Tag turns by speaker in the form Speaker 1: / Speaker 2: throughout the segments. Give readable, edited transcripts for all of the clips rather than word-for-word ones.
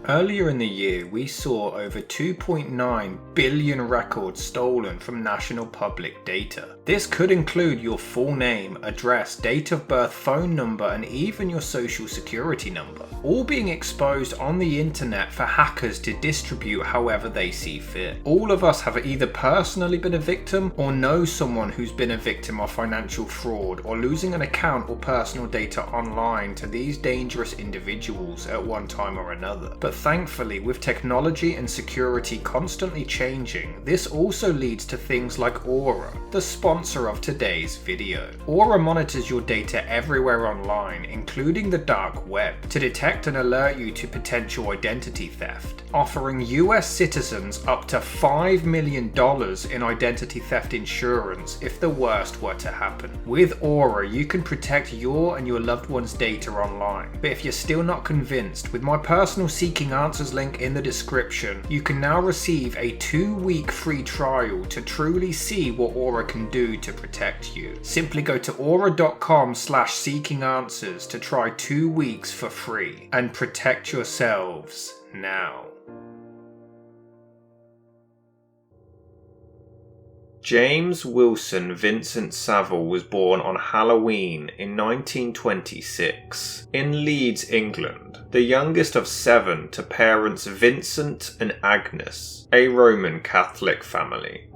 Speaker 1: Earlier in the year, we saw over 2.9 billion records stolen from national public data. This could include your full name, address, date of birth, phone number, and even your social security number, all being exposed on the internet for hackers to distribute however they see fit. All of us have either personally been a victim or know someone who's been a victim of financial fraud or losing an account or personal data online to these dangerous individuals at one time or another. But thankfully, with technology and security constantly changing, this also leads to things like Aura, the sponsor of today's video. Aura monitors your data everywhere online, including the dark web, to detect and alert you to potential identity theft, offering US citizens up to $5 million in identity theft insurance if the worst were to happen. With Aura, you can protect your and your loved one's data online. But if you're still not convinced, with my personal Seeking Answers link in the description, you can now receive a 2-week free trial to truly see what Aura can do to protect you. Simply go to aura.com/seekinganswers to try 2 weeks for free and protect yourselves now. James Wilson Vincent Savile was born on Halloween in 1926 in Leeds, England, the youngest of 7 to parents Vincent and Agnes, a Roman Catholic family.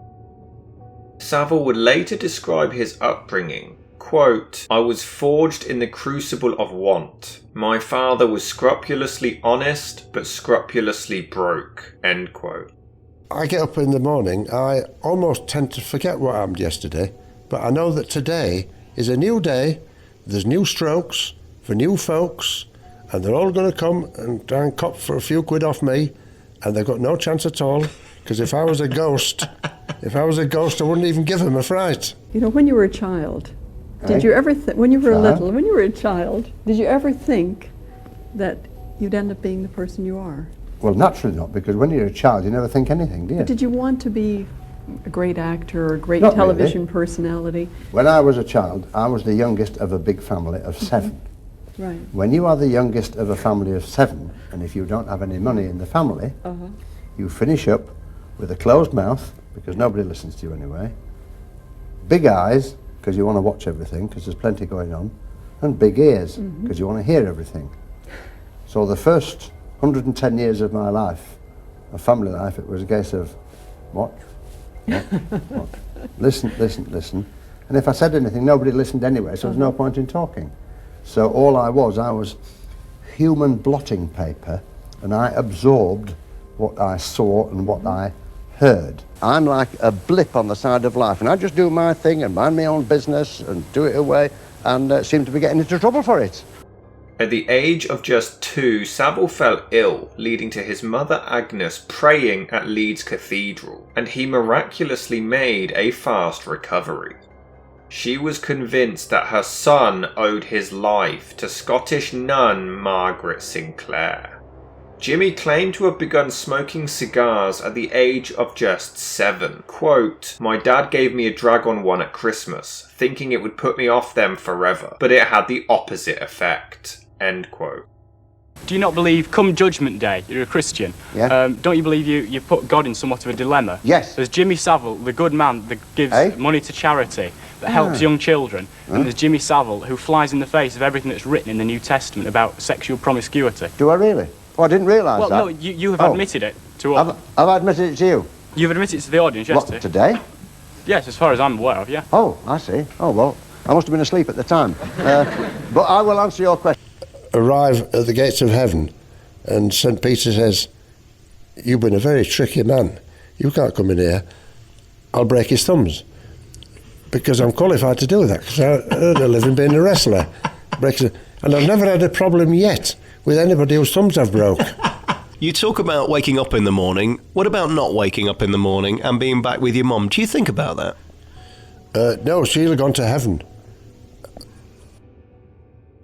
Speaker 1: Savile would later describe his upbringing, quote, "I was forged in the crucible of want. My father was scrupulously honest but scrupulously broke," end quote.
Speaker 2: I get up in the morning, I almost tend to forget what happened yesterday, but I know that today is a new day, there's new strokes for new folks, and they're all going to come and try and cop for a few quid off me, and they've got no chance at all, because if I was a ghost, I wouldn't even give them a fright.
Speaker 3: You know, when you were a child, did you ever when you were a child, did you ever think that you'd end up being the person you are?
Speaker 4: Well, naturally not, because when you're a child, you never think anything, do you?
Speaker 3: But did you want to be a great actor or a great
Speaker 4: Not
Speaker 3: television
Speaker 4: really.
Speaker 3: personality?
Speaker 4: When I was a child, I was the youngest of a big family of 7.
Speaker 3: Right.
Speaker 4: When you are the youngest of a family of 7, and if you don't have any money in the family, you finish up with a closed mouth, because nobody listens to you anyway, big eyes, because you want to watch everything, because there's plenty going on, and big ears, because you want to hear everything. So the first 110 years of my life, of family life, it was a case of watch, listen. And if I said anything, nobody listened anyway, so there's no point in talking. So all I was human blotting paper, and I absorbed what I saw and what I heard. I'm like a blip on the side of life, and I just do my thing and mind my own business and do it away, and seem to be getting into trouble for it.
Speaker 1: At the age of just 2, Savile fell ill, leading to his mother Agnes praying at Leeds Cathedral, and he miraculously made a fast recovery. She was convinced that her son owed his life to Scottish nun Margaret Sinclair. Jimmy claimed to have begun smoking cigars at the age of just 7. Quote, "My dad gave me a drag-on one at Christmas, thinking it would put me off them forever, but it had the opposite effect." End quote.
Speaker 5: Do you not believe, come Judgment Day, you're a Christian, don't you believe you put God in somewhat of a dilemma?
Speaker 4: Yes.
Speaker 5: There's Jimmy Savile, the good man that gives money to charity, that helps young children, and there's Jimmy Savile, who flies in the face of everything that's written in the New Testament about sexual promiscuity.
Speaker 4: Do I really? Oh, I didn't realise that.
Speaker 5: Well, no, you have admitted it to all.
Speaker 4: Have I admitted it to you?
Speaker 5: You've admitted it to the audience, yes,
Speaker 4: What, today?
Speaker 5: Yes, as far as I'm aware of, yeah.
Speaker 4: Oh, I see. Oh, well, I must have been asleep at the time. But I will answer your question.
Speaker 2: Arrive at the gates of heaven, and St. Peter says, "You've been a very tricky man. You can't come in here. I'll break his thumbs." Because I'm qualified to do that, because I earn a living being a wrestler. And I've never had a problem yet with anybody whose thumbs I've broke.
Speaker 6: You talk about waking up in the morning. What about not waking up in the morning and being back with your mum? Do you think about that?
Speaker 2: No, she'll have gone to heaven.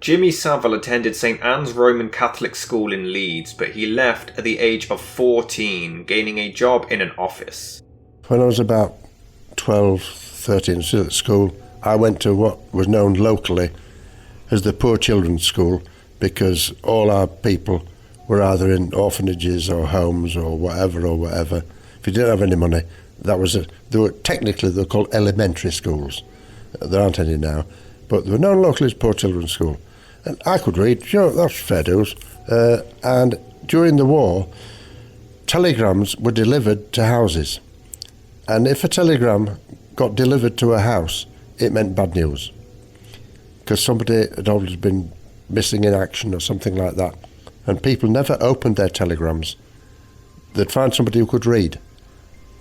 Speaker 1: Jimmy Savile attended St. Anne's Roman Catholic School in Leeds, but he left at the age of 14, gaining a job in an office.
Speaker 2: When I was about 12, 13, still at school, I went to what was known locally as the Poor Children's School, because all our people were either in orphanages or homes or whatever. If you didn't have any money, they were called elementary schools. There aren't any now, but there were no locally poor children's school. And I could read, sure, that's fair dues. And during the war, telegrams were delivered to houses. And if a telegram got delivered to a house, it meant bad news. Because somebody had always been missing in action or something like that. And people never opened their telegrams. They'd find somebody who could read.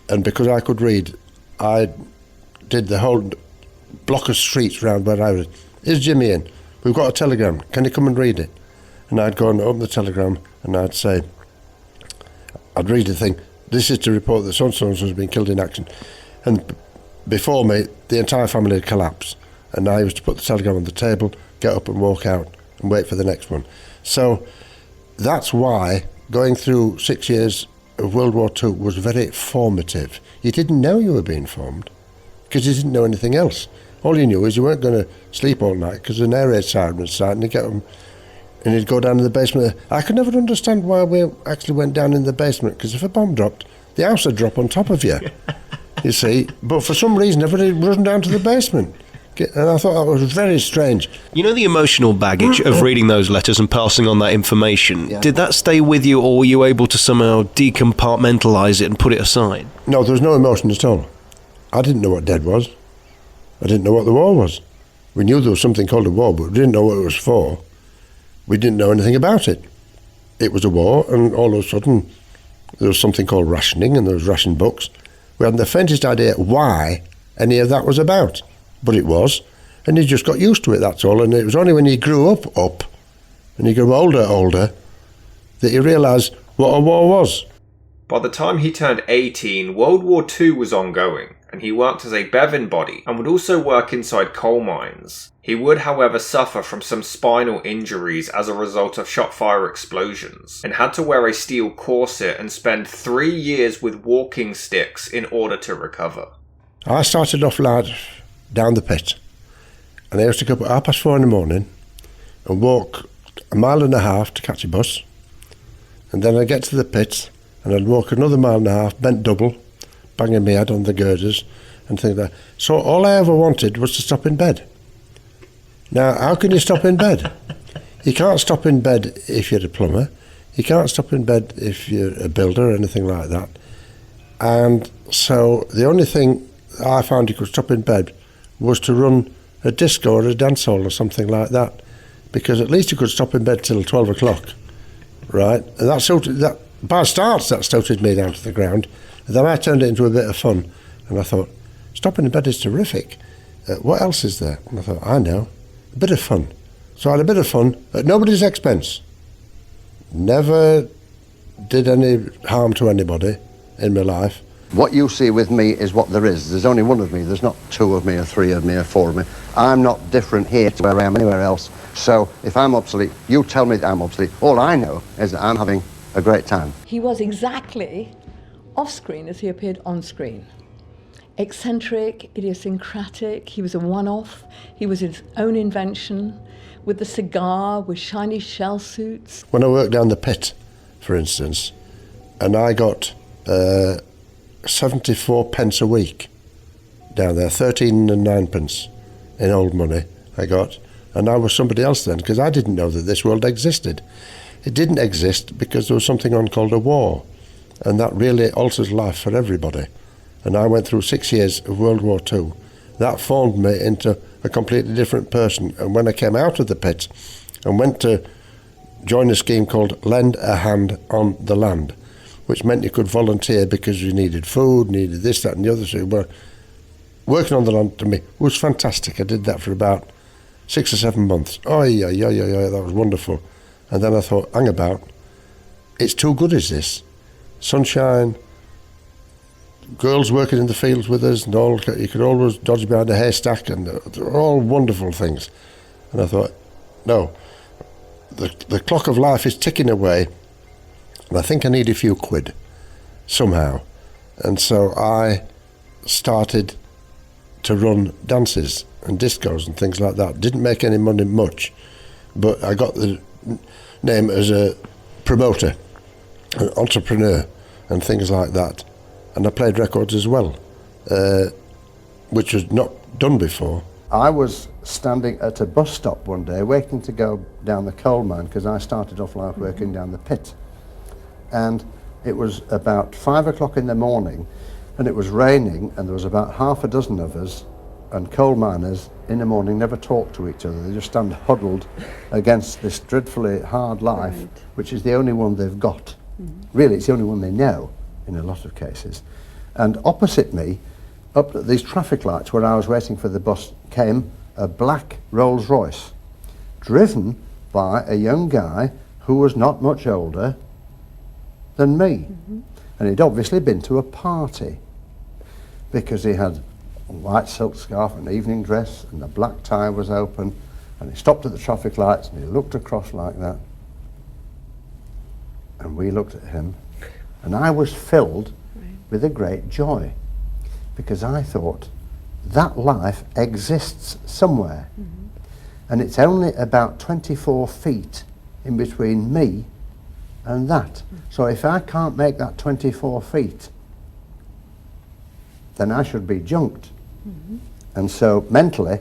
Speaker 2: And because I could read, I did the whole block of streets round where I was. Is Jimmy in? We've got a telegram. Can you come and read it? And I'd go and open the telegram and I'd say, I'd read the thing, this is to report that so-and-so has been killed in action. And before me, the entire family had collapsed. And I used to put the telegram on the table, get up and walk out and wait for the next one. So that's why going through 6 years of World War II was very formative. You didn't know you were being formed because you didn't know anything else. All you knew is you weren't going to sleep all night because an air raid siren was signed and you get them and you'd go down in the basement. I could never understand why we actually went down in the basement, because if a bomb dropped, the house would drop on top of you, you see. But for some reason, everybody rushed down to the basement. And I thought that was very strange.
Speaker 6: You know the emotional baggage of reading those letters and passing on that information?
Speaker 2: Yeah.
Speaker 6: Did that stay with you, or were you able to somehow decompartmentalise it and put it aside?
Speaker 2: No, there was no emotion at all. I didn't know what dead was. I didn't know what the war was. We knew there was something called a war, but we didn't know what it was for. We didn't know anything about it. It was a war, and all of a sudden there was something called rationing, and there was ration books. We hadn't the faintest idea why any of that was about. But it was, and you just got used to it, that's all. And it was only when you grew up, and you grew older, that you realised what a war was.
Speaker 1: By the time he turned 18, World War II was ongoing, and he worked as a Bevan body, and would also work inside coal mines. He would, however, suffer from some spinal injuries as a result of shot-fire explosions, and had to wear a steel corset and spend 3 years with walking sticks in order to recover.
Speaker 2: I started off down the pit, and I used to go up at 4:30 in the morning and walk 1.5 miles to catch a bus, and then I'd get to the pit and I'd walk another 1.5 miles, bent double, banging my head on the girders and things like that. So all I ever wanted was to stop in bed. Now, how can you stop in bed? You can't stop in bed if you're a plumber. You can't stop in bed if you're a builder or anything like that. And so the only thing I found you could stop in bed was to run a disco or a dance hall or something like that, because at least you could stop in bed till 12 o'clock, right? And that by starts that stoated me down to the ground. And then I turned it into a bit of fun, and I thought, stopping in bed is terrific. What else is there? And I thought, I know, a bit of fun. So I had a bit of fun at nobody's expense. Never did any harm to anybody in my life.
Speaker 4: What you see with me is what there is. There's only one of me. There's not 2 of me or 3 of me or 4 of me. I'm not different here to where I am anywhere else. So if I'm obsolete, you tell me that I'm obsolete. All I know is that I'm having a great time.
Speaker 7: He was exactly off-screen as he appeared on-screen. Eccentric, idiosyncratic, he was a one-off. He was his own invention, with the cigar, with shiny shell suits.
Speaker 2: When I worked down the pit, for instance, and I got 74 pence a week down there, 13 and 9 pence in old money I got, and I was somebody else then, because I didn't know that this world existed. It didn't exist because there was something on called a war, and that really alters life for everybody. And I went through 6 years of World War II. That formed me into a completely different person. And when I came out of the pit and went to join a scheme called Lend a Hand on the Land, which meant you could volunteer because you needed food, needed this, that and the other. So working on the land to me was fantastic. I did that for about 6 or 7 months. Oh, yeah, that was wonderful. And then I thought, hang about, it's too good, is this? Sunshine, girls working in the fields with us, and all. You could always dodge behind a haystack, and they're all wonderful things. And I thought, no, the clock of life is ticking away, and I think I need a few quid somehow. And so I started to run dances and discos and things like that. Didn't make any money much, but I got the name as a promoter, an entrepreneur, and things like that. And I played records as well, which was not done before.
Speaker 4: I was standing at a bus stop one day waiting to go down the coal mine, because I started off life working down the pit. And it was about 5 o'clock in the morning, and it was raining, and there was about half a dozen of us, and coal miners in the morning never talk to each other. They just stand huddled against this dreadfully hard life, which is the only one they've got. Really, it's the only one they know in a lot of cases. And opposite me, up at these traffic lights where I was waiting for the bus, came a black Rolls Royce, driven by a young guy who was not much older than me. And he'd obviously been to a party, because he had a white silk scarf and evening dress, and the black tie was open, and he stopped at the traffic lights and he looked across like that, and we looked at him, and I was filled with a great joy, because I thought that life exists somewhere, and it's only about 24 feet in between me and that. So if I can't make that 24 feet, then I should be junked. And so mentally,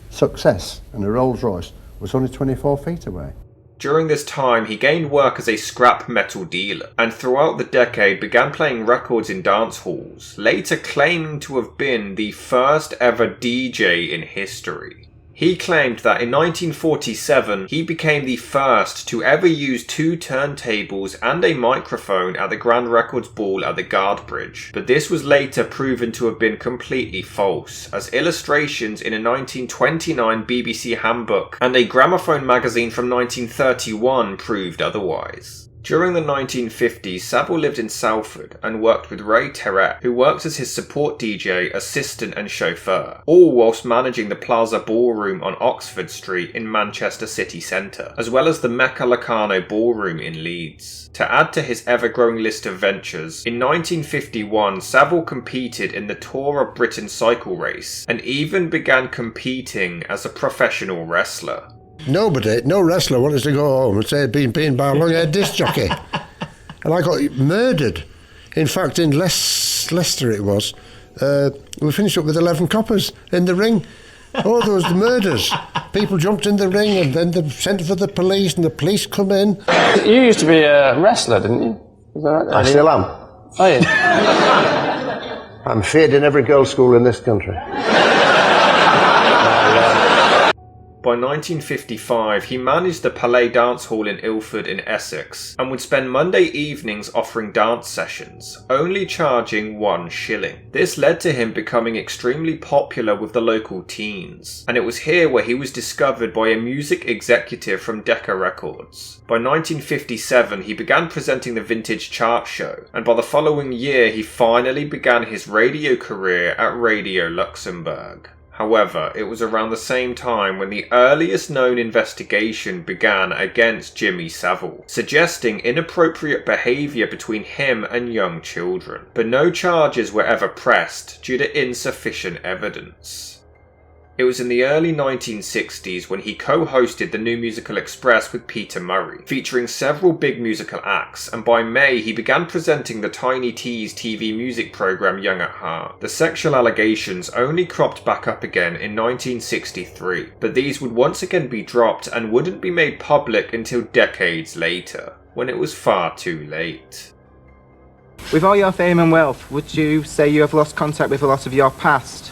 Speaker 4: success and a Rolls Royce was only 24 feet away.
Speaker 1: During this time, he gained work as a scrap metal dealer, and throughout the decade began playing records in dance halls, later claiming to have been the first ever DJ in history. He claimed that in 1947 he became the first to ever use 2 turntables and a microphone at the Grand Records Ball at the Guard Bridge, but this was later proven to have been completely false, as illustrations in a 1929 BBC handbook and a gramophone magazine from 1931 proved otherwise. During the 1950s, Savile lived in Salford and worked with Ray Terrett, who worked as his support DJ, assistant and chauffeur, all whilst managing the Plaza Ballroom on Oxford Street in Manchester city centre, as well as the Mecca Locarno Ballroom in Leeds. To add to his ever-growing list of ventures, in 1951 Savile competed in the Tour of Britain cycle race, and even began competing as a professional wrestler.
Speaker 2: No wrestler wanted to go home and say he'd been beaten by a long-haired disc jockey. And I got murdered. In fact, in Leicester it was, we finished up with 11 coppers in the ring. Oh, there was the murders. People jumped in the ring, and then they sent for the police, and the police come in.
Speaker 8: You used to be a wrestler, didn't you? Is that right?
Speaker 2: I still am.
Speaker 8: Oh, yeah.
Speaker 2: I'm feared in every girls' school in this country.
Speaker 1: By 1955, he managed the Palais Dance Hall in Ilford in Essex, and would spend Monday evenings offering dance sessions, only charging 1 shilling. This led to him becoming extremely popular with the local teens, and it was here where he was discovered by a music executive from Decca Records. By 1957, he began presenting the Vintage Chart Show, and by the following year he finally began his radio career at Radio Luxembourg. However, it was around the same time when the earliest known investigation began against Jimmy Savile, suggesting inappropriate behaviour between him and young children. But no charges were ever pressed due to insufficient evidence. It was in the early 1960s when he co-hosted the New Musical Express with Peter Murray, featuring several big musical acts, and by May he began presenting the Tiny T's TV music programme Young at Heart. The sexual allegations only cropped back up again in 1963, but these would once again be dropped and wouldn't be made public until decades later, when it was far too late.
Speaker 9: With all your fame and wealth, would you say you have lost contact with a lot of your past?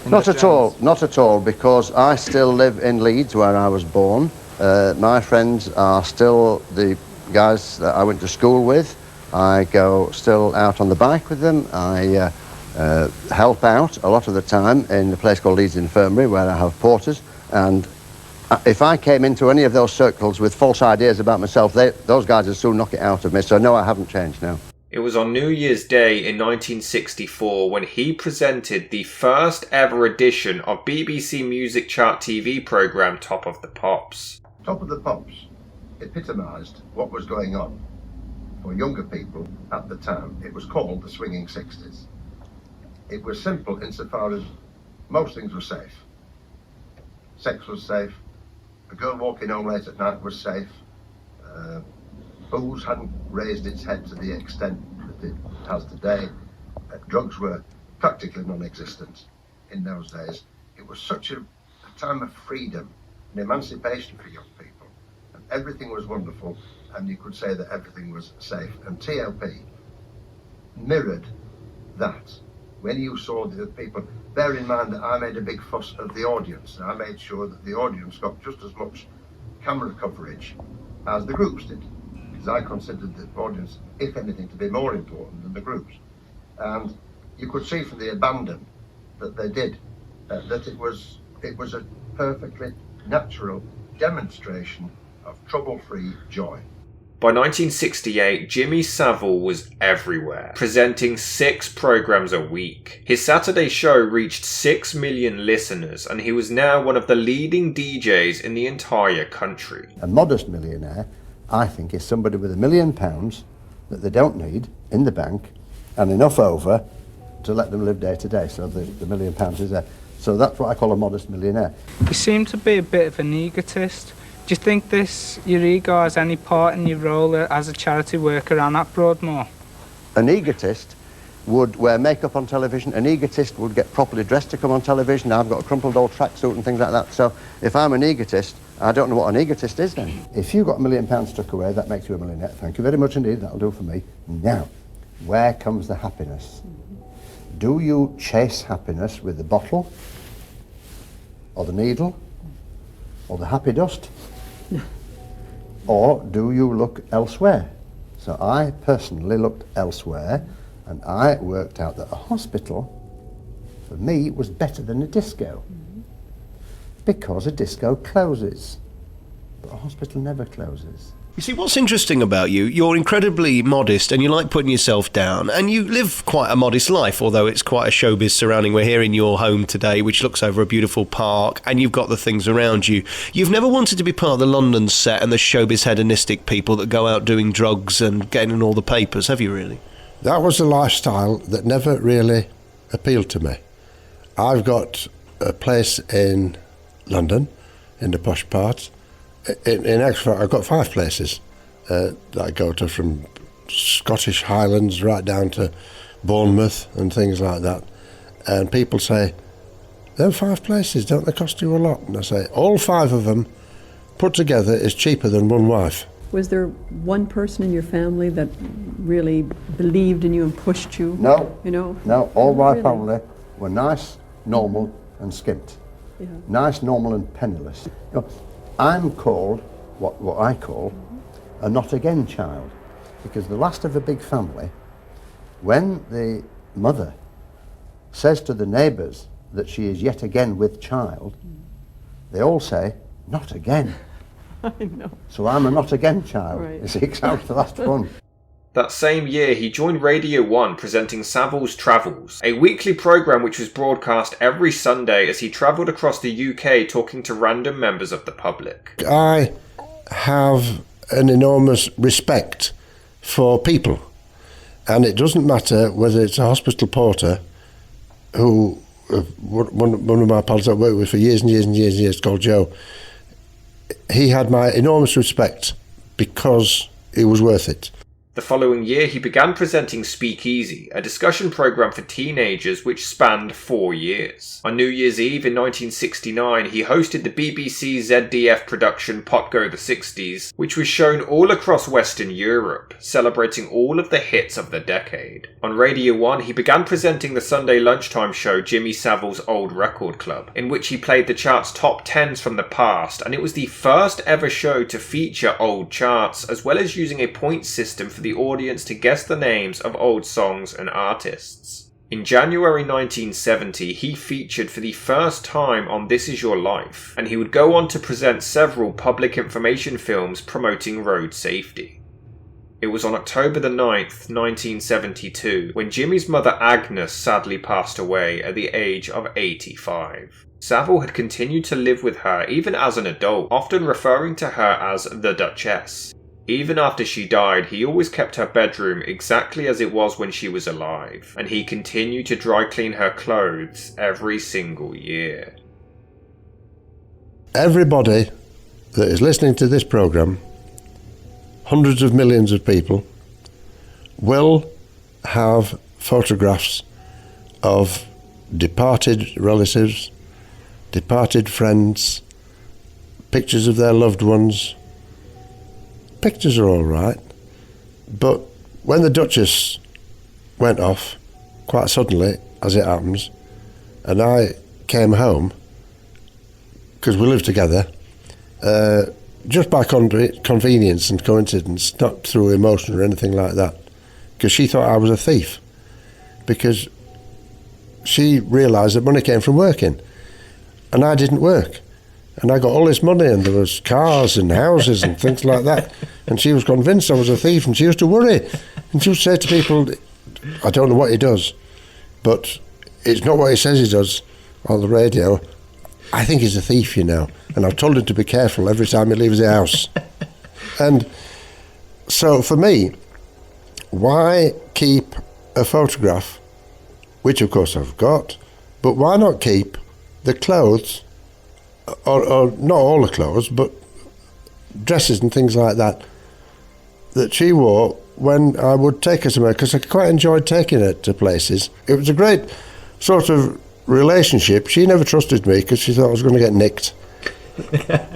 Speaker 4: Not at all, because I still live in Leeds, where I was born. My friends are still the guys that I went to school with. I go still out on the bike with them. I help out a lot of the time in a place called Leeds Infirmary, where I have porters. And if I came into any of those circles with false ideas about myself, those guys would soon knock it out of me. So no, I haven't changed now.
Speaker 1: It was on New Year's Day in 1964 when he presented the first ever edition of BBC Music Chart TV programme Top of the Pops.
Speaker 10: Top of the Pops epitomised what was going on for younger people at the time. It was called the Swinging Sixties. It was simple insofar as most things were safe. Sex was safe. A girl walking home late at night was safe. Booze hadn't raised its head to the extent that it has today. Drugs were practically non-existent in those days. It was such a time of freedom and emancipation for young people. And everything was wonderful, and you could say that everything was safe. And TLP mirrored that. When you saw the people, bear in mind that I made a big fuss of the audience. I made sure that the audience got just as much camera coverage as the groups did, because I considered the audience, if anything, to be more important than the groups. And you could see from the abandon that they did, that it was a perfectly natural demonstration of trouble-free joy.
Speaker 1: By 1968, Jimmy Savile was everywhere, presenting 6 programs a week. His Saturday show reached 6 million listeners, and he was now one of the leading DJs in the entire country.
Speaker 4: A modest millionaire, I think, is somebody with £1 million that they don't need in the bank and enough over to let them live day to day, so the £1 million is there. So that's what I call a modest millionaire.
Speaker 9: You seem to be a bit of an egotist. Do you think your ego has any part in your role as a charity worker and at Broadmoor?
Speaker 4: An egotist would wear makeup on television. An egotist would get properly dressed to come on television. I've got a crumpled old tracksuit and things like that. So if I'm an egotist, I don't know what an egotist is then. If you've got £1 million stuck away, that makes you a millionaire. Thank you very much indeed. That'll do for me. Now, where comes the happiness? Do you chase happiness with the bottle, or the needle, or the happy dust? Or do you look elsewhere? So I personally looked elsewhere, and I worked out that a hospital, for me, was better than a disco. Because a disco closes, but a hospital never closes.
Speaker 6: You see, what's interesting about you, you're incredibly modest and you like putting yourself down, and you live quite a modest life, although it's quite a showbiz surrounding. We're here in your home today, which looks over a beautiful park, and you've got the things around you. You've never wanted to be part of the London set and the showbiz hedonistic people that go out doing drugs and getting in all the papers, have you really?
Speaker 2: That was a lifestyle that never really appealed to me. I've got a place in London, in the posh parts. In Exeter, I've got 5 places that I go to, from Scottish Highlands right down to Bournemouth and things like that. And people say, them 5 places, don't they cost you a lot? And I say, all 5 of them put together is cheaper than one wife.
Speaker 3: Was there one person in your family that really believed in you and pushed you?
Speaker 4: No.
Speaker 3: You know?
Speaker 4: No, all my family were nice, normal and skint.
Speaker 3: Yeah.
Speaker 4: Nice, normal and penniless. You know, I'm called, what I call, a not-again child, because the last of a big family, when the mother says to the neighbours that she is yet again with child, they all say, not again.
Speaker 3: I know.
Speaker 4: So I'm a not-again child.
Speaker 3: Right.
Speaker 4: You see, because I was the last one.
Speaker 1: That same year, he joined Radio 1 presenting Savile's Travels, a weekly programme which was broadcast every Sunday as he travelled across the UK talking to random members of the public.
Speaker 2: I have an enormous respect for people, and it doesn't matter whether it's a hospital porter who, one of my pals I've worked with for years and years and years and years, called Joe. He had my enormous respect because he was worth it.
Speaker 1: The following year, he began presenting Speakeasy, a discussion programme for teenagers which spanned 4 years. On New Year's Eve in 1969, he hosted the BBC ZDF production Pop Go the 60s, which was shown all across Western Europe, celebrating all of the hits of the decade. On Radio 1, he began presenting the Sunday lunchtime show Jimmy Savile's Old Record Club, in which he played the chart's top 10s from the past, and it was the first ever show to feature old charts, as well as using a point system for the audience to guess the names of old songs and artists. In January 1970, he featured for the first time on This Is Your Life, and he would go on to present several public information films promoting road safety. It was on October the 9th, 1972, when Jimmy's mother Agnes sadly passed away at the age of 85. Savile had continued to live with her even as an adult, often referring to her as the Duchess. Even after she died, he always kept her bedroom exactly as it was when she was alive, and he continued to dry clean her clothes every single year.
Speaker 2: Everybody that is listening to this programme hundreds of millions of people will have photographs of departed relatives, departed friends, pictures of their loved ones. Pictures are all right, but when the Duchess went off, quite suddenly, as it happens, and I came home, because we lived together, just by convenience and coincidence, not through emotion or anything like that, because she thought I was a thief, because she realised that money came from working, and I didn't work. And I got all this money, and there was cars and houses and things like that, and she was convinced I was a thief, and she used to worry. And she would say to people, I don't know what he does, but it's not what he says he does on the radio. I think he's a thief, you know, and I've told him to be careful every time he leaves the house. And so for me, why keep a photograph, which of course I've got, but why not keep the clothes, or not all the clothes, but dresses and things like that she wore when I would take her somewhere, because I quite enjoyed taking her to places. It was a great sort of relationship. She never trusted me because she thought I was going to get nicked.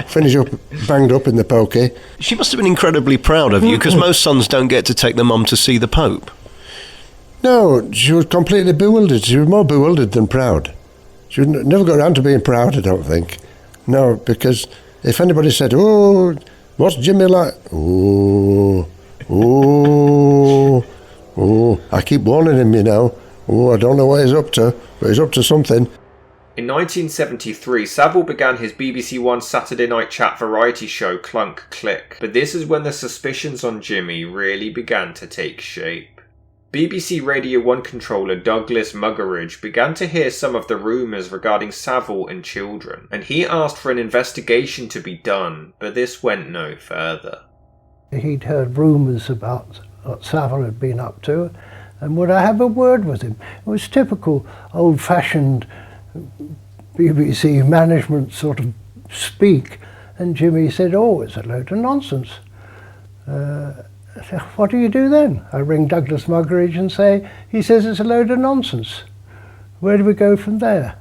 Speaker 2: Finish up, banged up in the pokey.
Speaker 6: She must have been incredibly proud of you, because most sons don't get to take their mum to see the Pope.
Speaker 2: No, she was completely bewildered. She was more bewildered than proud. She never got around to being proud, I don't think. No, because if anybody said, oh, what's Jimmy like? Oh, I keep warning him, you know. Oh, I don't know what he's up to, but he's up to something.
Speaker 1: In 1973, Savile began his BBC One Saturday night chat variety show Clunk Click, but this is when the suspicions on Jimmy really began to take shape. BBC Radio 1 controller Douglas Muggeridge began to hear some of the rumours regarding Savile and children, and he asked for an investigation to be done, but this went no further.
Speaker 11: He'd heard rumours about what Savile had been up to, and would I have a word with him? It was typical old-fashioned BBC management sort of speak, and Jimmy said, oh, it's a load of nonsense. What do you do then? I ring Douglas Muggeridge and say, he says it's a load of nonsense. Where do we go from there?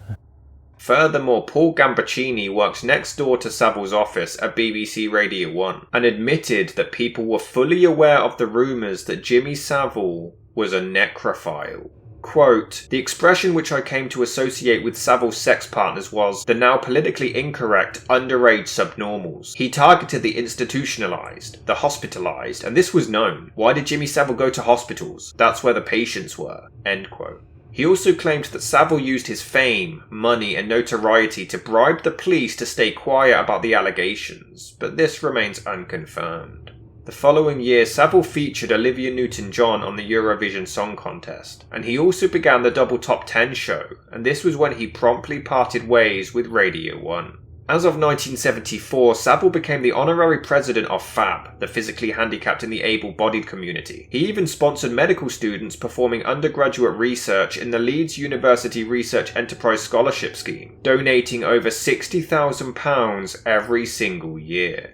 Speaker 1: Furthermore, Paul Gambaccini works next door to Savile's office at BBC Radio 1 and admitted that people were fully aware of the rumours that Jimmy Savile was a necrophile. Quote, the expression which I came to associate with Savile's sex partners was the now politically incorrect underage subnormals. He targeted the institutionalised, the hospitalised, and this was known. Why did Jimmy Savile go to hospitals? That's where the patients were. End quote. He also claimed that Savile used his fame, money and notoriety to bribe the police to stay quiet about the allegations, but this remains unconfirmed. The following year, Savile featured Olivia Newton-John on the Eurovision Song Contest, and he also began the Double Top 10 show, and this was when he promptly parted ways with Radio 1. As of 1974, Savile became the honorary president of FAB, the physically handicapped and the able-bodied community. He even sponsored medical students performing undergraduate research in the Leeds University Research Enterprise Scholarship Scheme, donating over £60,000 every single year.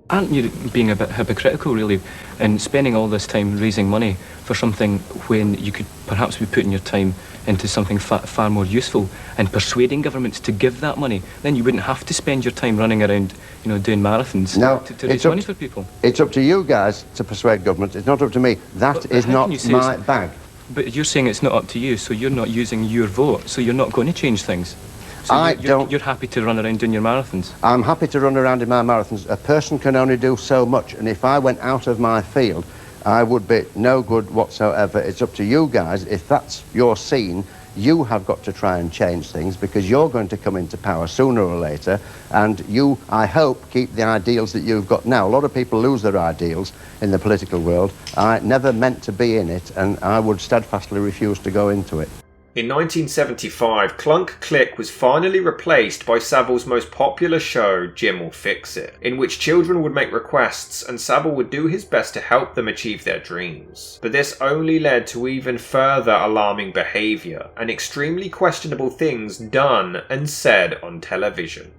Speaker 12: Aren't you being a bit hypocritical, really, in spending all this time raising money for something when you could perhaps be putting your time into something far more useful and persuading governments to give that money? Then you wouldn't have to spend your time running around, you know, doing marathons to raise money for people.
Speaker 4: It's up to you guys to persuade governments. It's not up to me. That is not my bag.
Speaker 12: But you're saying it's not up to you, so you're not using your vote, so you're not going to change things. So you're happy to run around doing your marathons? I'm
Speaker 4: happy to run around in my marathons. A person can only do so much, and if I went out of my field, I would be no good whatsoever. It's up to you guys. If that's your scene, you have got to try and change things, because you're going to come into power sooner or later, and you, I hope, keep the ideals that you've got now. A lot of people lose their ideals in the political world. I never meant to be in it, and I would steadfastly refuse to go into it.
Speaker 1: In 1975, Clunk Click was finally replaced by Savile's most popular show, Jim'll Fix It, in which children would make requests and Savile would do his best to help them achieve their dreams. But this only led to even further alarming behaviour and extremely questionable things done and said on television.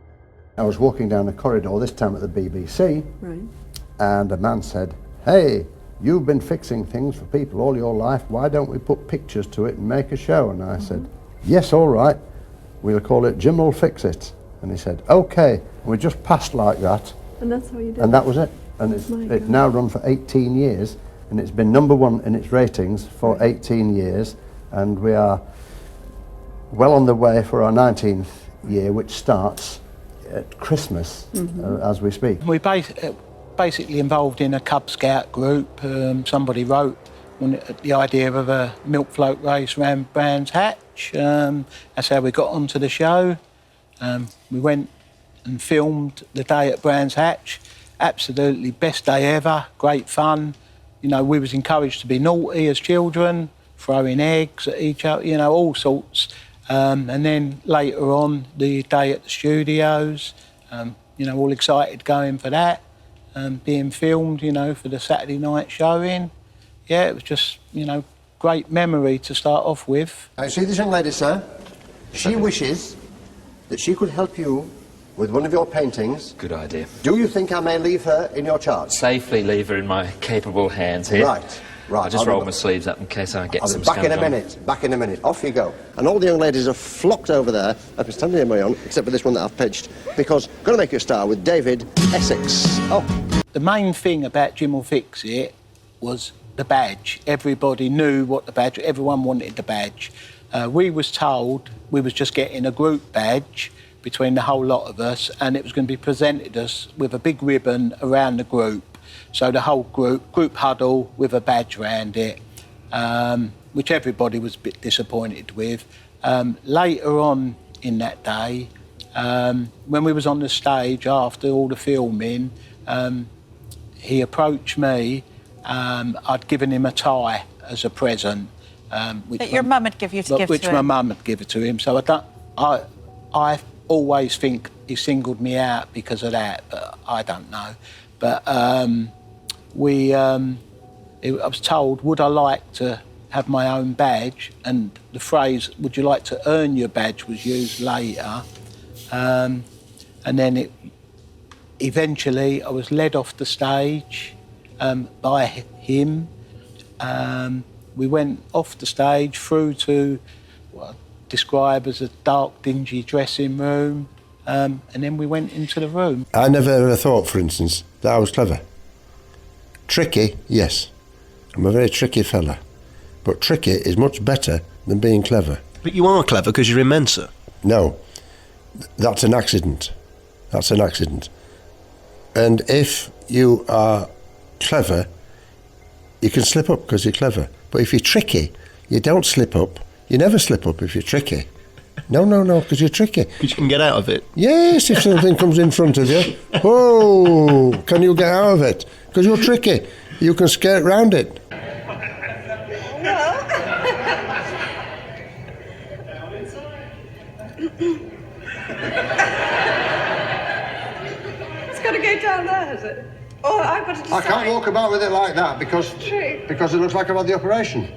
Speaker 4: I was walking down a corridor, this time at the BBC, right, and a man said, hey, you've been fixing things for people all your life, why don't we put pictures to it and make a show? And I said, yes, all right, we'll call it Jim'll Fix It. And he said, okay. And we just passed like that.
Speaker 3: And that's how you did it?
Speaker 4: And that was it. And it's now run for 18 years, and it's been #1 in its ratings for 18 years, and we are well on the way for our 19th year, which starts at Christmas as we speak.
Speaker 13: We're basically involved in a Cub Scout group. Somebody wrote the idea of a milk float race around Brands Hatch. That's how we got onto the show. We went and filmed the day at Brands Hatch. Absolutely best day ever, great fun. You know, we was encouraged to be naughty as children, throwing eggs at each other, you know, all sorts. And then later on, the day at the studios, you know, all excited going for that, being filmed, you know, for the Saturday night showing. Yeah, it was just, you know, great memory to start off with.
Speaker 2: I see this young lady, sir. She wishes that she could help you with one of your paintings.
Speaker 14: Good idea.
Speaker 2: Do you think I may leave her in your charge?
Speaker 14: Safely leave her in my capable hands here.
Speaker 2: Right.
Speaker 14: I'll just roll my sleeves up in case I get some
Speaker 2: back in a
Speaker 14: scams on.
Speaker 2: minute. Back in a minute. Off you go. And all the young ladies are flocked over there. I've been standing on my own, except for this one that I've pitched, because I'm going to make you a star with David Essex. Oh.
Speaker 13: The main thing about Jim'll Fix It was the badge. Everybody knew what the badge. Everyone wanted the badge. We was told we was just getting a group badge between the whole lot of us, and it was going to be presented us with a big ribbon around the group. So the whole group huddle with a badge around it, which everybody was a bit disappointed with. Later on in that day, when we was on the stage after all the filming, he approached me. I'd given him a tie as a present.
Speaker 15: That your mum had given you to give to him?
Speaker 13: Which my mum had given to him. So I always think he singled me out because of that, but I don't know. But I was told, would I like to have my own badge? And the phrase, would you like to earn your badge, was used later. And then eventually I was led off the stage by him. We went off the stage through to what I describe as a dark, dingy dressing room, and then we went into the room.
Speaker 2: I never ever thought, for instance, that I was clever. Tricky, yes. I'm a very tricky fella. But tricky is much better than being clever.
Speaker 6: But you are clever because you're in Mensa.
Speaker 2: No. That's an accident. That's an accident. And if you are clever, you can slip up because you're clever. But if you're tricky, you don't slip up. You never slip up if you're tricky. No, because you're tricky.
Speaker 6: Because you can get out of it.
Speaker 2: Yes, if something comes in front of you. Whoa, can you get out of it? Because you're tricky. You can skate round it.
Speaker 15: It's got to go down there, has it? Oh, I've got to decide.
Speaker 2: I can't walk about with it like that because it looks like I've had the operation.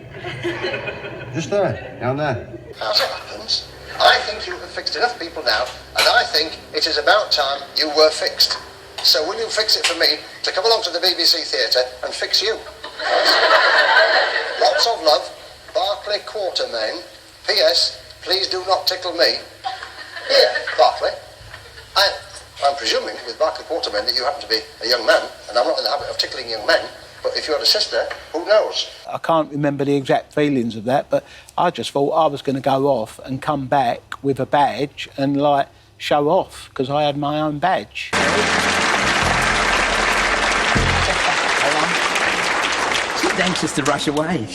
Speaker 2: Just there, down there.
Speaker 10: As it happens, I think you have fixed enough people now, and I think it is about time you were fixed. So will you fix it for me to come along to the BBC Theatre and fix you? Lots of love, Barclay Quartermain. P.S. Please do not tickle me. Here, Barclay. I'm presuming with Barclay Quartermain that you happen to be a young man, and I'm not in the habit of tickling young men, but if you're a sister, who knows?
Speaker 13: I can't remember the exact feelings of that, but I just thought I was going to go off and come back with a badge and, like, show off, because I had my own badge.
Speaker 14: She's anxious to rush away.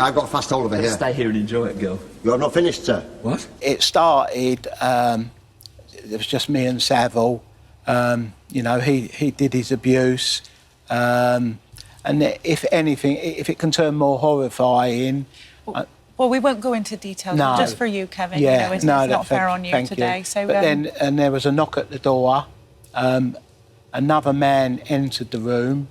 Speaker 2: I've got a fast hold of her here.
Speaker 14: Stay here and enjoy it, girl.
Speaker 2: You have not finished, sir?
Speaker 14: What?
Speaker 13: It started, it was just me and Savile. You know, he did his abuse. And if anything, if it can turn more horrifying...
Speaker 15: Well, we won't go into details,
Speaker 13: no.
Speaker 15: Just for you, Kevin,
Speaker 13: yeah,
Speaker 15: you know, it's not fair on you today.
Speaker 13: You.
Speaker 15: So,
Speaker 13: but then there was a knock at the door. Another man entered the room,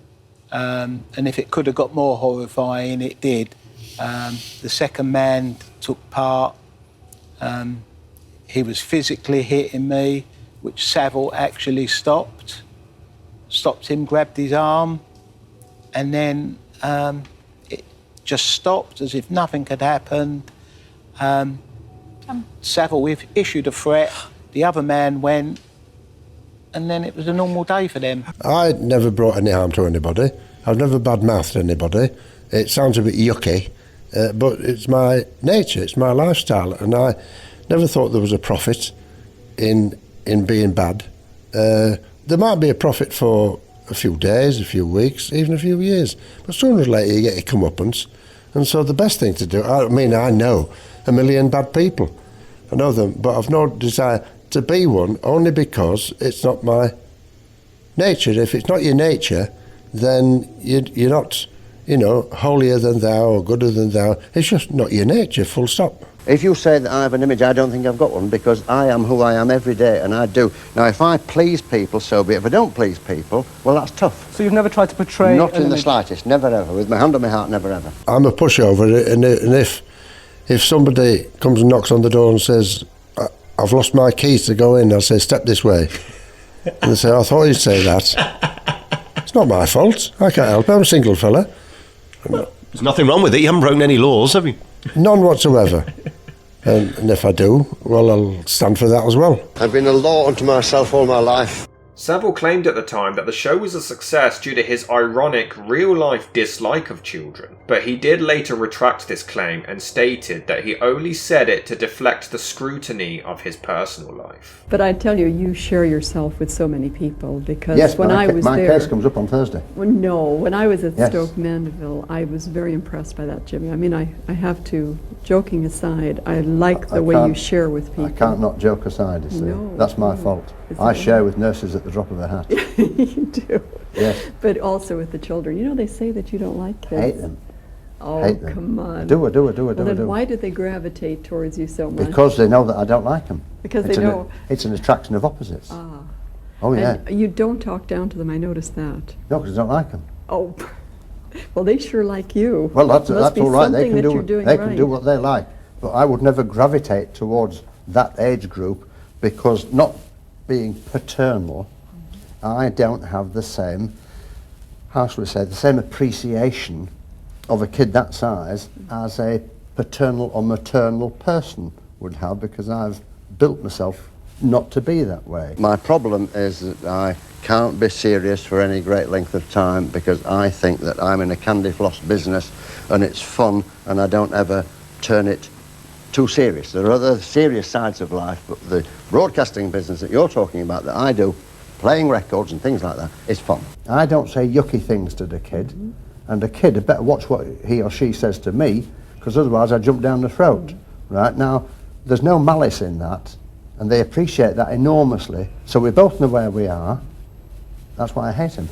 Speaker 13: and if it could have got more horrifying, it did. The second man took part. He was physically hitting me, which Savile actually stopped him, grabbed his arm, and then it just stopped as if nothing had happened. Savile, we've issued a threat, the other man went, and then it was a normal day for them.
Speaker 2: I never brought any harm to anybody. I've never bad-mouthed anybody. It sounds a bit yucky, but it's my nature, it's my lifestyle, and I never thought there was a profit in being bad. There might be a profit for a few days, a few weeks, even a few years, but sooner or later you get your comeuppance. And so the best thing to do, I mean, I know a million bad people. I know them, but I've no desire to be one, only because it's not my nature. If it's not your nature, then you're not, holier than thou or gooder than thou. It's just not your nature, full stop.
Speaker 4: If you say that I have an image, I don't think I've got one, because I am who I am every day, and I do. Now, if I please people, so be it. If I don't please people, well, that's tough.
Speaker 16: So you've never tried to portray...
Speaker 4: Not in the slightest, never ever. With my hand on my heart, never ever.
Speaker 2: I'm a pushover, and if somebody comes and knocks on the door and says, I've lost my keys to go in, I'll say, step this way. And they say, I thought you'd say that. It's not my fault. I can't help it. I'm a single fella.
Speaker 6: There's nothing wrong with it. You haven't broken any laws, have you?
Speaker 2: None whatsoever. And if I do, well, I'll stand for that as well.
Speaker 4: I've been a law unto myself all my life.
Speaker 1: Savile claimed at the time that the show was a success due to his ironic, real-life dislike of children, but he did later retract this claim and stated that he only said it to deflect the scrutiny of his personal life.
Speaker 3: But I tell you, you share yourself with so many people, because
Speaker 4: yes,
Speaker 3: when I was
Speaker 4: my
Speaker 3: there...
Speaker 4: case comes up on Thursday.
Speaker 3: Well, no, when I was at
Speaker 4: Yes.
Speaker 3: Stoke Mandeville, I was very impressed by that, Jimmy. I mean, I have to, joking aside, I like the way you share with people.
Speaker 4: I can't not joke aside, you see.
Speaker 3: No,
Speaker 4: That's my fault. I share with nurses at the drop of a hat.
Speaker 3: You do.
Speaker 4: Yes.
Speaker 3: But also with the children. You know, they say that you don't like kids.
Speaker 4: Hate them.
Speaker 3: Oh,
Speaker 4: Hate them.
Speaker 3: come on.
Speaker 4: Do it.
Speaker 3: Well, then why did they gravitate towards you so much?
Speaker 4: Because they know that I don't like them.
Speaker 3: Because they know.
Speaker 4: It's an attraction of opposites.
Speaker 3: Ah.
Speaker 4: Oh, yeah.
Speaker 3: And you don't talk down to them, I noticed that.
Speaker 4: No, because I don't like them.
Speaker 3: Oh, well, they sure like you.
Speaker 4: Well, that's
Speaker 3: Must be
Speaker 4: all right. They
Speaker 3: something
Speaker 4: can
Speaker 3: that
Speaker 4: do
Speaker 3: you're doing
Speaker 4: can do what they like. But I would never gravitate towards that age group, because not being paternal, I don't have the same, how shall we say, the same appreciation of a kid that size as a paternal or maternal person would have, because I've built myself not to be that way. My problem is that I can't be serious for any great length of time, because I think that I'm in a candy floss business and it's fun, and I don't ever turn it too serious. There are other serious sides of life, but the broadcasting business that you're talking about, that I do, playing records and things like that, is fun. I don't say yucky things to the kid, and the kid had better watch what he or she says to me, because otherwise I jump down the throat. Right now, there's no malice in that, and they appreciate that enormously, so we both know where we are. That's why I hate him.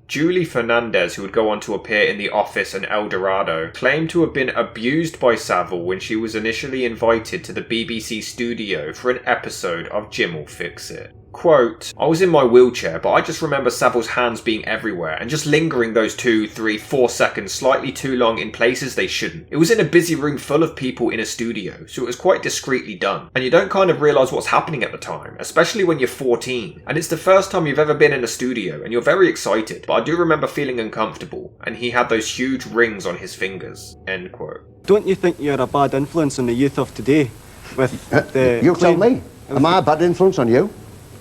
Speaker 1: Julie Fernandez, who would go on to appear in The Office and El Dorado, claimed to have been abused by Savile when she was initially invited to the BBC studio for an episode of Jim Will Fix It. Quote, I was in my wheelchair, but I just remember Savile's hands being everywhere and just lingering those 2, 3, 4 seconds slightly too long in places they shouldn't. It was in a busy room full of people in a studio, so it was quite discreetly done. And you don't kind of realise what's happening at the time, especially when you're 14. And it's the first time you've ever been in a studio, and you're very excited, but I do remember feeling uncomfortable, and he had those huge rings on his fingers. End quote.
Speaker 16: Don't you think you're a bad influence on the youth of today? With the
Speaker 4: you tell me. Am I a bad influence on you?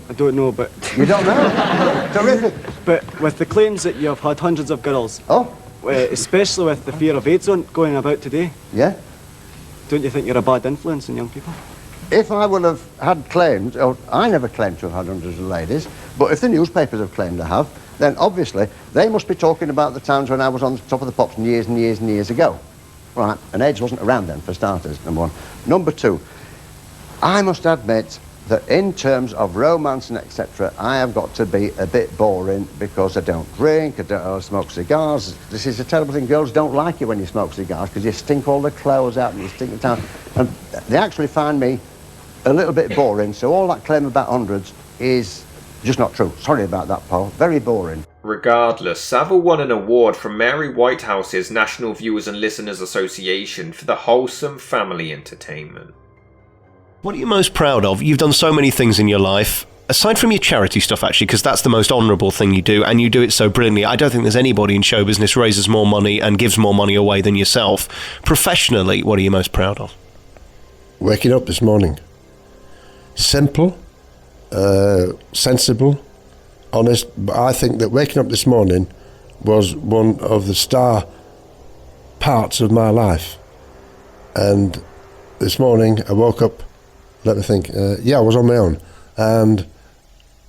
Speaker 16: I don't know, but...
Speaker 4: You don't know? Terrific.
Speaker 16: But with the claims that you have had hundreds of girls...
Speaker 4: Oh.
Speaker 16: Especially with the fear of AIDS going about today...
Speaker 4: Yeah.
Speaker 16: Don't you think you're a bad influence on young people?
Speaker 4: If I would have had claimed... Oh, I never claimed to have had hundreds of ladies, but if the newspapers have claimed I have, then obviously they must be talking about the times when I was on the top of the pops years and years and years ago. Right, and AIDS wasn't around then, for starters, number one. Number two, I must admit that in terms of romance and etc., I have got to be a bit boring, because I don't drink, I don't smoke cigars. This is a terrible thing. Girls don't like you when you smoke cigars, because you stink all the clothes out and you stink the town. And they actually find me a little bit boring, so all that claim about hundreds is just not true. Sorry about that, Paul. Very boring.
Speaker 1: Regardless, Savile won an award from Mary Whitehouse's National Viewers and Listeners Association for the wholesome family entertainment.
Speaker 6: What are you most proud of? You've done so many things in your life. Aside from your charity stuff, actually, because that's the most honourable thing you do, and you do it so brilliantly, I don't think there's anybody in show business raises more money and gives more money away than yourself. Professionally, what are you most proud of?
Speaker 2: Waking up this morning. Simple, sensible, honest, but I think that waking up this morning was one of the star parts of my life. And this morning I woke up, let me think, I was on my own, and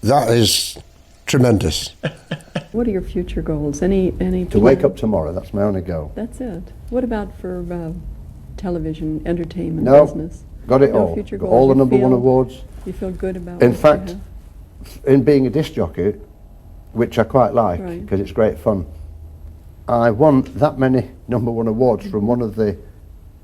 Speaker 2: that is tremendous.
Speaker 3: What are your future goals? Any
Speaker 4: To wake up tomorrow, that's my only goal.
Speaker 3: That's it. What about for television, entertainment,
Speaker 4: No,
Speaker 3: business?
Speaker 4: got it all.
Speaker 3: Future
Speaker 4: Got
Speaker 3: goals.
Speaker 4: all the
Speaker 3: You
Speaker 4: number one
Speaker 3: feel-
Speaker 4: awards.
Speaker 3: You feel good about
Speaker 4: In
Speaker 3: what you
Speaker 4: fact,
Speaker 3: have?
Speaker 4: in being a disc jockey, which I quite like
Speaker 3: Right.
Speaker 4: because it's great fun, I won that many number one awards from one of the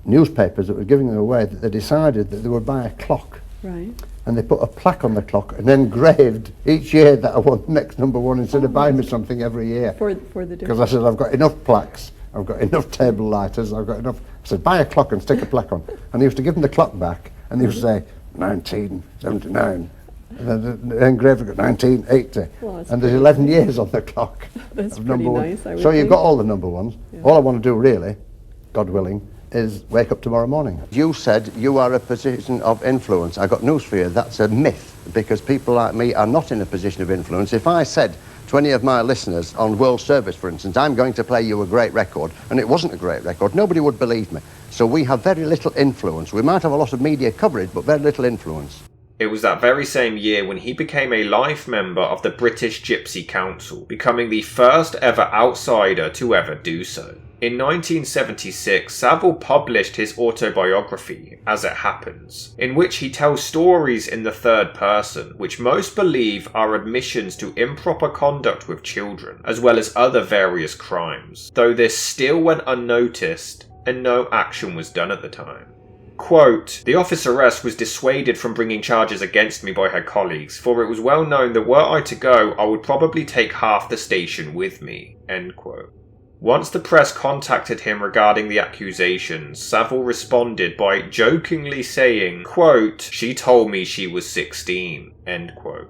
Speaker 4: newspapers that were giving them away, that they decided that they would buy a clock.
Speaker 3: Right.
Speaker 4: And they put a plaque on the clock and engraved each year that I won the next number one instead of buying me something every year.
Speaker 3: For the
Speaker 4: Because I said, I've got enough plaques, I've got enough table lighters, I've got enough. I said, buy a clock and stick a plaque on. And he used to give them the clock back and he used to say, 1979. And then the engraver got 1980.
Speaker 3: Well, that's
Speaker 4: and there's
Speaker 3: pretty
Speaker 4: 11 years on the clock.
Speaker 3: That's
Speaker 4: of
Speaker 3: pretty
Speaker 4: number one.
Speaker 3: nice, I would
Speaker 4: So you've
Speaker 3: think.
Speaker 4: got all the number ones.
Speaker 3: Yeah.
Speaker 4: All I want to do really, God willing, is wake up tomorrow morning. You said you are a position of influence. I got news for you, that's a myth, because people like me are not in a position of influence. If I said to any of my listeners on World Service, for instance, I'm going to play you a great record, and it wasn't a great record, nobody would believe me. So we have very little influence. We might have a lot of media coverage, but very little influence.
Speaker 1: It was that very same year when he became a life member of the British Gypsy Council, becoming the first ever outsider to ever do so. In 1976, Savile published his autobiography, As It Happens, in which he tells stories in the third person, which most believe are admissions to improper conduct with children, as well as other various crimes, though this still went unnoticed and no action was done at the time. Quote, the officeress was dissuaded from bringing charges against me by her colleagues, for it was well known that were I to go, I would probably take half the station with me. End quote. Once the press contacted him regarding the accusations, Savile responded by jokingly saying, quote, she told me she was 16, end quote.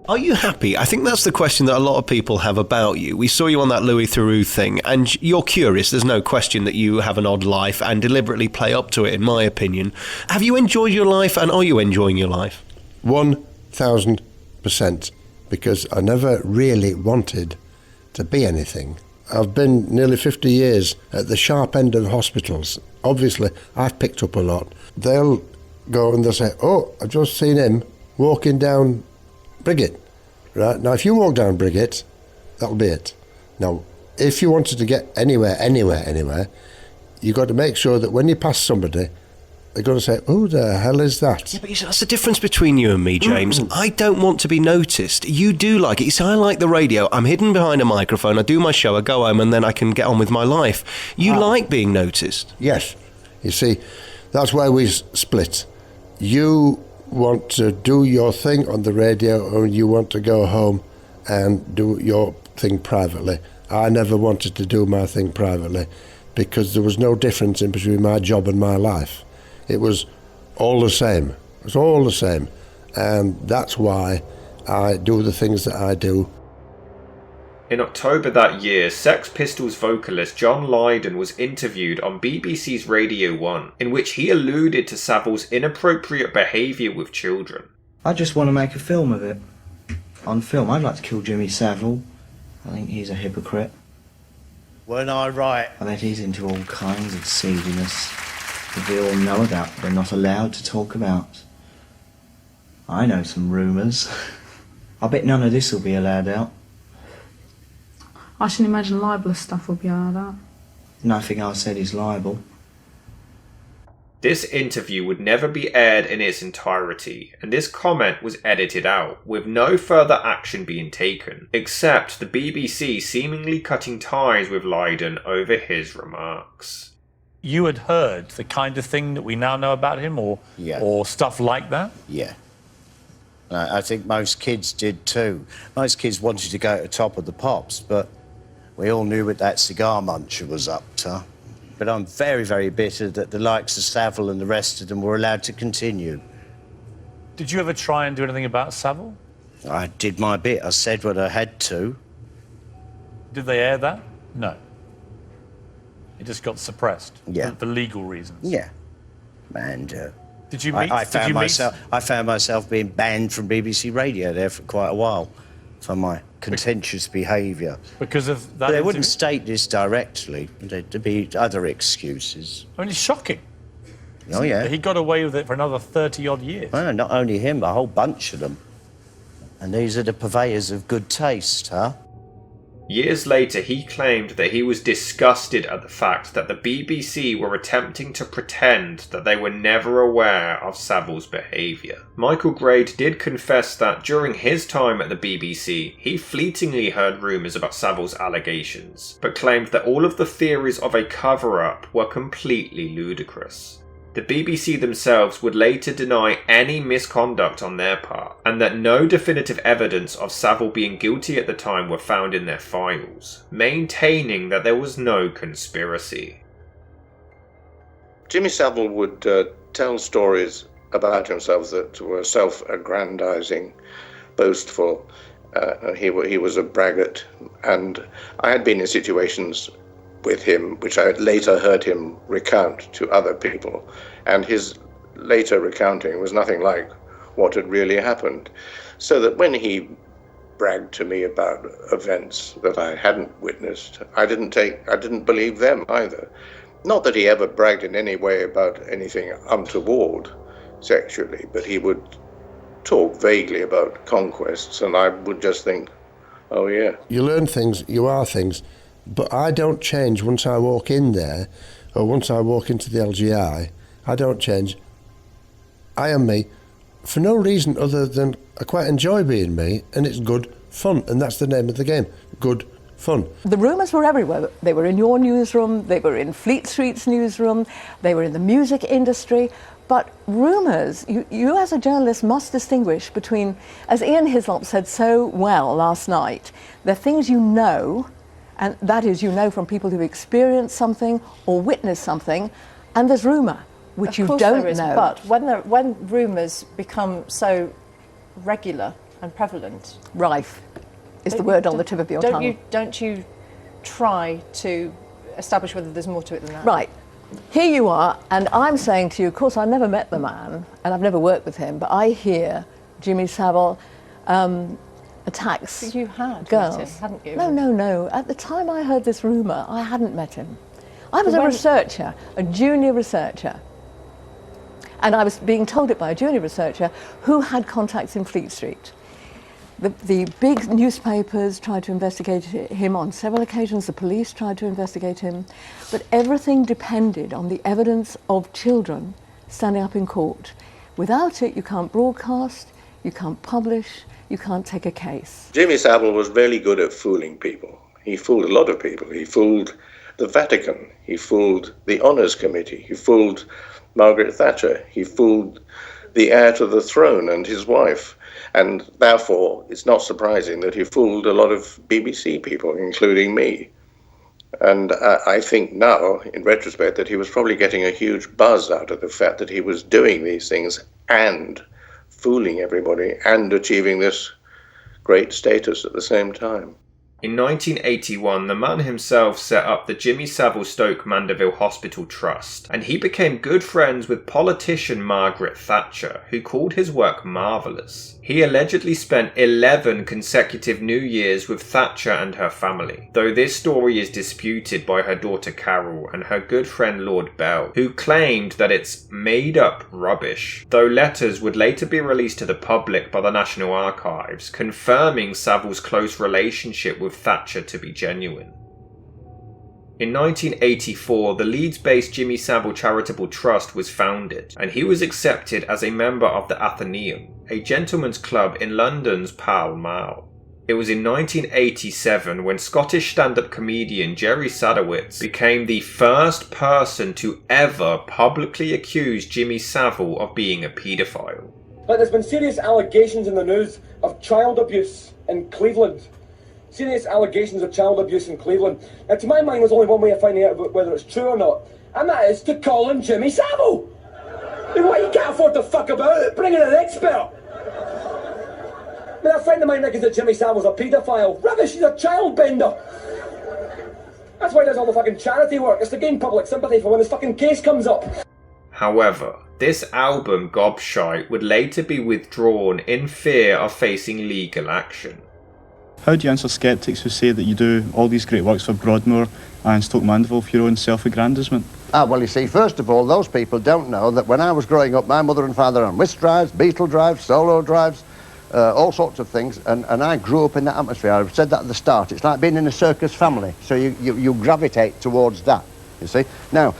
Speaker 6: Are you happy? I think that's the question that a lot of people have about you. We saw you on that Louis Theroux thing, and you're curious. There's no question that you have an odd life and deliberately play up to it, in my opinion. Have you enjoyed your life, and are you enjoying your life?
Speaker 2: 1000%, because I never really wanted to be anything. I've been nearly 50 years at the sharp end of hospitals. Obviously, I've picked up a lot. They'll go and they'll say, oh, I've just seen him walking down Briggate. Right, now if you walk down Briggate, that'll be it. Now, if you wanted to get anywhere, you've got to make sure that when you pass somebody, they're going to say, who the hell is that?
Speaker 6: Yeah, but that's the difference between you and me, James. I don't want to be noticed. You do like it. You see, I like the radio. I'm hidden behind a microphone. I do my show, I go home, and then I can get on with my life. You like being noticed.
Speaker 2: Yes. You see, that's why we split. You want to do your thing on the radio, and you want to go home and do your thing privately. I never wanted to do my thing privately because there was no difference in between my job and my life. It was all the same. It was all the same. And that's why I do the things that I do.
Speaker 1: In October that year, Sex Pistols vocalist John Lydon was interviewed on BBC's Radio 1, in which he alluded to Savile's inappropriate behaviour with children.
Speaker 17: I just want to make a film of it. On film, I'd like to kill Jimmy Savile. I think he's a hypocrite.
Speaker 18: Weren't I right?
Speaker 17: I bet he's into all kinds of seediness that we all know about, but we're not allowed to talk about. I know some rumours. I bet none of this will be allowed out.
Speaker 19: I should imagine libelous stuff will be allowed out.
Speaker 17: Nothing I said is liable.
Speaker 1: This interview would never be aired in its entirety, and this comment was edited out, with no further action being taken, except the BBC seemingly cutting ties with Lydon over his remarks.
Speaker 18: You had heard the kind of thing that we now know about him, or stuff like that?
Speaker 20: Yeah. I think most kids did too. Most kids wanted to go to the top of the pops, but we all knew what that cigar muncher was up to. But I'm very, very bitter that the likes of Savile and the rest of them were allowed to continue.
Speaker 18: Did you ever try and do anything about Savile?
Speaker 20: I did my bit. I said what I had to.
Speaker 18: Did they air that? No. It just got suppressed.
Speaker 20: Yeah.
Speaker 18: For legal reasons.
Speaker 20: Yeah. And
Speaker 18: did you meet?
Speaker 20: I found myself being banned from BBC Radio there for quite a while for my contentious behaviour.
Speaker 18: Because of that?
Speaker 20: But they wouldn't state this directly. There'd be other excuses.
Speaker 18: I mean, it's shocking.
Speaker 20: Oh, yeah.
Speaker 18: He got away with it for another 30-odd years.
Speaker 20: Well, not only him, a whole bunch of them. And these are the purveyors of good taste, huh?
Speaker 1: Years later, he claimed that he was disgusted at the fact that the BBC were attempting to pretend that they were never aware of Savile's behaviour. Michael Grade did confess that during his time at the BBC, he fleetingly heard rumours about Savile's allegations, but claimed that all of the theories of a cover-up were completely ludicrous. The BBC themselves would later deny any misconduct on their part, and that no definitive evidence of Savile being guilty at the time were found in their files, maintaining that there was no conspiracy.
Speaker 10: Jimmy Savile would tell stories about himself that were self-aggrandizing, boastful. He was a braggart, and I had been in situations with him, which I later heard him recount to other people, and his later recounting was nothing like what had really happened. So that when he bragged to me about events that I hadn't witnessed, I didn't believe them either. Not that he ever bragged in any way about anything untoward sexually, but he would talk vaguely about conquests, and I would just think, oh yeah.
Speaker 2: You learn things, you are things. But I don't change once I walk in there, or once I walk into the LGI. I don't change. I am me, for no reason other than I quite enjoy being me, and it's good fun, and that's the name of the game, good fun.
Speaker 7: The rumours were everywhere. They were in your newsroom, they were in Fleet Street's newsroom, they were in the music industry. But rumours, you as a journalist must distinguish between, as Ian Hislop said so well last night, there are things you know, and that is, you know from people who've experienced something or witnessed something, and there's rumour, which you don't know.
Speaker 21: But when rumours become so regular and prevalent...
Speaker 7: Rife is the word on the tip of your tongue.
Speaker 21: Don't you try to establish whether there's more to it than that?
Speaker 7: Right. Here you are, and I'm saying to you, of course, I never met the man, and I've never worked with him, but I hear Jimmy Savile attacks
Speaker 21: But you had
Speaker 7: girls.
Speaker 21: met him, hadn't you?
Speaker 7: No. At the time I heard this rumour, I hadn't met him. I was a researcher, a junior researcher. And I was being told it by a junior researcher who had contacts in Fleet Street. The big newspapers tried to investigate him on several occasions, the police tried to investigate him, but everything depended on the evidence of children standing up in court. Without it, you can't broadcast, you can't publish, you can't take a case.
Speaker 10: Jimmy Savile was really good at fooling people. He fooled a lot of people. He fooled the Vatican. He fooled the Honours Committee. He fooled Margaret Thatcher. He fooled the heir to the throne and his wife. And therefore, it's not surprising that he fooled a lot of BBC people, including me. And I think now, in retrospect, that he was probably getting a huge buzz out of the fact that he was doing these things and fooling everybody and achieving this great status at the same time.
Speaker 1: In 1981, the man himself set up the Jimmy Savile Stoke Mandeville Hospital Trust, and he became good friends with politician Margaret Thatcher, who called his work marvellous. He allegedly spent 11 consecutive New Years with Thatcher and her family, though this story is disputed by her daughter Carol and her good friend Lord Bell, who claimed that it's made up rubbish, though letters would later be released to the public by the National Archives, confirming Savile's close relationship with Thatcher to be genuine. In 1984, the Leeds-based Jimmy Savile Charitable Trust was founded, and he was accepted as a member of the Athenaeum, a gentleman's club in London's Pall Mall. It was in 1987 when Scottish stand-up comedian Jerry Sadowitz became the first person to ever publicly accuse Jimmy Savile of being a paedophile.
Speaker 22: But there's been serious allegations in the news of child abuse in Cleveland. Serious allegations of child abuse in Cleveland. Now, to my mind, there's only one way of finding out about whether it's true or not, and that is to call in Jimmy Savile. And what, you can't afford to fuck about it, bring in an expert. But a friend of mine reckons that Jimmy Savile's a paedophile. Rubbish, he's a child bender. That's why he does all the fucking charity work. It's to gain public sympathy for when his fucking case comes up.
Speaker 1: However, this album, Gobshite, would later be withdrawn in fear of facing legal action.
Speaker 16: How do you answer sceptics who say that you do all these great works for Broadmoor and Stoke Mandeville for your own self-aggrandisement?
Speaker 4: Well, you see, first of all, those people don't know that when I was growing up, my mother and father on whist drives, beetle drives, solo drives, all sorts of things, and I grew up in that atmosphere. I said that at the start. It's like being in a circus family, so you gravitate towards that, you see. Now,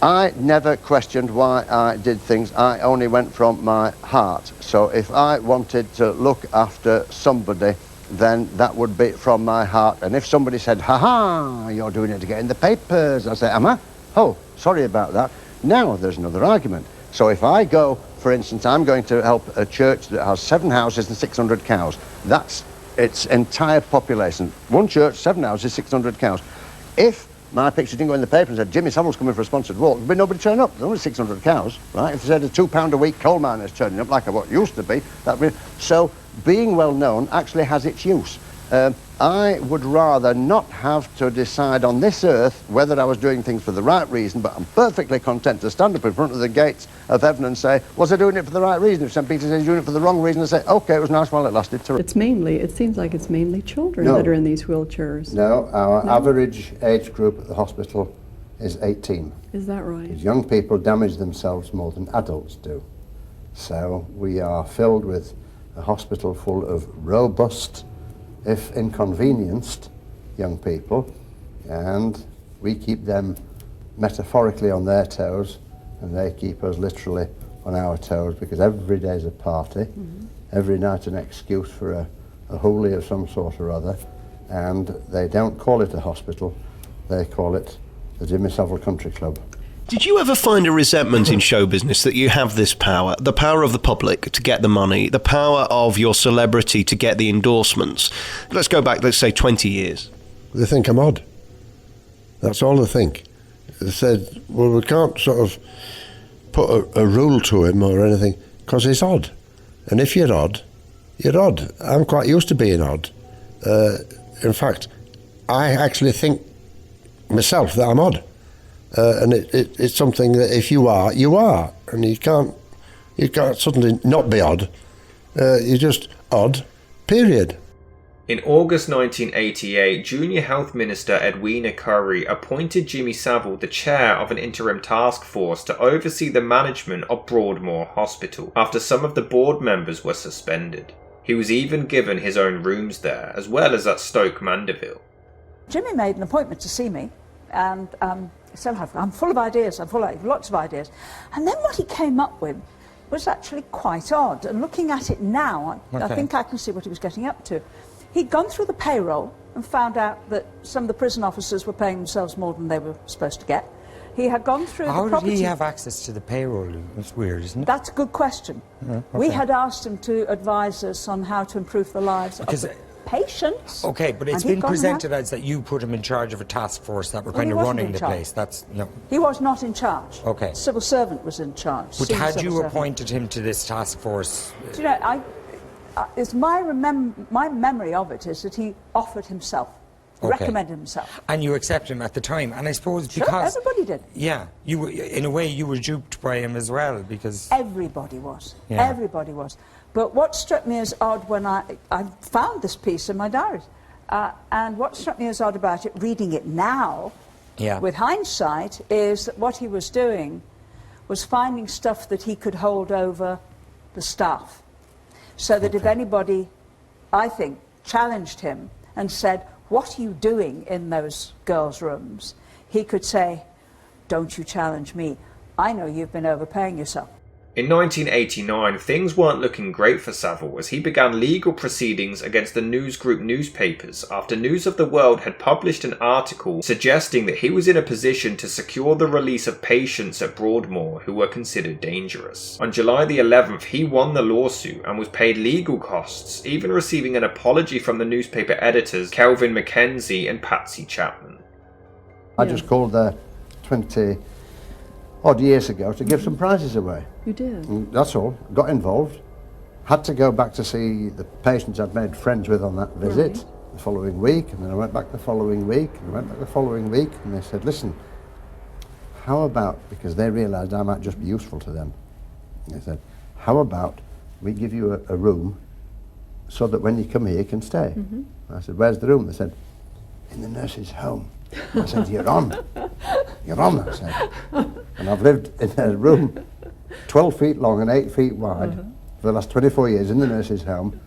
Speaker 4: I never questioned why I did things. I only went from my heart. So if I wanted to look after somebody, then that would be from my heart. And if somebody said, ha-ha, you're doing it to get in the papers, I say, am I? Oh, sorry about that. Now there's another argument. So if I go, for instance, I'm going to help a church that has 7 houses and 600 cows. That's its entire population. One church, 7 houses, 600 cows. If my picture didn't go in the paper and said, Jimmy Savile's coming for a sponsored walk, there'd be nobody turn up. There's only 600 cows, right? If they said a £2 a week coal miner's turning up, like what used to be, that'd be... So being well known actually has its use. I would rather not have to decide on this earth whether I was doing things for the right reason, but I'm perfectly content to stand up in front of the gates of heaven and say, was I doing it for the right reason? If St. Peter says you're doing it for the wrong reason, I say, OK, it was nice while it lasted.
Speaker 3: It seems like it's mainly children that are in these wheelchairs.
Speaker 4: No, our average age group at the hospital is 18.
Speaker 3: Is that right?
Speaker 4: Because young people damage themselves more than adults do. So we are filled with a hospital full of robust, if inconvenienced, young people, and we keep them metaphorically on their toes, and they keep us literally on our toes, because every day's a party, every night an excuse for a hoolie of some sort or other, and they don't call it a hospital, they call it the Jimmy Savile Country Club.
Speaker 6: Did you ever find a resentment in show business that you have this power, the power of the public to get the money, the power of your celebrity to get the endorsements? Let's go back, let's say 20 years.
Speaker 2: They think I'm odd. That's all they think. They said, well, we can't sort of put a rule to him or anything, because he's odd. And if you're odd, you're odd. I'm quite used to being odd. In fact, I actually think myself that I'm odd. And it's something that if you are, you are. And you can't suddenly not be odd. You're just odd, period.
Speaker 1: In August 1988, Junior Health Minister Edwina Currie appointed Jimmy Savile the chair of an interim task force to oversee the management of Broadmoor Hospital after some of the board members were suspended. He was even given his own rooms there, as well as at Stoke Mandeville.
Speaker 5: Jimmy made an appointment to see me, and so I'm full of ideas, I'm full of lots of ideas. And then what he came up with was actually quite odd. And looking at it now, I think I can see what he was getting up to. He'd gone through the payroll and found out that some of the prison officers were paying themselves more than they were supposed to get. He had gone through the property...
Speaker 8: How did he have access to the payroll? It's weird, isn't it?
Speaker 5: That's a good question. We had asked him to advise us on how to improve the lives of the patients.
Speaker 8: Okay, but it's been presented as that you put him in charge of a task force that were kind of running the place. That's
Speaker 5: He was not in charge.
Speaker 8: Okay.
Speaker 5: Civil servant was in charge.
Speaker 8: But had you appointed him to this task force?
Speaker 5: Do you know, it's my memory of it is that he offered himself, recommended himself.
Speaker 8: And you accepted him at the time, and I suppose
Speaker 5: Sure,
Speaker 8: because...
Speaker 5: everybody did.
Speaker 8: Yeah, you were, in a way you were duped by him as well, because...
Speaker 5: Everybody was. Yeah. Everybody was. But what struck me as odd when I found this piece in my diary, and what struck me as odd about it, reading it now, with hindsight, is that what he was doing was finding stuff that he could hold over the staff. So that if anybody, I think, challenged him and said, what are you doing in those girls' rooms? He could say, don't you challenge me. I know you've been overpaying yourself.
Speaker 1: In 1989, things weren't looking great for Savile as he began legal proceedings against the News Group newspapers after News of the World had published an article suggesting that he was in a position to secure the release of patients at Broadmoor who were considered dangerous. On July the 11th, he won the lawsuit and was paid legal costs, even receiving an apology from the newspaper editors Kelvin Mackenzie and Patsy Chapman.
Speaker 4: I just called there 20-odd years ago to give some prizes away.
Speaker 3: You did?
Speaker 4: That's all. Got involved. Had to go back to see the patients I'd made friends with on that visit the following week, and then I went back the following week, and I went back the following week, and they said, listen, how about, because they realised I might just be useful to them, they said, how about we give you a room so that when you come here you can stay? I said, where's the room? They said, in the nurse's home. I said, you're on, I said. And I've lived in a room 12 feet long and 8 feet wide for the last 24 years in the nurse's home,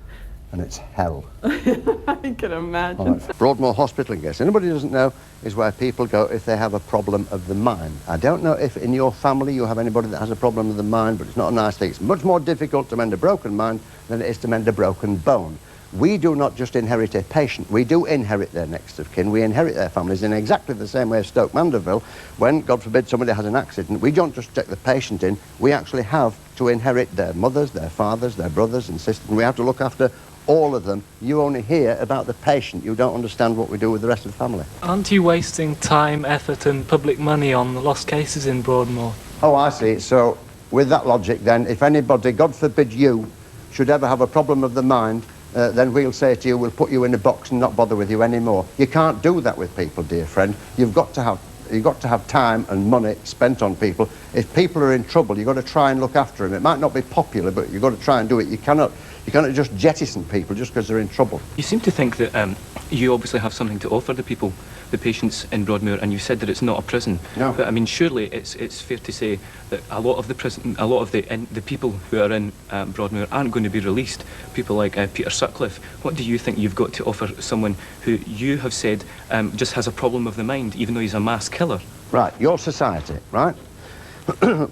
Speaker 4: and it's hell.
Speaker 3: I can imagine.
Speaker 4: Broadmoor Hospital, in case anybody doesn't know, is where people go if they have a problem of the mind. I don't know if in your family you have anybody that has a problem of the mind, but it's not a nice thing. It's much more difficult to mend a broken mind than it is to mend a broken bone. We do not just inherit a patient, we do inherit their next of kin, we inherit their families in exactly the same way as Stoke Mandeville. When, God forbid, somebody has an accident, we don't just take the patient in, we actually have to inherit their mothers, their fathers, their brothers and sisters, and we have to look after all of them. You only hear about the patient, you don't understand what we do with the rest of the family.
Speaker 9: Aren't you wasting time, effort and public money on the lost cases in Broadmoor?
Speaker 4: Oh, I see. So, with that logic then, if anybody, God forbid you, should ever have a problem of the mind, then we'll say to you, we'll put you in a box and not bother with you anymore. You can't do that with people, dear friend. You've got to have time and money spent on people. If people are in trouble, you've got to try and look after them. It might not be popular, but you've got to try and do it. You cannot just jettison people just because they're in trouble.
Speaker 12: You seem to think that you obviously have something to offer the people, the patients in Broadmoor, and you said that it's not a prison.
Speaker 4: No.
Speaker 12: But I mean, surely it's fair to say that a lot of the people who are in Broadmoor aren't going to be released. People like Peter Sutcliffe. What do you think you've got to offer someone who you have said just has a problem of the mind, even though he's a mass killer?
Speaker 4: Right, your society, right?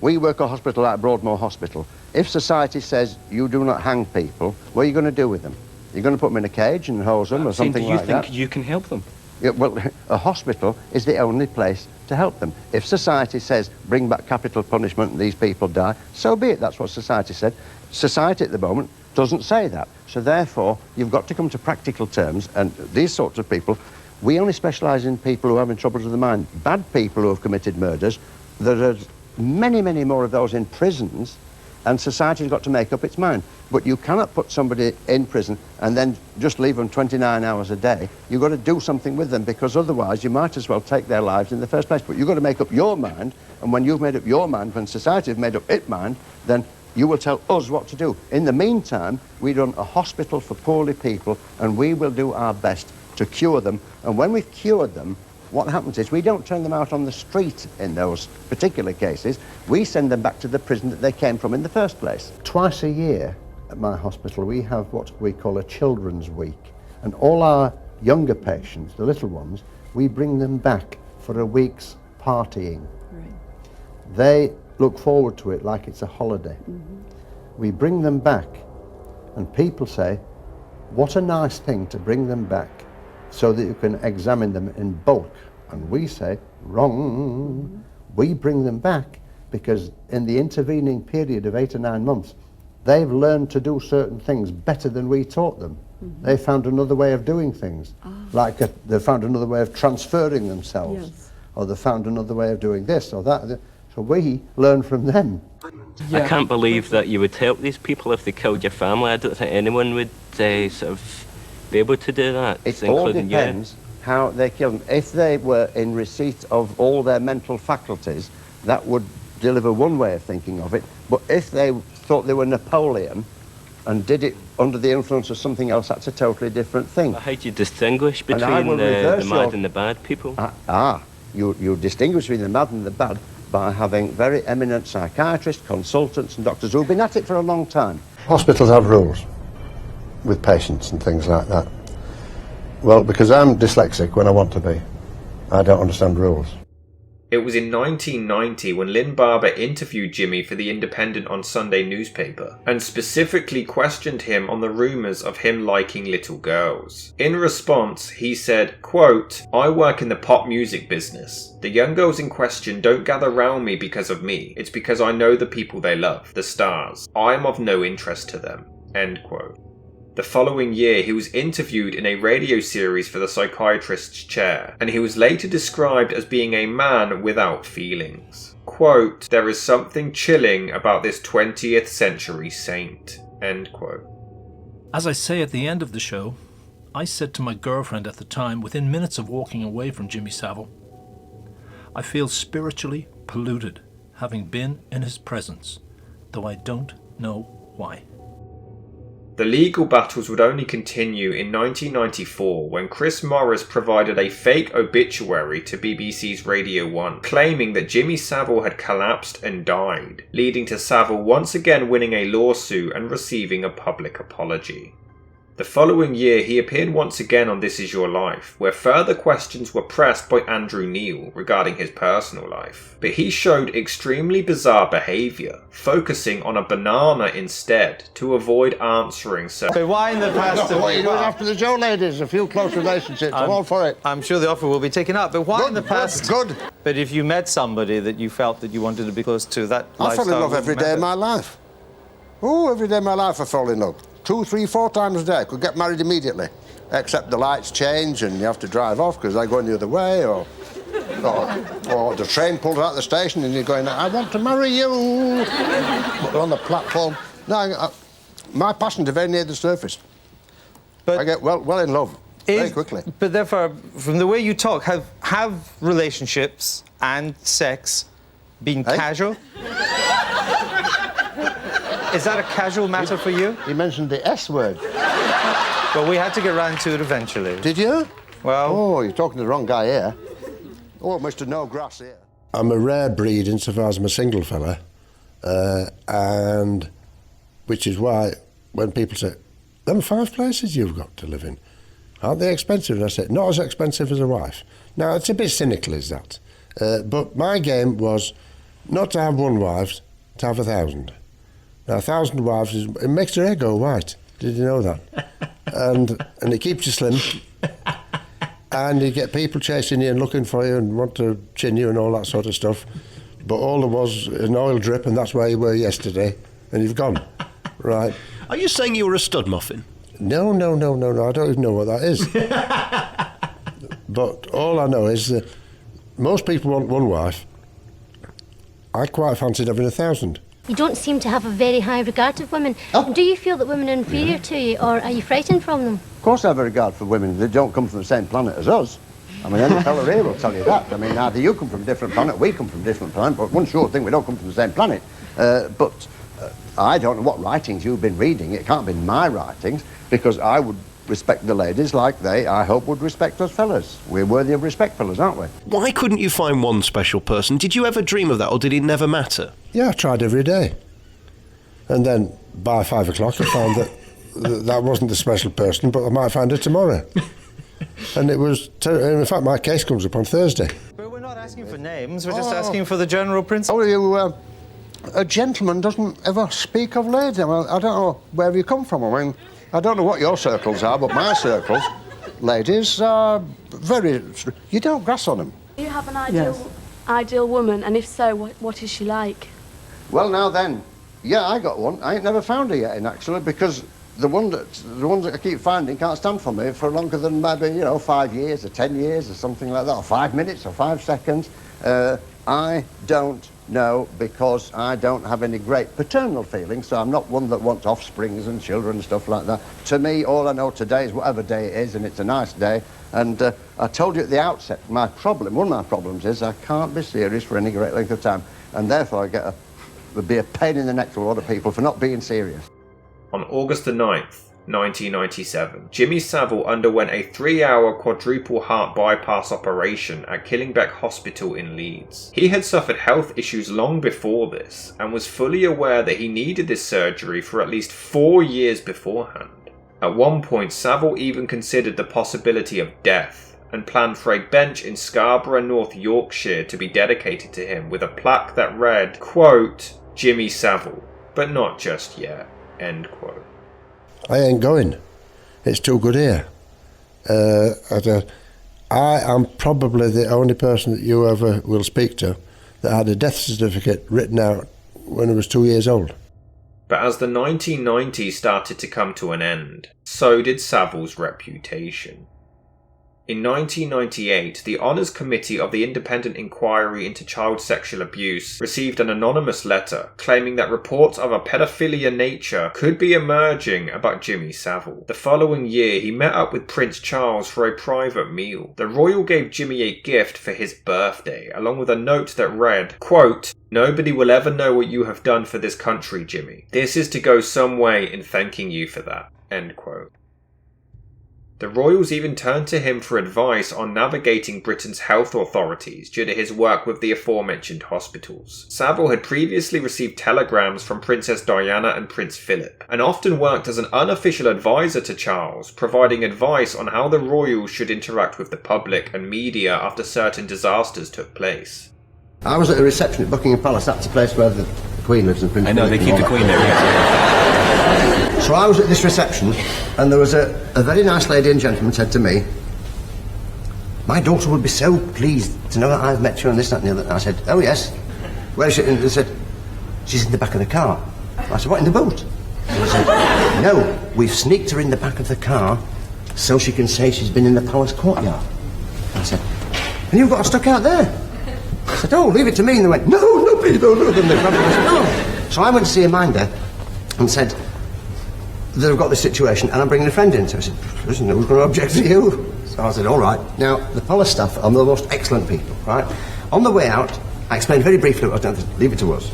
Speaker 4: We work a hospital like Broadmoor Hospital. If society says you do not hang people, what are you going to do with them? You're going to put them in a cage and hose them or something like that?
Speaker 12: Do you think you can help them?
Speaker 4: Yeah, well, a hospital is the only place to help them. If society says, bring back capital punishment and these people die, so be it, that's what society said. Society at the moment doesn't say that. So therefore, you've got to come to practical terms, and these sorts of people, we only specialise in people who are having troubles with the mind. Bad people who have committed murders, there are many, many more of those in prisons, and society's got to make up its mind. But you cannot put somebody in prison and then just leave them 29 hours a day. You've got to do something with them, because otherwise you might as well take their lives in the first place. But you've got to make up your mind, and when you've made up your mind, when society has made up its mind, then you will tell us what to do. In the meantime, we run a hospital for poorly people, and we will do our best to cure them. And when we've cured them, what happens is we don't turn them out on the street in those particular cases. We send them back to the prison that they came from in the first place. Twice a year at my hospital, we have what we call a Children's Week. And all our younger patients, the little ones, we bring them back for a week's partying. Right. They look forward to it like it's a holiday. We bring them back, and people say, what a nice thing to bring them back so that you can examine them in bulk. And we say, wrong. We bring them back because in the intervening period of 8 or 9 months, they've learned to do certain things better than we taught them. They found another way of doing things. Like they found another way of transferring themselves. Or they found another way of doing this or that. So we learn from them.
Speaker 11: I can't believe that you would help these people if they killed your family. I don't think anyone would sort of be able to do that.
Speaker 4: It all depends how they kill them. If they were in receipt of all their mental faculties, that would deliver one way of thinking of it. But if they thought they were Napoleon and did it under the influence of something else, that's a totally different thing.
Speaker 11: How do you distinguish between the mad and the bad people?
Speaker 4: You distinguish between the mad and the bad by having very eminent psychiatrists, consultants and doctors who've been at it for a long time. Hospitals have rules with patients and things like that. Well, because I'm dyslexic when I want to be, I don't understand rules.
Speaker 1: It was in 1990 when Lynn Barber interviewed Jimmy for The Independent on Sunday newspaper, and specifically questioned him on the rumours of him liking little girls. In response, he said, quote, "I work in the pop music business. The young girls in question don't gather round me because of me. It's because I know the people they love, the stars. I am of no interest to them." End quote. The following year, he was interviewed in a radio series for the psychiatrist's chair, and he was later described as being a man without feelings. Quote, "There is something chilling about this 20th century saint." End quote.
Speaker 14: As I say at the end of the show, I said to my girlfriend at the time, within minutes of walking away from Jimmy Savile, I feel spiritually polluted having been in his presence, though I don't know why.
Speaker 1: The legal battles would only continue in 1994 when Chris Morris provided a fake obituary to BBC's Radio 1, claiming that Jimmy Savile had collapsed and died, leading to Savile once again winning a lawsuit and receiving a public apology. The following year, he appeared once again on This Is Your Life, where further questions were pressed by Andrew Neil regarding his personal life. But he showed extremely bizarre behaviour, focusing on a banana instead to avoid answering
Speaker 15: So why in the past...
Speaker 2: What are you doing after the Joe ladies? A few close relationships, I'm all for it.
Speaker 15: I'm sure the offer will be taken up, but why
Speaker 2: Good,
Speaker 15: in the past...
Speaker 2: Good.
Speaker 15: But if you met somebody that you felt that you wanted to be close to, that
Speaker 2: I fell in love every day of my life. Oh, every day of my life I fall in love. 2, 3, 4 times a day. I could get married immediately. Except the lights change and you have to drive off because they're going the other way, or the train pulls out the station and you're going, I want to marry you. But on the platform. No, my passions are very near the surface. But I get well in love very quickly.
Speaker 15: But therefore, from the way you talk, have relationships and sex been casual? Is that a casual matter for you?
Speaker 2: You mentioned the S word.
Speaker 15: Well, we had to get round to it eventually.
Speaker 2: Did you?
Speaker 15: Well...
Speaker 2: Oh, you're talking to the wrong guy here. Oh, Mr. No Grass here. I'm a rare breed insofar as I'm a single fella, and which is why when people say, them 5 places you've got to live in, aren't they expensive? And I say, not as expensive as a wife. Now, it's a bit cynical, is that? But my game was not to have 1 wife, to have 1,000. Now, 1,000 wives, it makes your hair go white. Did you know that? and it keeps you slim. And you get people chasing you and looking for you and want to chin you and all that sort of stuff. But all there was an oil drip, and that's where you were yesterday, and you've gone. Right.
Speaker 6: Are you saying you were a stud muffin?
Speaker 2: No. I don't even know what that is. But all I know is that most people want 1 wife. I quite fancied having 1,000.
Speaker 23: You don't seem to have a very high regard of women. Oh. Do you feel that women are inferior to you, or are you frightened from them?
Speaker 4: Of course I have a regard for women. They don't come from the same planet as us. I mean, any fella here will tell you that. I mean, either you come from a different planet, we come from a different planet, but one sure thing, we don't come from the same planet. But I don't know what writings you've been reading. It can't be my writings, because I would respect the ladies like they, I hope, would respect us fellas. We're worthy of respect, fellas, aren't we?
Speaker 6: Why couldn't you find one special person? Did you ever dream of that, or did it never matter?
Speaker 2: Yeah, I tried every day. And then by 5 o'clock I found that that wasn't a special person, but I might find her tomorrow. And it was, in fact, my case comes up on Thursday.
Speaker 15: But we're not asking for names, we're just asking for the general principle.
Speaker 2: Oh, a gentleman doesn't ever speak of ladies. I don't know where you come from. I mean, I don't know what your circles are, but my circles, ladies are very... You don't grass on them.
Speaker 24: Do you have an ideal woman, and if so, what is she like?
Speaker 4: Well, now then, yeah, I got one. I ain't never found her yet, actually, because the ones that I keep finding can't stand for me for longer than maybe, 5 years or 10 years or something like that, or 5 minutes or 5 seconds. I don't know, because I don't have any great paternal feelings, so I'm not one that wants offsprings and children and stuff like that. To me, all I know today is whatever day it is, and it's a nice day. And I told you at the outset, one of my problems is I can't be serious for any great length of time, and therefore I would be a pain in the neck to a lot of people for not being serious.
Speaker 1: On August the 9th, 1997, Jimmy Savile underwent a 3-hour quadruple heart bypass operation at Killingbeck Hospital in Leeds. He had suffered health issues long before this, and was fully aware that he needed this surgery for at least 4 years beforehand. At one point, Savile even considered the possibility of death, and planned for a bench in Scarborough, North Yorkshire to be dedicated to him with a plaque that read, quote, Jimmy Savile, but not just yet, end quote.
Speaker 2: I ain't going. It's too good here. I am probably the only person that you ever will speak to that had a death certificate written out when I was 2 years old.
Speaker 1: But as the 1990s started to come to an end, so did Savile's reputation. In 1998, the Honours Committee of the Independent Inquiry into Child Sexual Abuse received an anonymous letter claiming that reports of a pedophilia nature could be emerging about Jimmy Savile. The following year, he met up with Prince Charles for a private meal. The royal gave Jimmy a gift for his birthday, along with a note that read, quote, "Nobody will ever know what you have done for this country, Jimmy. This is to go some way in thanking you for that." End quote. The royals even turned to him for advice on navigating Britain's health authorities due to his work with the aforementioned hospitals. Savile had previously received telegrams from Princess Diana and Prince Philip, and often worked as an unofficial advisor to Charles, providing advice on how the royals should interact with the public and media after certain disasters took place.
Speaker 4: I was at a reception at Buckingham Palace. That's the place where the Queen lives and Prince
Speaker 13: I know,
Speaker 4: Philip
Speaker 13: they keep the Queen there.
Speaker 4: So I was at this reception, and there was a very nice lady and gentleman said to me, "My daughter will be so pleased to know that I've met you," and this, that and the other. And I said, "Oh yes. Where is she?" And they said, "She's in the back of the car." I said, "What, in the boat?" And they said, "No, we've sneaked her in the back of the car so she can say she's been in the palace courtyard." And I said, "And you've got her stuck out there?" I said, "Oh, leave it to me." And they went, "No, please don't do it." And they grabbed me and I said, "No." So I went to see a minder and said, "They've got this situation and I'm bringing a friend in." So I said, "Listen, who's going to object to you?" So I said, "All right." Now, the palace staff are the most excellent people, right? On the way out, I explained very briefly what I was doing. Leave it to us.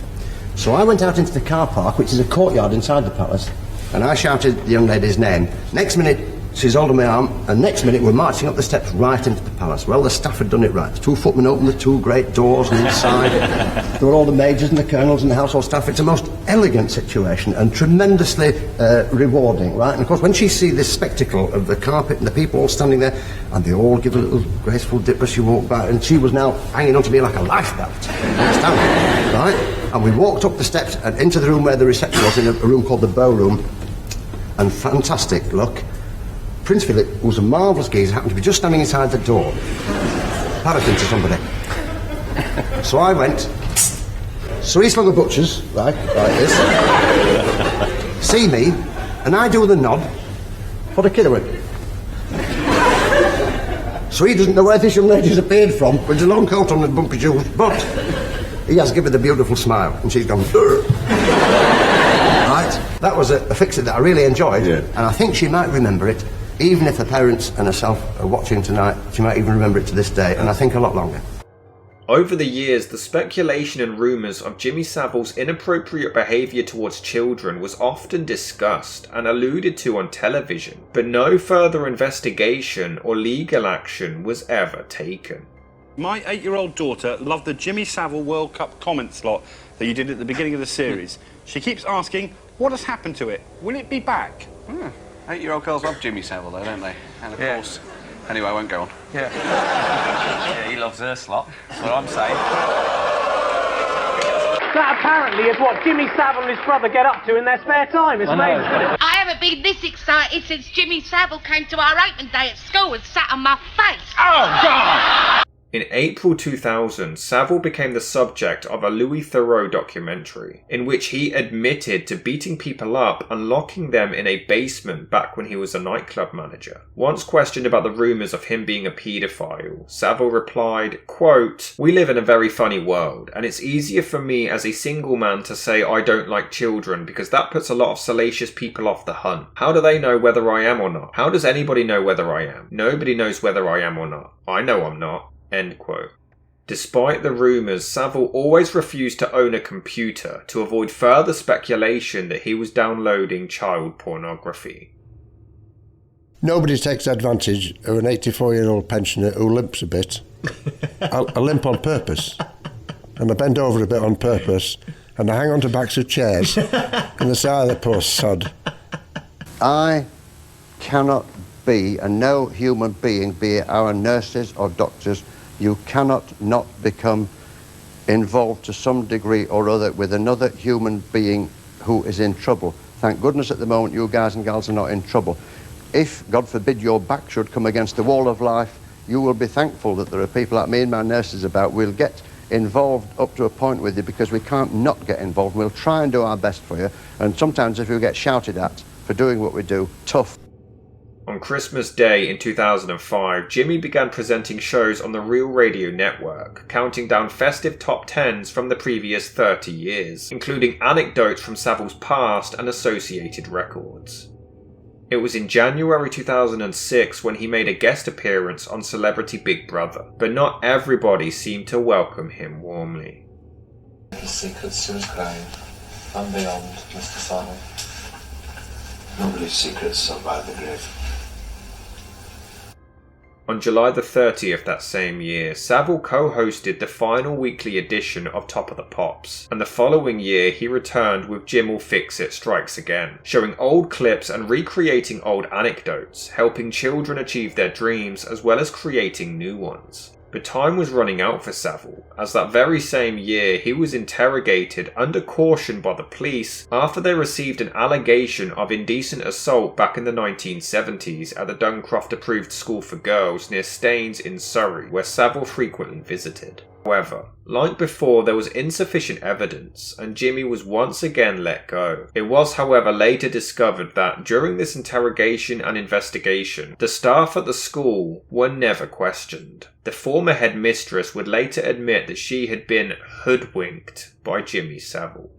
Speaker 4: So I went out into the car park, which is a courtyard inside the palace, and I shouted the young lady's name. Next minute, she's holding my arm, and next minute we're marching up the steps right into the palace. Well, the staff had done it right. The two footmen opened the two great doors, and inside there were all the majors and the colonels and the household staff. It's a most elegant situation and tremendously rewarding, right? And of course, when she sees this spectacle of the carpet and the people all standing there, and they all give a little graceful dip as she walked by, and she was now hanging onto me like a lifebelt, understand? Right? And we walked up the steps and into the room where the reception was, in a room called the Bow Room, and fantastic look. Prince Philip, who was a marvellous geezer, happened to be just standing inside the door, parroting to somebody. So I went, so he's from the butcher's, right, like this, see me, and I do the nod, what a kid I went. So he doesn't know where this young lady's appeared from, with a long coat on and bumpy shoes, but he has given the beautiful smile, and she's gone, right? That was a fix-it that I really enjoyed, and I think she might remember it. Even if her parents and herself are watching tonight, she might even remember it to this day, and I think a lot longer.
Speaker 1: Over the years, the speculation and rumours of Jimmy Savile's inappropriate behaviour towards children was often discussed and alluded to on television, but no further investigation or legal action was ever taken.
Speaker 17: My 8-year-old daughter loved the Jimmy Savile World Cup comment slot that you did at the beginning of the series. She keeps asking, what has happened to it? Will it be back?
Speaker 18: 8-year-old girls love Jimmy Savile, though, don't they? And of course... Anyway, I won't go on. Yeah. Yeah, he loves her slot. That's what I'm saying.
Speaker 19: That apparently is what Jimmy Savile and his brother get up to in their spare time. It's amazing.
Speaker 25: I haven't been this excited since Jimmy Savile came to our open day at school and sat on my face.
Speaker 19: Oh, God!
Speaker 1: In April 2000, Savile became the subject of a Louis Theroux documentary, in which he admitted to beating people up and locking them in a basement back when he was a nightclub manager. Once questioned about the rumours of him being a paedophile, Savile replied, quote, "We live in a very funny world, and it's easier for me as a single man to say I don't like children because that puts a lot of salacious people off the hunt. How do they know whether I am or not? How does anybody know whether I am? Nobody knows whether I am or not. I know I'm not." End quote. Despite the rumours, Savile always refused to own a computer to avoid further speculation that he was downloading child pornography.
Speaker 2: Nobody takes advantage of an 84-year-old pensioner who limps a bit. I limp on purpose, and I bend over a bit on purpose, and I hang on to backs of chairs and the side of the post sod.
Speaker 4: I cannot be, and no human being, be it our nurses or doctors, you cannot not become involved to some degree or other with another human being who is in trouble. Thank goodness at the moment you guys and gals are not in trouble. If, God forbid, your back should come against the wall of life, you will be thankful that there are people like me and my nurses about. We'll get involved up to a point with you because we can't not get involved. We'll try and do our best for you, and sometimes if you get shouted at for doing what we do, tough.
Speaker 1: On Christmas Day in 2005, Jimmy began presenting shows on the Real Radio Network, counting down festive top 10s from the previous 30 years, including anecdotes from Savile's past and associated records. It was in January 2006 when he made a guest appearance on Celebrity Big Brother, but not everybody seemed to welcome him warmly.
Speaker 7: The secrets to his grave, and beyond, Mr. Savile. Nobody's secrets survive the grave.
Speaker 1: On July the 30th that same year, Savile co-hosted the final weekly edition of Top of the Pops, and the following year he returned with Jim'll Fix It Strikes Again, showing old clips and recreating old anecdotes, helping children achieve their dreams as well as creating new ones. But time was running out for Savile, as that very same year he was interrogated under caution by the police after they received an allegation of indecent assault back in the 1970s at the Duncroft-approved school for girls near Staines in Surrey, where Savile frequently visited. However, like before, there was insufficient evidence, and Jimmy was once again let go. It was, however, later discovered that during this interrogation and investigation, the staff at the school were never questioned. The former headmistress would later admit that she had been hoodwinked by Jimmy Savile.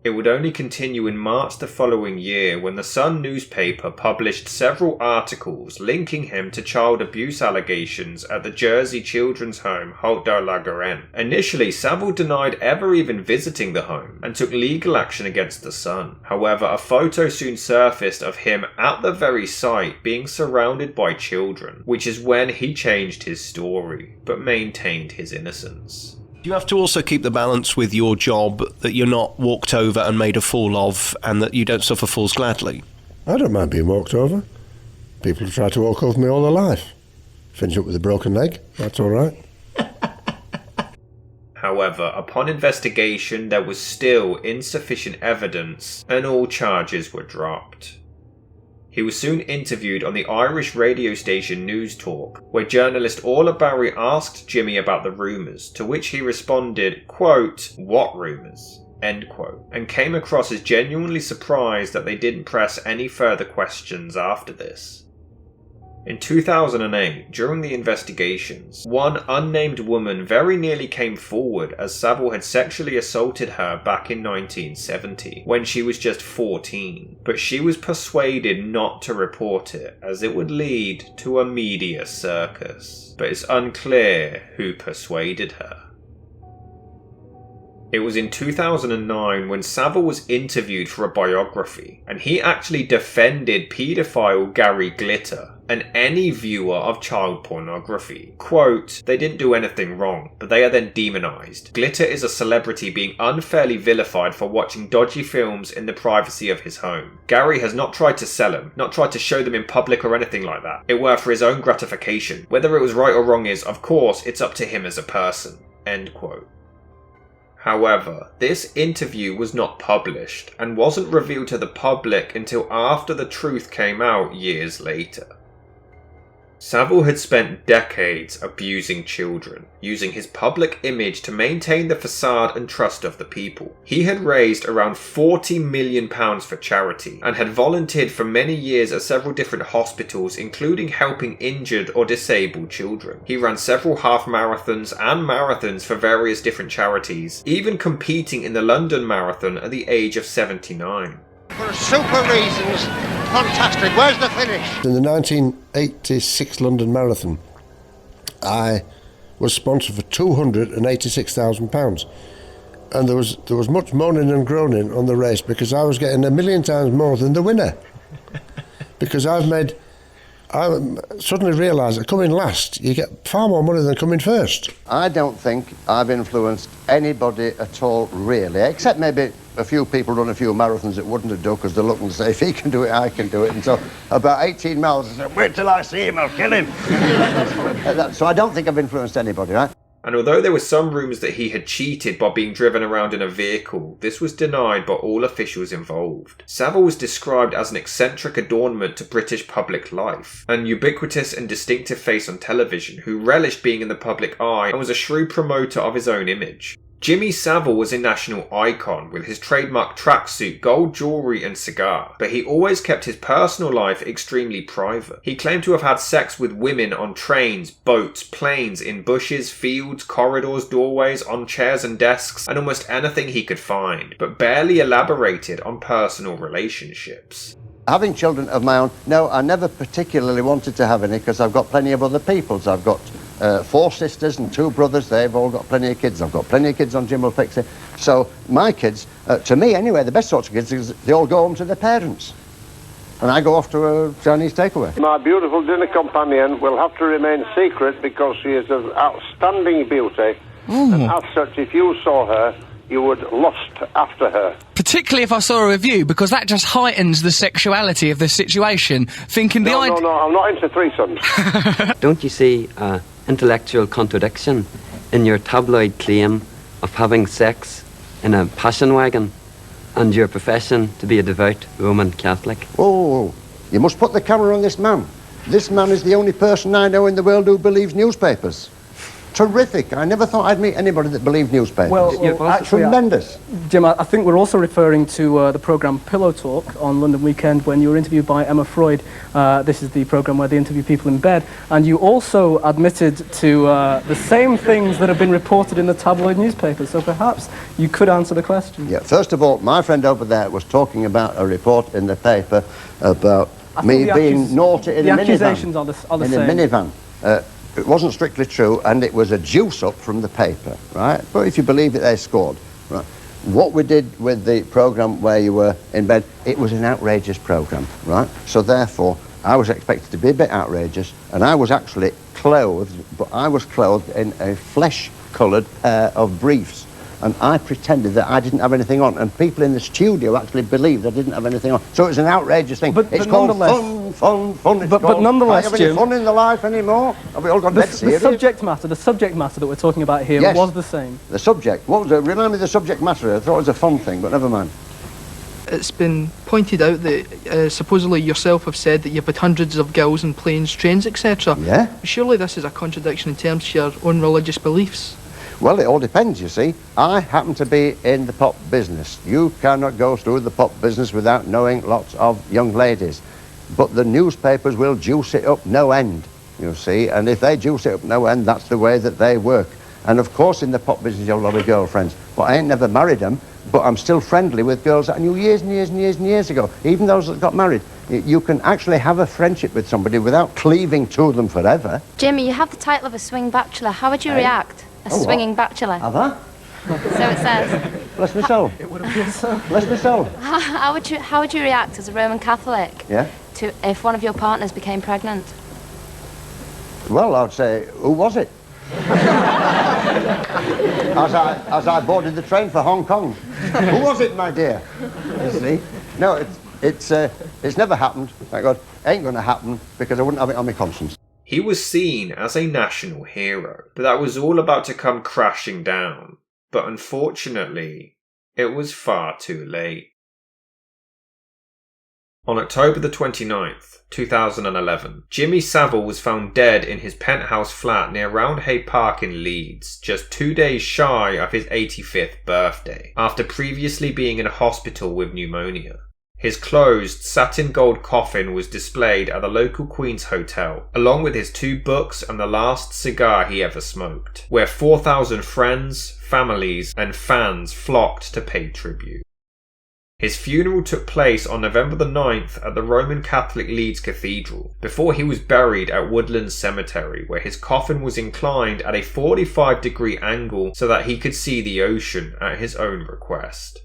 Speaker 1: It would only continue in March the following year when the Sun newspaper published several articles linking him to child abuse allegations at the Jersey children's home Haute de la Garenne. Initially, Savile denied ever even visiting the home and took legal action against the Sun. However, a photo soon surfaced of him at the very site being surrounded by children, which is when he changed his story, but maintained his innocence.
Speaker 6: You have to also keep the balance with your job, that you're not walked over and made a fool of, and that you don't suffer fools gladly.
Speaker 2: I don't mind being walked over. People have tried to walk over me all their life. Finish up with a broken leg, that's all right.
Speaker 1: However, upon investigation there was still insufficient evidence and all charges were dropped. He was soon interviewed on the Irish radio station News Talk, where journalist Orla Barry asked Jimmy about the rumours, to which he responded, quote, "What rumours?" end quote, and came across as genuinely surprised that they didn't press any further questions after this. In 2008, during the investigations, one unnamed woman very nearly came forward as Savile had sexually assaulted her back in 1970, when she was just 14, but she was persuaded not to report it as it would lead to a media circus, but it's unclear who persuaded her. It was in 2009 when Savile was interviewed for a biography, and he actually defended paedophile Gary Glitter and any viewer of child pornography. Quote, "They didn't do anything wrong, but they are then demonized. Glitter is a celebrity being unfairly vilified for watching dodgy films in the privacy of his home. Gary has not tried to sell them, not tried to show them in public or anything like that. It were for his own gratification. Whether it was right or wrong is, of course, it's up to him as a person." End quote. However, this interview was not published and wasn't revealed to the public until after the truth came out years later. Savile had spent decades abusing children, using his public image to maintain the facade and trust of the people. He had raised around £40 million for charity, and had volunteered for many years at several different hospitals, including helping injured or disabled children. He ran several half marathons and marathons for various different charities, even competing in the London Marathon at the age of 79.
Speaker 10: For super reasons, fantastic. Where's the finish?
Speaker 2: In the 1986 London Marathon, I was sponsored for £286,000, and there was much moaning and groaning on the race because I was getting 1,000,000 times more than the winner. Because I suddenly realised that coming last, you get far more money than coming first.
Speaker 4: I don't think I've influenced anybody at all, really, except maybe a few people run a few marathons that wouldn't have done because they're looking to say, if he can do it, I can do it. And so about 18 miles, I said, wait till I see him, I'll kill him. So I don't think I've influenced anybody, right?
Speaker 1: And although there were some rumours that he had cheated by being driven around in a vehicle, this was denied by all officials involved. Savile was described as an eccentric adornment to British public life, an ubiquitous and distinctive face on television who relished being in the public eye and was a shrewd promoter of his own image. Jimmy Savile was a national icon with his trademark tracksuit, gold jewellery and cigar, but he always kept his personal life extremely private. He claimed to have had sex with women on trains, boats, planes, in bushes, fields, corridors, doorways, on chairs and desks, and almost anything he could find, but barely elaborated on personal relationships.
Speaker 4: Having children of my own, no, I never particularly wanted to have any because I've got plenty of other people's. I've got 4 sisters and 2 brothers. They've all got plenty of kids. I've got plenty of kids on Jim Will Fix It. So my kids, to me anyway, the best sorts of kids is they all go home to their parents. And I go off to a Chinese takeaway.
Speaker 10: My beautiful dinner companion will have to remain secret because she is of outstanding beauty. And as such, if you saw her, you would lust after her.
Speaker 8: Particularly if I saw her with you, because that just heightens the sexuality of the situation. Thinking
Speaker 10: No, I'm not into threesomes.
Speaker 16: Don't you see an intellectual contradiction in your tabloid claim of having sex in a passion wagon and your profession to be a devout Roman Catholic?
Speaker 4: Oh, you must put the camera on this man. This man is the only person I know in the world who believes newspapers. Terrific. I never thought I'd meet anybody that believed newspapers.
Speaker 20: Well, actually,
Speaker 4: tremendous.
Speaker 20: Jim, I think we're also referring to the programme Pillow Talk on London Weekend when you were interviewed by Emma Freud. This is the programme where they interview people in bed. And you also admitted to the same things that have been reported in the tabloid newspapers. So perhaps you could answer the question.
Speaker 4: Yeah, first of all, my friend over there was talking about a report in the paper about me being naughty in a minivan.
Speaker 20: The accusations are the same.
Speaker 4: In a minivan. It wasn't strictly true, and it was a juice-up from the paper, right? But if you believe it, they scored, right? What we did with the programme where you were in bed, it was an outrageous programme, right? So therefore, I was expected to be a bit outrageous, and I was actually clothed, but I was clothed in a flesh-coloured pair of briefs. And I pretended that I didn't have anything on, and people in the studio actually believed I didn't have anything on. So it was an outrageous thing. It's called fun.
Speaker 20: But nonetheless,
Speaker 4: have
Speaker 20: Jim,
Speaker 4: any fun in the life anymore? Have we all got dead serious?
Speaker 20: The subject matter that we're talking about here was the same.
Speaker 4: The subject. What was it? Remind me the subject matter. I thought it was a fun thing, but never mind.
Speaker 8: It's been pointed out that supposedly yourself have said that you've had hundreds of girls in planes, trains, etc.
Speaker 4: Yeah.
Speaker 8: Surely this is a contradiction in terms of your own religious beliefs.
Speaker 4: Well, it all depends, you see. I happen to be in the pop business. You cannot go through the pop business without knowing lots of young ladies. But the newspapers will juice it up no end, you see. And if they juice it up no end, that's the way that they work. And of course, in the pop business, you have a lot of girlfriends. But I ain't never married them, but I'm still friendly with girls that I knew years and years and years and years ago. Even those that got married. You can actually have a friendship with somebody without cleaving to them forever.
Speaker 23: Jimmy, you have the title of a swing bachelor. How would you react? A swinging bachelor.
Speaker 4: Have I?
Speaker 23: So it says.
Speaker 4: Bless me soul.
Speaker 20: It would appear so.
Speaker 4: Bless me soul.
Speaker 23: How would you react as a Roman Catholic?
Speaker 4: Yeah.
Speaker 23: To if one of your partners became pregnant?
Speaker 4: Well, I'd say, who was it? as I boarded the train for Hong Kong. Who was it, my dear? You see? No, it's never happened. Thank God. Ain't going to happen because I wouldn't have it on my conscience.
Speaker 1: He was seen as a national hero, but that was all about to come crashing down. But unfortunately, it was far too late. On October the 29th, 2011, Jimmy Savile was found dead in his penthouse flat near Roundhay Park in Leeds, just 2 days shy of his 85th birthday, after previously being in a hospital with pneumonia. His closed, satin gold coffin was displayed at the local Queen's Hotel, along with his 2 books and the last cigar he ever smoked, where 4,000 friends, families, and fans flocked to pay tribute. His funeral took place on November the 9th at the Roman Catholic Leeds Cathedral, before he was buried at Woodlands Cemetery, where his coffin was inclined at a 45-degree angle so that he could see the ocean at his own request.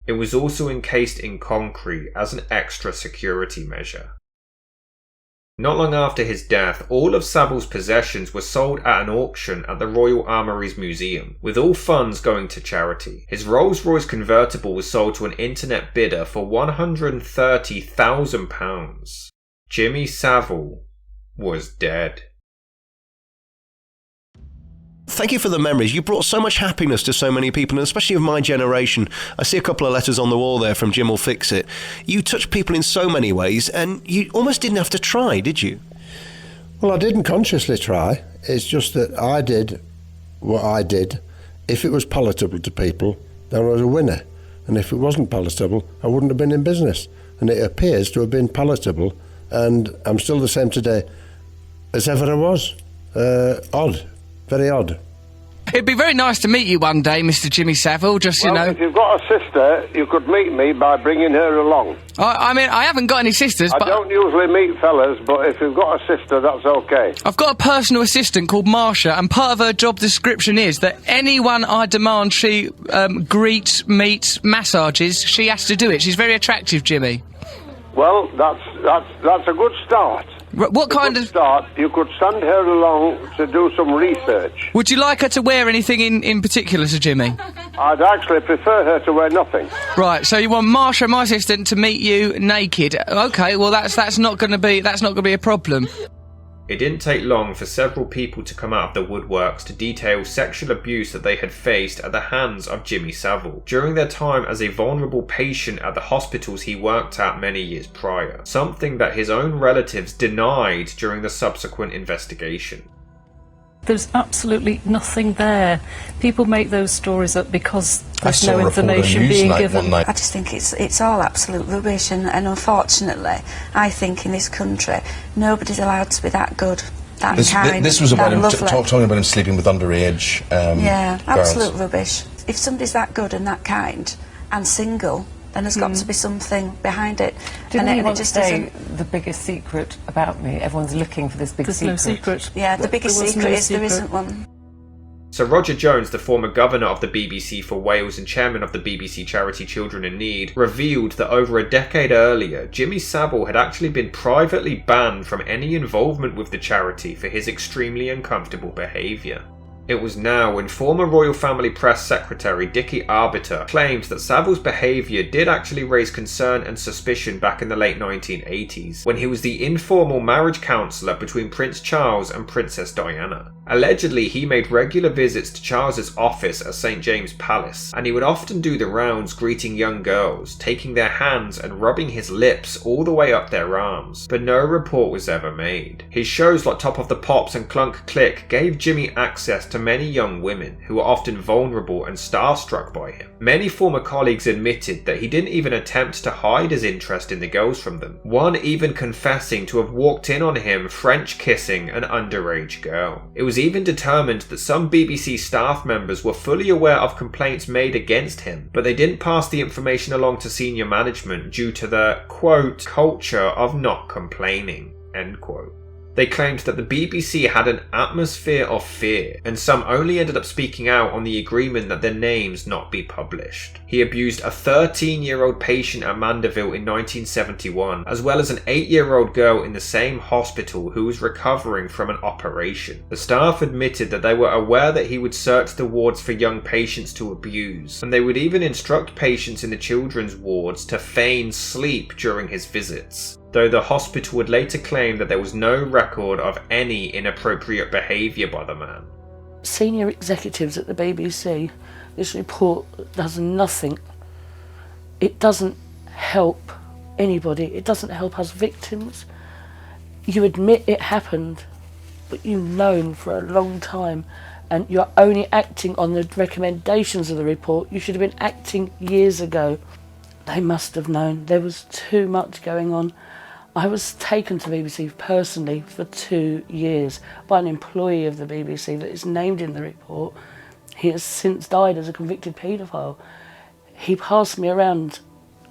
Speaker 1: It was also encased in concrete as an extra security measure. Not long after his death, all of Savile's possessions were sold at an auction at the Royal Armouries Museum, with all funds going to charity. His Rolls-Royce convertible was sold to an internet bidder for £130,000. Jimmy Savile was dead.
Speaker 6: Thank you for the memories. You brought so much happiness to so many people, and especially of my generation. I see a couple of letters on the wall there from Jim Will Fix It. You touched people in so many ways, and you almost didn't have to try, did you?
Speaker 2: Well, I didn't consciously try. It's just that I did what I did if it was palatable to people, then I was a winner. And if it wasn't palatable, I wouldn't have been in business. And it appears to have been palatable, and I'm still the same today as ever I was. Odd. Very odd.
Speaker 3: It'd be very nice to meet you one day, Mr. Jimmy Savile, just, you know.
Speaker 10: If you've got a sister, you could meet me by bringing her along.
Speaker 3: I mean, I haven't got any sisters, but...
Speaker 10: I don't usually meet fellas, but if you've got a sister, that's okay.
Speaker 3: I've got a personal assistant called Marsha, and part of her job description is that anyone I demand she greet, meet, massages, she has to do it. She's very attractive, Jimmy.
Speaker 10: Well, that's a good start.
Speaker 3: What kind of
Speaker 10: start? You could send her along to do some research.
Speaker 3: Would you like her to wear anything in particular, Sir Jimmy?
Speaker 10: I'd actually prefer her to wear nothing.
Speaker 3: Right. So you want Marsha, my assistant, to meet you naked? Okay. Well, that's not going to be a problem.
Speaker 1: It didn't take long for several people to come out of the woodworks to detail sexual abuse that they had faced at the hands of Jimmy Savile during their time as a vulnerable patient at the hospitals he worked at many years prior, something that his own relatives denied during the subsequent investigation.
Speaker 5: There's absolutely nothing there. People make those stories up because there's no information being given.
Speaker 9: I just think it's all absolute rubbish, and unfortunately, I think in this country, nobody's allowed to be that good, that kind,
Speaker 21: This was about him
Speaker 9: lovely.
Speaker 21: talking about him sleeping with underage
Speaker 9: yeah,
Speaker 21: girls.
Speaker 9: absolute rubbish. If somebody's that good and that kind, and single, then there's got to be something behind it.
Speaker 5: Didn't
Speaker 9: and
Speaker 5: he
Speaker 9: it
Speaker 5: once
Speaker 9: just
Speaker 5: say
Speaker 9: isn't.
Speaker 5: the biggest secret about me? Everyone's looking for this big
Speaker 9: There's
Speaker 5: secret.
Speaker 9: no secret. Yeah, the biggest secret is there isn't one.
Speaker 1: Sir Roger Jones, the former governor of the BBC for Wales and chairman of the BBC charity Children in Need, revealed that over a decade earlier, Jimmy Savile had actually been privately banned from any involvement with the charity for his extremely uncomfortable behaviour. It was now when former royal family press secretary Dickie Arbiter claimed that Savile's behaviour did actually raise concern and suspicion back in the late 1980s, when he was the informal marriage counsellor between Prince Charles and Princess Diana. Allegedly, he made regular visits to Charles's office at St James Palace, and he would often do the rounds greeting young girls, taking their hands and rubbing his lips all the way up their arms, but no report was ever made. His shows like Top of the Pops and Clunk Click gave Jimmy access to many young women who were often vulnerable and starstruck by him. Many former colleagues admitted that he didn't even attempt to hide his interest in the girls from them, one even confessing to have walked in on him French kissing an underage girl. It was even determined that some BBC staff members were fully aware of complaints made against him, but they didn't pass the information along to senior management due to the, quote, culture of not complaining, end quote. They claimed that the BBC had an atmosphere of fear, and some only ended up speaking out on the agreement that their names not be published. He abused a 13-year-old patient at Mandeville in 1971, as well as an 8-year-old girl in the same hospital who was recovering from an operation. The staff admitted that they were aware that he would search the wards for young patients to abuse, and they would even instruct patients in the children's wards to feign sleep during his visits, though the hospital would later claim that there was no record of any inappropriate behaviour by the man.
Speaker 22: Senior executives at the BBC, this report does nothing. It doesn't help anybody. It doesn't help us victims. You admit it happened, but you've known for a long time, and you're only acting on the recommendations of the report. You should have been acting years ago. They must have known. There was too much going on. I was taken to the BBC personally for 2 years by an employee of the BBC that is named in the report. He has since died as a convicted paedophile. He passed me around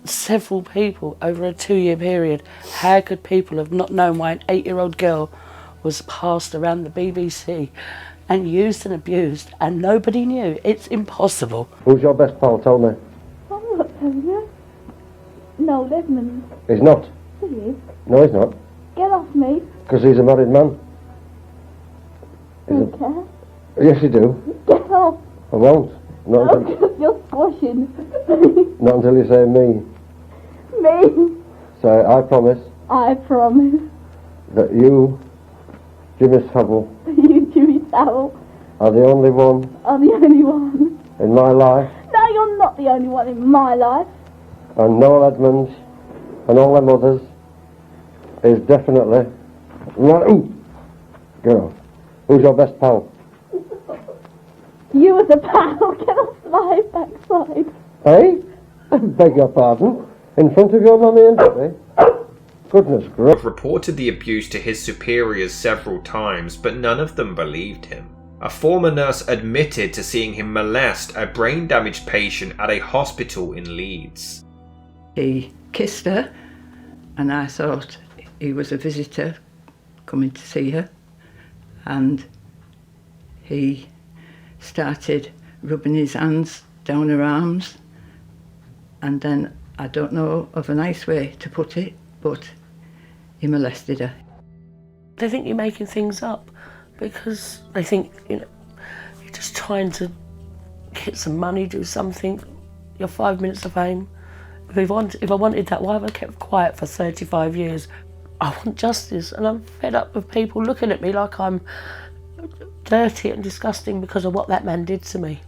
Speaker 22: several people over a 2-year period. How could people have not known why an 8-year-old girl was passed around the BBC and used and abused and nobody knew? It's impossible.
Speaker 4: Who's your best pal? Tell me.
Speaker 26: I'm not telling you. No, Desmond.
Speaker 4: He's not.
Speaker 26: He is.
Speaker 4: No, he's not.
Speaker 26: Get off me.
Speaker 4: Because he's a married man.
Speaker 26: Don't care.
Speaker 4: Yes, you do.
Speaker 26: Get off.
Speaker 4: I won't. Not until,
Speaker 26: Because you're squashing.
Speaker 4: not until you say me.
Speaker 26: Me.
Speaker 4: So I promise
Speaker 26: I promise.
Speaker 4: that you, Jimmy Savile,
Speaker 26: You, Jimmy Savile,
Speaker 4: are the only one
Speaker 26: are the only one.
Speaker 4: in my life,
Speaker 26: No, you're not the only one in my life.
Speaker 4: and Noel Edmonds and all them others is definitely not. Ooh, girl, who's your best pal?
Speaker 26: You as a pal, get off my backside.
Speaker 10: Hey? Beg your pardon? In front of your mummy and daddy? Goodness gracious.
Speaker 1: Reported the abuse to his superiors several times, but none of them believed him. A former nurse admitted to seeing him molest a brain-damaged patient at a hospital in Leeds.
Speaker 11: He kissed her, and I thought he was a visitor coming to see her, and he started rubbing his hands down her arms, and then, I don't know of a nice way to put it, but he molested her.
Speaker 22: They think you're making things up because they think, you know, you're just trying to get some money, do something. You're 5 minutes of fame. If I wanted that, why have I kept quiet for 35 years? I want justice, and I'm fed up with people looking at me like I'm dirty and disgusting because of what that man did to me.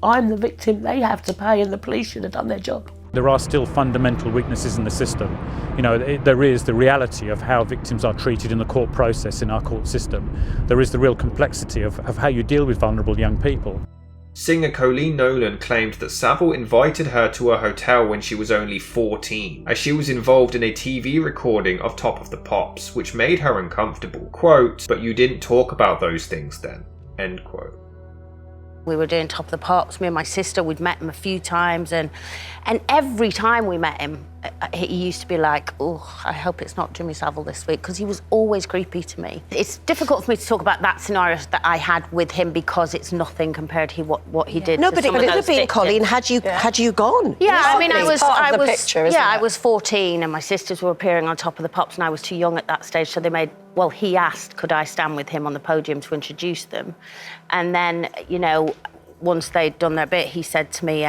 Speaker 22: I'm the victim, they have to pay, and the police should have done their job.
Speaker 12: There are still fundamental weaknesses in the system. You know, there is the reality of how victims are treated in the court process in our court system. There is the real complexity of how you deal with vulnerable young people.
Speaker 1: Singer Colleen Nolan claimed that Savile invited her to a hotel when she was only 14, as she was involved in a TV recording of Top of the Pops, which made her uncomfortable. Quote, "But you didn't talk about those things then." End quote.
Speaker 13: We were doing Top of the Pops, me and my sister, we'd met him a few times, and every time we met him, he used to be like, oh, I hope it's not Jimmy Savile this week, because he was always creepy to me. It's difficult for me to talk about that scenario that I had with him because it's nothing compared to what he did.
Speaker 14: No, but it would have been, Colleen, had you gone.
Speaker 13: Yeah, I mean, I was
Speaker 14: picture, isn't it?
Speaker 13: I was 14 and my sisters were appearing on Top of the Pops and I was too young at that stage, so they made, well, he asked, could I stand with him on the podium to introduce them? And then, you know, once they'd done their bit, he said to me,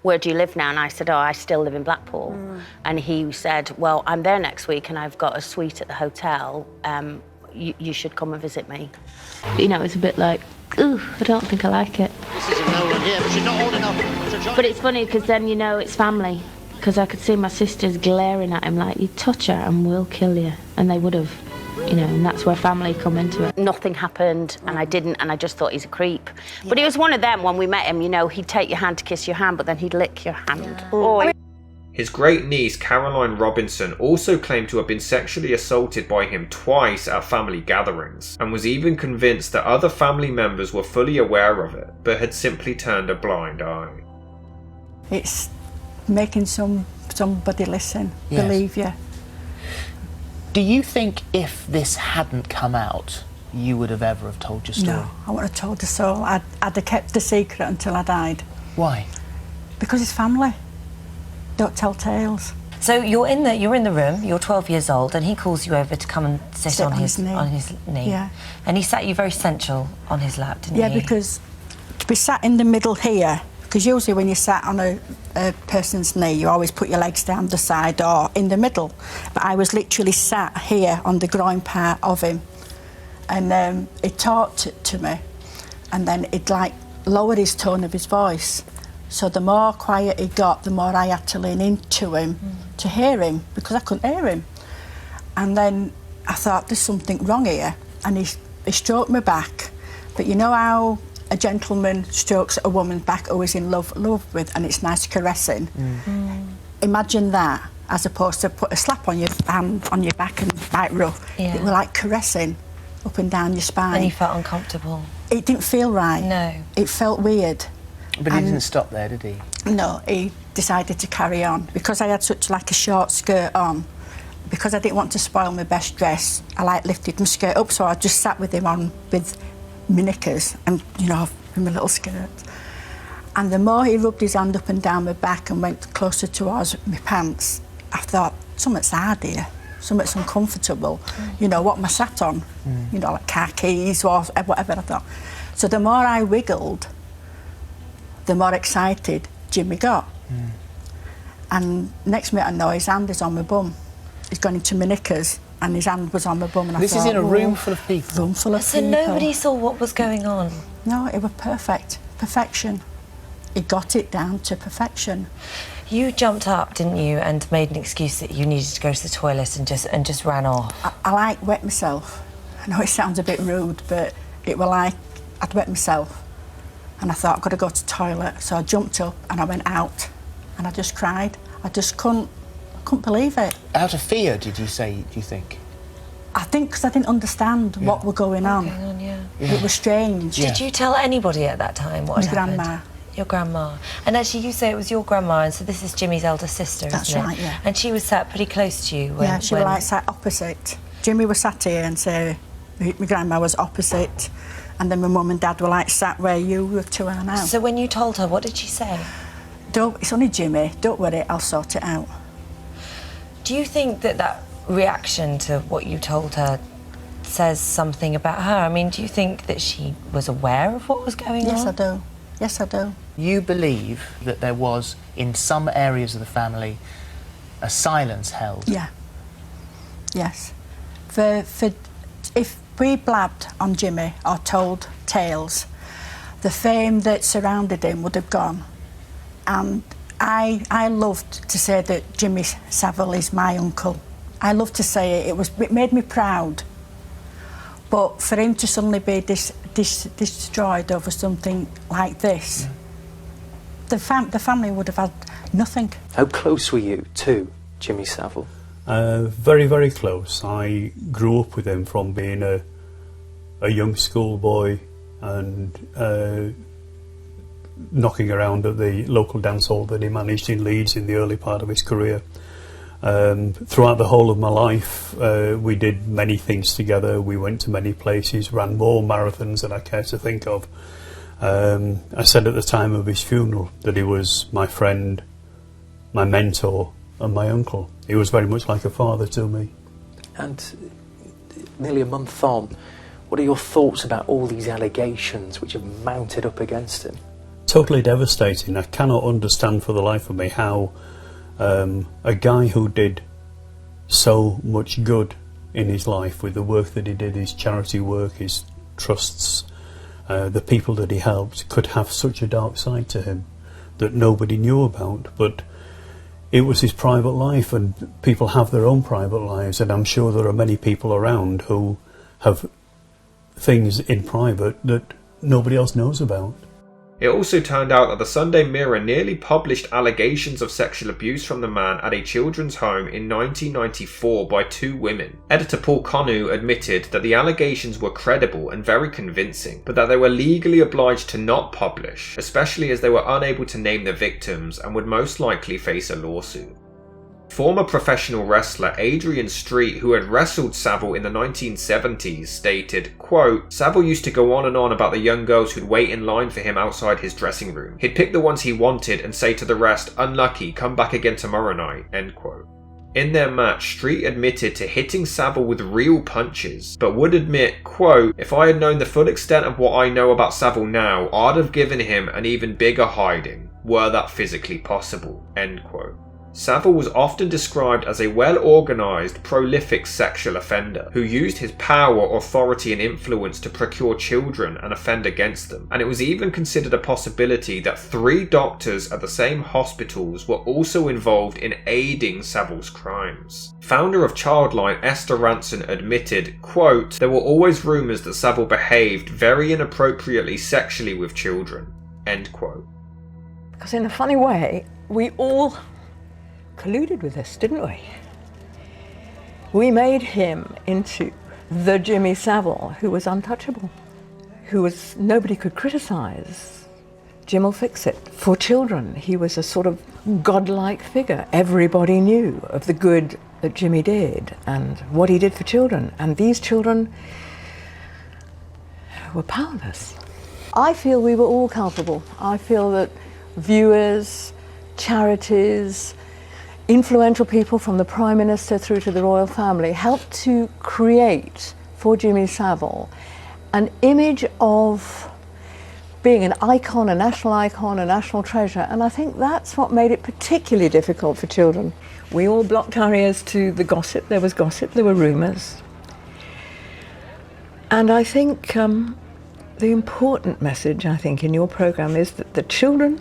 Speaker 13: where do you live now? And I said, oh, I still live in Blackpool. And he said, well, I'm there next week and I've got a suite at the hotel. You should come and visit me. You know, it's a bit like, ooh, I don't think I like it.
Speaker 15: This isn't no one here, but she's not old enough to join.
Speaker 13: But it's funny, because then, you know, it's family. Because I could see my sisters glaring at him like, you touch her and we'll kill you. And they would have. You know, and that's where family come into it. Nothing happened, and I didn't, and I just thought he's a creep. Yeah. But he was one of them, when we met him, you know, he'd take your hand to kiss your hand, but then he'd lick your hand. Yeah. Oh.
Speaker 1: His great niece, Caroline Robinson, also claimed to have been sexually assaulted by him twice at family gatherings, and was even convinced that other family members were fully aware of it, but had simply turned a blind eye.
Speaker 24: It's making somebody listen, believe you.
Speaker 27: Do you think if this hadn't come out, you would have ever have told your story?
Speaker 24: No, I wouldn't have told the soul. I'd have kept the secret until I died.
Speaker 27: Why?
Speaker 24: Because it's family. Don't tell tales.
Speaker 14: So you're in the room, you're 12 years old, and he calls you over to come and sit on his knee.
Speaker 24: Yeah.
Speaker 14: And he sat you very central on his lap, didn't he?
Speaker 24: Yeah, because to be sat in the middle here, because usually when you sat on a person's knee, you always put your legs down the side or in the middle. But I was literally sat here on the groin part of him. And he talked to me. And then he'd like lower his tone of his voice. So the more quiet he got, the more I had to lean into him to hear him, because I couldn't hear him. And then I thought, there's something wrong here. And he stroked my back. But you know how a gentleman strokes a woman's back who is in love with, and it's nice caressing. Imagine that, as opposed to put a slap on your hand on your back and bite rough.
Speaker 14: Yeah.
Speaker 24: It was like caressing up and down your spine.
Speaker 14: And you felt uncomfortable.
Speaker 24: It didn't feel right.
Speaker 14: No.
Speaker 24: It felt weird.
Speaker 27: But he didn't stop there, did he?
Speaker 24: No, he decided to carry on. Because I had such like a short skirt on, because I didn't want to spoil my best dress, I like lifted my skirt up, so I just sat with him on with my knickers and, you know, with my little skirt. And the more he rubbed his hand up and down my back and went closer towards my pants, I thought, something's hard here, something's uncomfortable. You know, what am I sat on? You know, like khakis or whatever, I thought. So the more I wiggled, the more excited Jimmy got. And next minute I know his hand is on my bum. He's gone into my knickers and his hand was on my bum, and
Speaker 27: this
Speaker 24: I thought,
Speaker 27: is in a room full of people?
Speaker 24: Room full of
Speaker 14: so
Speaker 24: people.
Speaker 14: Nobody saw what was going on?
Speaker 24: No, it was perfect. Perfection. He got it down to perfection.
Speaker 14: You jumped up, didn't you, and made an excuse that you needed to go to the toilet and just ran off.
Speaker 24: I like wet myself. I know it sounds a bit rude, but it was like I'd wet myself. And I thought, I've got to go to the toilet. So I jumped up and I went out and I just cried. I just couldn't believe it.
Speaker 27: Out of fear, did you say, do you think?
Speaker 24: I think because I didn't understand what was going on. It was strange.
Speaker 14: Did you tell anybody at that time what had happened?
Speaker 24: My grandma.
Speaker 14: Your grandma. And actually you say it was your grandma, and so this is Jimmy's elder sister, isn't it?
Speaker 24: That's right, yeah.
Speaker 14: And she was sat pretty close to you when...
Speaker 24: Yeah, she was like sat opposite. Jimmy was sat here and so my grandma was opposite. And then my mum and dad were like sat where you two are now.
Speaker 14: So when you told her, what did she say?
Speaker 24: It's only Jimmy, don't worry, I'll sort it out.
Speaker 14: Do you think that reaction to what you told her says something about her? I mean, do you think that she was aware of what was going on?
Speaker 24: Yes, I do. Yes, I do.
Speaker 27: You believe that there was, in some areas of the family, a silence held?
Speaker 24: Yeah. Yes. If we blabbed on Jimmy or told tales, the fame that surrounded him would have gone. And I loved to say that Jimmy Savile is my uncle. I loved to say it. It made me proud. But for him to suddenly be destroyed over something like this, the family would have had nothing.
Speaker 7: How close were you to Jimmy Savile?
Speaker 8: Very, very close. I grew up with him from being a young schoolboy and knocking around at the local dance hall that he managed in Leeds in the early part of his career. Throughout the whole of my life, we did many things together. We went to many places, ran more marathons than I care to think of. I said at the time of his funeral that he was my friend, my mentor and my uncle. He was very much like a father to me.
Speaker 7: And nearly a month on, what are your thoughts about all these allegations which have mounted up against him?
Speaker 8: Totally devastating. I cannot understand for the life of me how a guy who did so much good in his life with the work that he did, his charity work, his trusts, the people that he helped, could have such a dark side to him that nobody knew about. But it was his private life, and people have their own private lives, and I'm sure there are many people around who have things in private that nobody else knows about.
Speaker 1: It also turned out that the Sunday Mirror nearly published allegations of sexual abuse from the man at a children's home in 1994 by 2 women. Editor Paul Connew admitted that the allegations were credible and very convincing, but that they were legally obliged to not publish, especially as they were unable to name the victims and would most likely face a lawsuit. Former professional wrestler Adrian Street, who had wrestled Savile in the 1970s, stated, quote, "Savile used to go on and on about the young girls who'd wait in line for him outside his dressing room. He'd pick the ones he wanted and say to the rest, 'Unlucky, come back again tomorrow night,' end quote." In their match, Street admitted to hitting Savile with real punches, but would admit, quote, "If I had known the full extent of what I know about Savile now, I'd have given him an even bigger hiding, were that physically possible," end quote. Savile was often described as a well-organised, prolific sexual offender who used his power, authority and influence to procure children and offend against them, and it was even considered a possibility that 3 doctors at the same hospitals were also involved in aiding Savile's crimes. Founder of Childline Esther Ranson admitted, quote, "There were always rumours that Savile behaved very inappropriately sexually with children," end quote.
Speaker 16: Because in a funny way, we all colluded with this, didn't we? We made him into the Jimmy Savile, who was untouchable, who was nobody could criticise. Jim will fix it. For children, he was a sort of godlike figure. Everybody knew of the good that Jimmy did and what he did for children, and these children were powerless. I feel we were all culpable. I feel that viewers, charities, influential people from the Prime Minister through to the royal family helped to create for Jimmy Savile an image of being an icon, a national treasure, and I think that's what made it particularly difficult for children. We all blocked our ears to the gossip. There was gossip, there were rumours. And I think the important message, I think, in your programme is that the children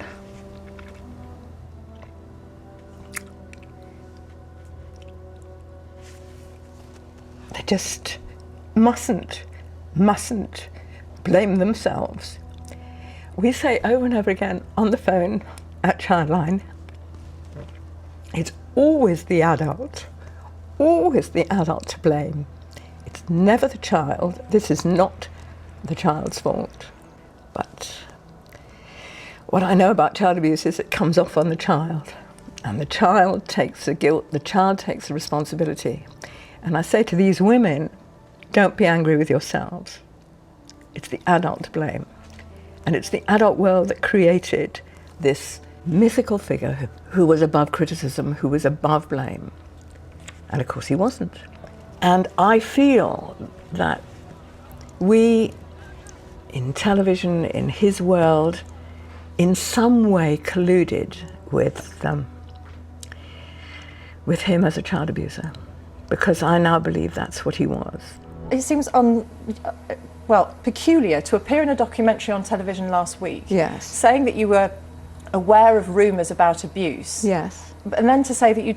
Speaker 16: they just mustn't blame themselves. We say over and over again on the phone at Childline, it's always the adult to blame. It's never the child. This is not the child's fault. But what I know about child abuse is it comes off on the child, and the child takes the guilt, the child takes the responsibility. And I say to these women, don't be angry with yourselves. It's the adult to blame. And it's the adult world that created this mythical figure who was above criticism, who was above blame. And of course he wasn't. And I feel that we, in television, in his world, in some way colluded with him as a child abuser, because I now believe that's what he was.
Speaker 6: It seems peculiar to appear in a documentary on television last week,
Speaker 16: yes,
Speaker 6: saying that you were aware of rumours about abuse,
Speaker 16: yes,
Speaker 6: and then to say that you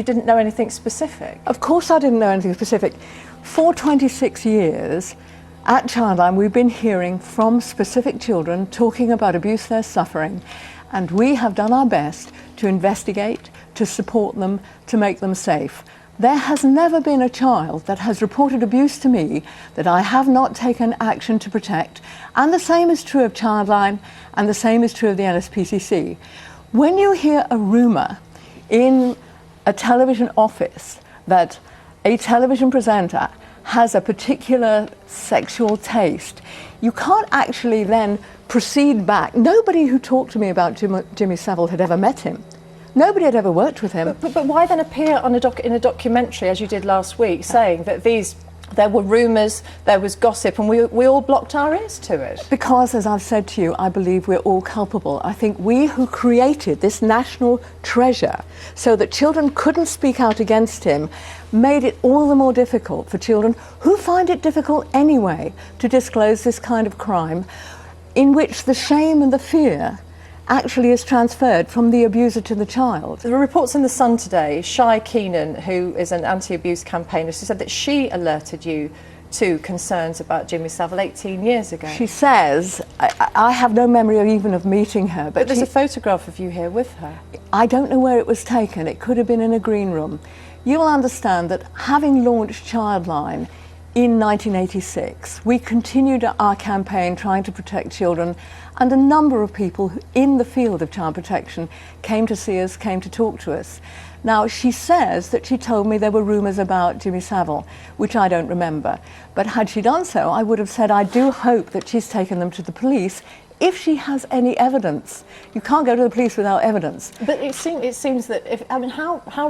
Speaker 6: didn't know anything specific.
Speaker 16: Of course I didn't know anything specific. For 26 years at Childline we've been hearing from specific children talking about abuse they're suffering, and we have done our best to investigate, to support them, to make them safe. There has never been a child that has reported abuse to me that I have not taken action to protect, and the same is true of Childline, and the same is true of the LSPCC. When you hear a rumour in a television office that a television presenter has a particular sexual taste, you can't actually then proceed back. Nobody who talked to me about Jimmy Savile had ever met him. Nobody had ever worked with him.
Speaker 6: But why then appear on in a documentary, as you did last week, saying that there were rumours, there was gossip, and we all blocked our ears to it?
Speaker 16: Because, as I've said to you, I believe we're all culpable. I think we who created this national treasure so that children couldn't speak out against him made it all the more difficult for children who find it difficult anyway to disclose this kind of crime, in which the shame and the fear actually is transferred from the abuser to the child.
Speaker 6: There were reports in The Sun today, Shai Keenan, who is an anti-abuse campaigner, who said that she alerted you to concerns about Jimmy Savile 18 years ago.
Speaker 16: She says, I have no memory even of meeting her.
Speaker 6: But there's a photograph of you here with her.
Speaker 16: I don't know where it was taken. It could have been in a green room. You'll understand that having launched Childline in 1986, we continued our campaign trying to protect children, and a number of people in the field of child protection came to see us, came to talk to us. Now, she says that she told me there were rumours about Jimmy Savile, which I don't remember. But had she done so, I would have said I do hope that she's taken them to the police if she has any evidence. You can't go to the police without evidence.
Speaker 6: But it seems that, how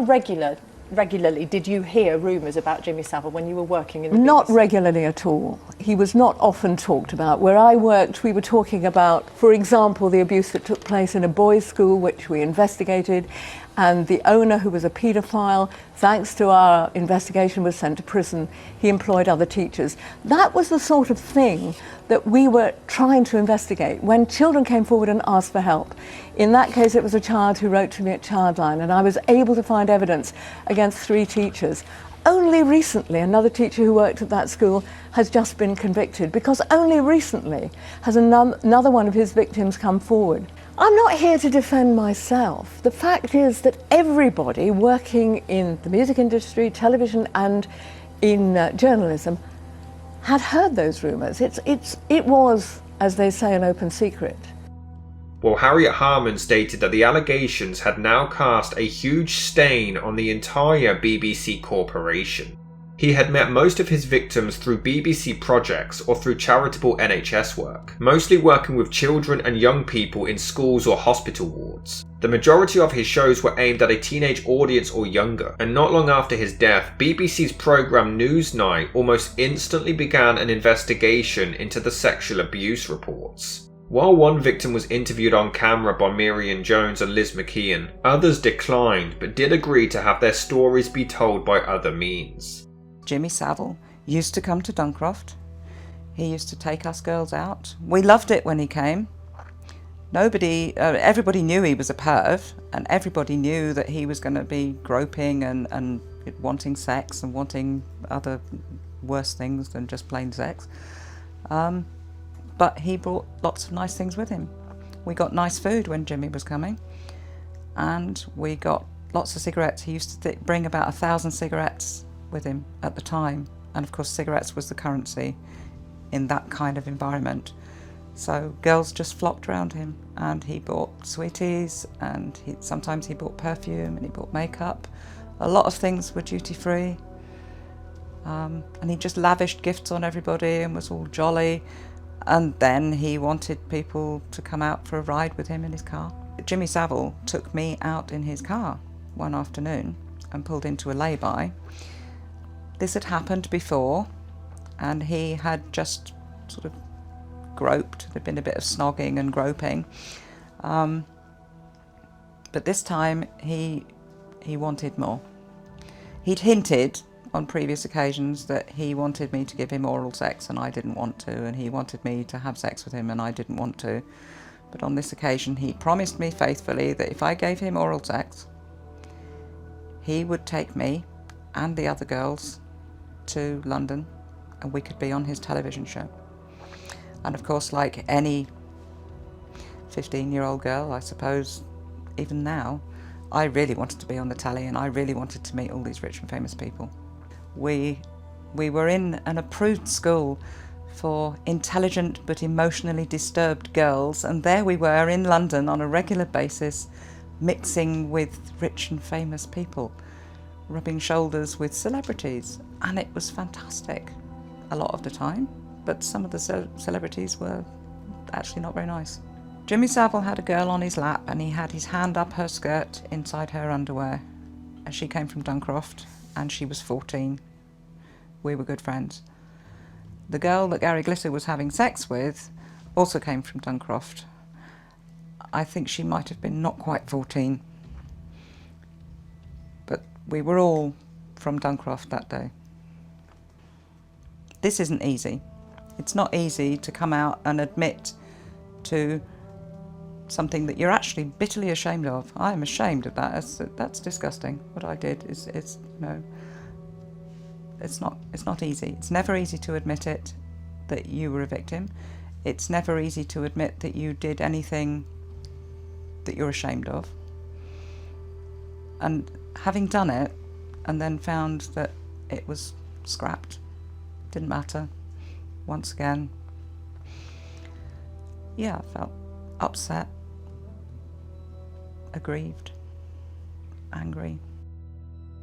Speaker 6: regularly did you hear rumours about Jimmy Savile when you were working in the BBC?
Speaker 16: Not regularly at all. He was not often talked about. Where I worked, we were talking about, for example, the abuse that took place in a boys' school, which we investigated, and the owner, who was a paedophile, thanks to our investigation, was sent to prison. He employed other teachers. That was the sort of thing that we were trying to investigate when children came forward and asked for help. In that case, it was a child who wrote to me at Childline, and I was able to find evidence against 3 teachers. Only recently, another teacher who worked at that school has just been convicted, because only recently has another one of his victims come forward. I'm not here to defend myself. The fact is that everybody working in the music industry, television, and in journalism had heard those rumours. It was, as they say, an open secret.
Speaker 1: Well, Harriet Harman stated that the allegations had now cast a huge stain on the entire BBC corporation. He had met most of his victims through BBC projects or through charitable NHS work, mostly working with children and young people in schools or hospital wards. The majority of his shows were aimed at a teenage audience or younger, and not long after his death, BBC's programme Newsnight almost instantly began an investigation into the sexual abuse reports. While one victim was interviewed on camera by Miriam Jones and Liz McKeon, others declined but did agree to have their stories be told by other means.
Speaker 17: Jimmy Savile used to come to Duncroft. He used to take us girls out. We loved it when he came. Everybody knew he was a perv, and everybody knew that he was going to be groping and wanting sex and wanting other worse things than just plain sex. but he brought lots of nice things with him. We got nice food when Jimmy was coming, and we got lots of cigarettes. He used to bring about 1,000 cigarettes with him at the time, and of course cigarettes was the currency in that kind of environment. So girls just flocked around him, and he bought sweeties, and sometimes he bought perfume, and he bought makeup. A lot of things were duty-free, and he just lavished gifts on everybody and was all jolly. And then he wanted people to come out for a ride with him in his car. Jimmy Savile took me out in his car one afternoon and pulled into a lay-by. This had happened before, and he had just sort of groped. There'd been a bit of snogging and groping. But this time he wanted more. He'd hinted on previous occasions that he wanted me to give him oral sex and I didn't want to, and he wanted me to have sex with him and I didn't want to. But on this occasion he promised me faithfully that if I gave him oral sex, he would take me and the other girls to London and we could be on his television show. And of course, like any 15-year-old girl, I suppose, even now, I really wanted to be on the telly and I really wanted to meet all these rich and famous people. We were in an approved school for intelligent but emotionally disturbed girls, and there we were in London on a regular basis, mixing with rich and famous people, rubbing shoulders with celebrities, and it was fantastic a lot of the time, but some of the celebrities were actually not very nice. Jimmy Savile had a girl on his lap and he had his hand up her skirt inside her underwear. And she came from Duncroft and she was 14. We were good friends. The girl that Gary Glitter was having sex with also came from Duncroft. I think she might have been not quite 14. But we were all from Duncroft that day. This isn't easy. It's not easy to come out and admit to something that you're actually bitterly ashamed of. I am ashamed of that. That's disgusting. What I did is it's not easy. It's never easy to admit it, that you were a victim. It's never easy to admit that you did anything that you're ashamed of. And having done it and then found that it was scrapped, didn't matter, once again, yeah, I felt upset, aggrieved, angry.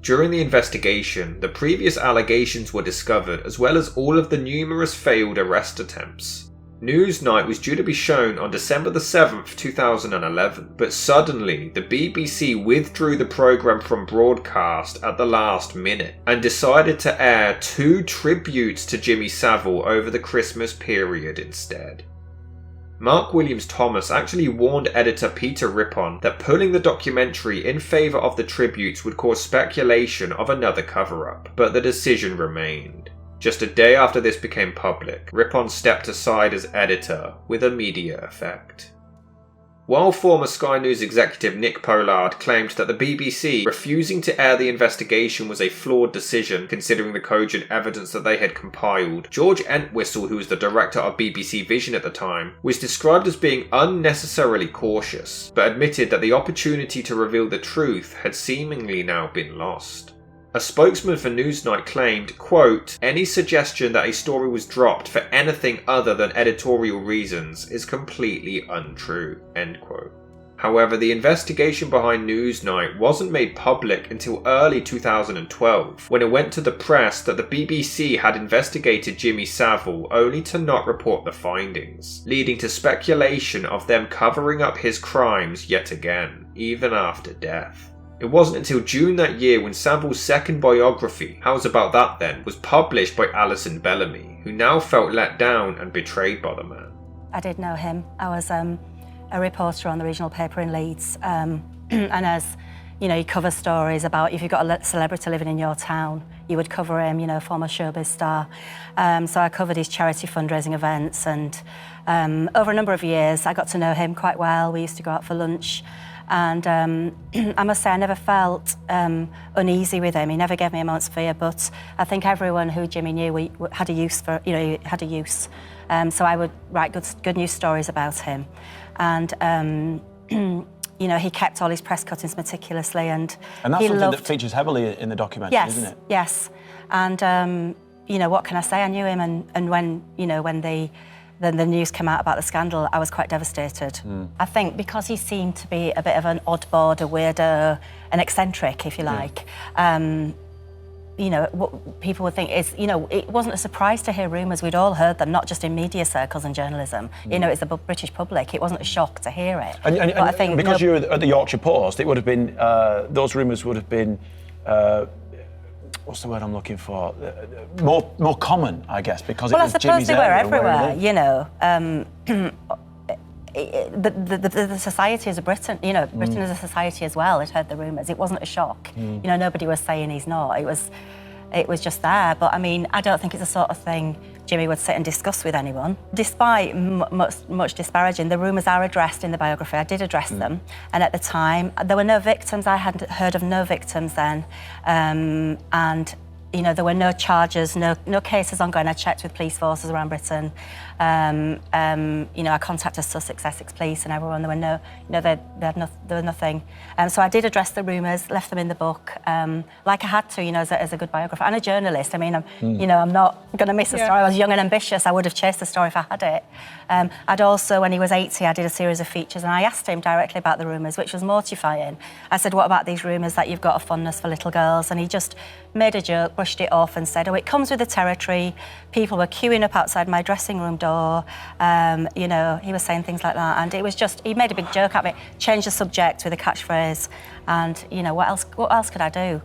Speaker 1: During the investigation, the previous allegations were discovered, as well as all of the numerous failed arrest attempts. Newsnight was due to be shown on December the 7th, 2011, but suddenly the BBC withdrew the programme from broadcast at the last minute and decided to air 2 tributes to Jimmy Savile over the Christmas period instead. Mark Williams Thomas actually warned editor Peter Rippon that pulling the documentary in favour of the tributes would cause speculation of another cover-up, but the decision remained. Just a day after this became public, Rippon stepped aside as editor with immediate effect. While former Sky News executive Nick Pollard claimed that the BBC refusing to air the investigation was a flawed decision considering the cogent evidence that they had compiled, George Entwistle, who was the director of BBC Vision at the time, was described as being unnecessarily cautious, but admitted that the opportunity to reveal the truth had seemingly now been lost. A spokesman for Newsnight claimed, quote, "Any suggestion that a story was dropped for anything other than editorial reasons is completely untrue," end quote. However, the investigation behind Newsnight wasn't made public until early 2012, when it went to the press that the BBC had investigated Jimmy Savile only to not report the findings, leading to speculation of them covering up his crimes yet again, even after death. It wasn't until June that year when Savile's second biography, How's About That Then, was published by Alison Bellamy, who now felt let down and betrayed by the man.
Speaker 2: I did know him. I was a reporter on the regional paper in Leeds, and as you know, you cover stories about if you've got a celebrity living in your town, you would cover him, you know, former showbiz star. So I covered his charity fundraising events, and over a number of years I got to know him quite well. We used to go out for lunch. And I must say I never felt uneasy with him. He never gave me a moment's fear, but I think everyone who Jimmy knew had a use for, you know, had a use So I would write good news stories about him. And, you know, he kept all his press cuttings meticulously, and
Speaker 3: that's
Speaker 2: he
Speaker 3: something
Speaker 2: loved...
Speaker 3: that features heavily in the documentary, isn't it?
Speaker 2: Yes, and, you know, what can I say? I knew him, and when, you know, when the news came out about the scandal, I was quite devastated. I think because he seemed to be a bit of an oddball, a weirdo, an eccentric, if you like. You know, what people would think is, you know, it wasn't a surprise to hear rumours. We'd all heard them, not just in media circles and journalism. You know, it's the British public. It wasn't a shock to hear it.
Speaker 3: And I think because you were at the Yorkshire Post, it would have been, those rumours would have been, what's the word I'm looking for? More common, I guess, because it was Jimmy's area.
Speaker 2: Well, I suppose they were everywhere, you know. The society as a Britain, you know, Britain as a society as well had heard the rumours. It wasn't a shock. You know, nobody was saying he's not. It was just there. But I mean, I don't think it's the sort of thing Jimmy would sit and discuss with anyone. Despite much disparaging, the rumours are addressed in the biography. I did address them, and at the time there were no victims. I hadn't heard of no victims then, and you know, there were no charges, no cases ongoing. I checked with police forces around Britain. You know, I contacted Sussex, Essex Police and everyone. There were no, you know, there was nothing. So I did address the rumours, left them in the book, like I had to, you know, as a good biographer and a journalist. I mean, you know, I'm not going to miss a story. I was young and ambitious. I would have chased the story if I had it. I'd also, when he was 80, I did a series of features and I asked him directly about the rumours, which was mortifying. I said, what about these rumours that you've got a fondness for little girls? And he just made a joke, brushed it off and said, oh, it comes with the territory. People were queuing up outside my dressing room door. You know, he was saying things like that. And it was just, he made a big joke out of it, changed the subject with a catchphrase. And, you know, what else could I do?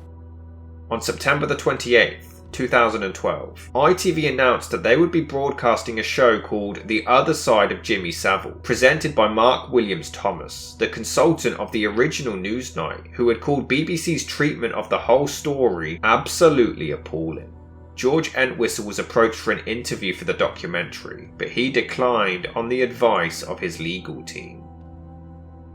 Speaker 1: On September the 28th, 2012, ITV announced that they would be broadcasting a show called The Other Side of Jimmy Savile, presented by Mark Williams Thomas, the consultant of the original Newsnight, who had called BBC's treatment of the whole story absolutely appalling. George Entwistle was approached for an interview for the documentary, but he declined on the advice of his legal team.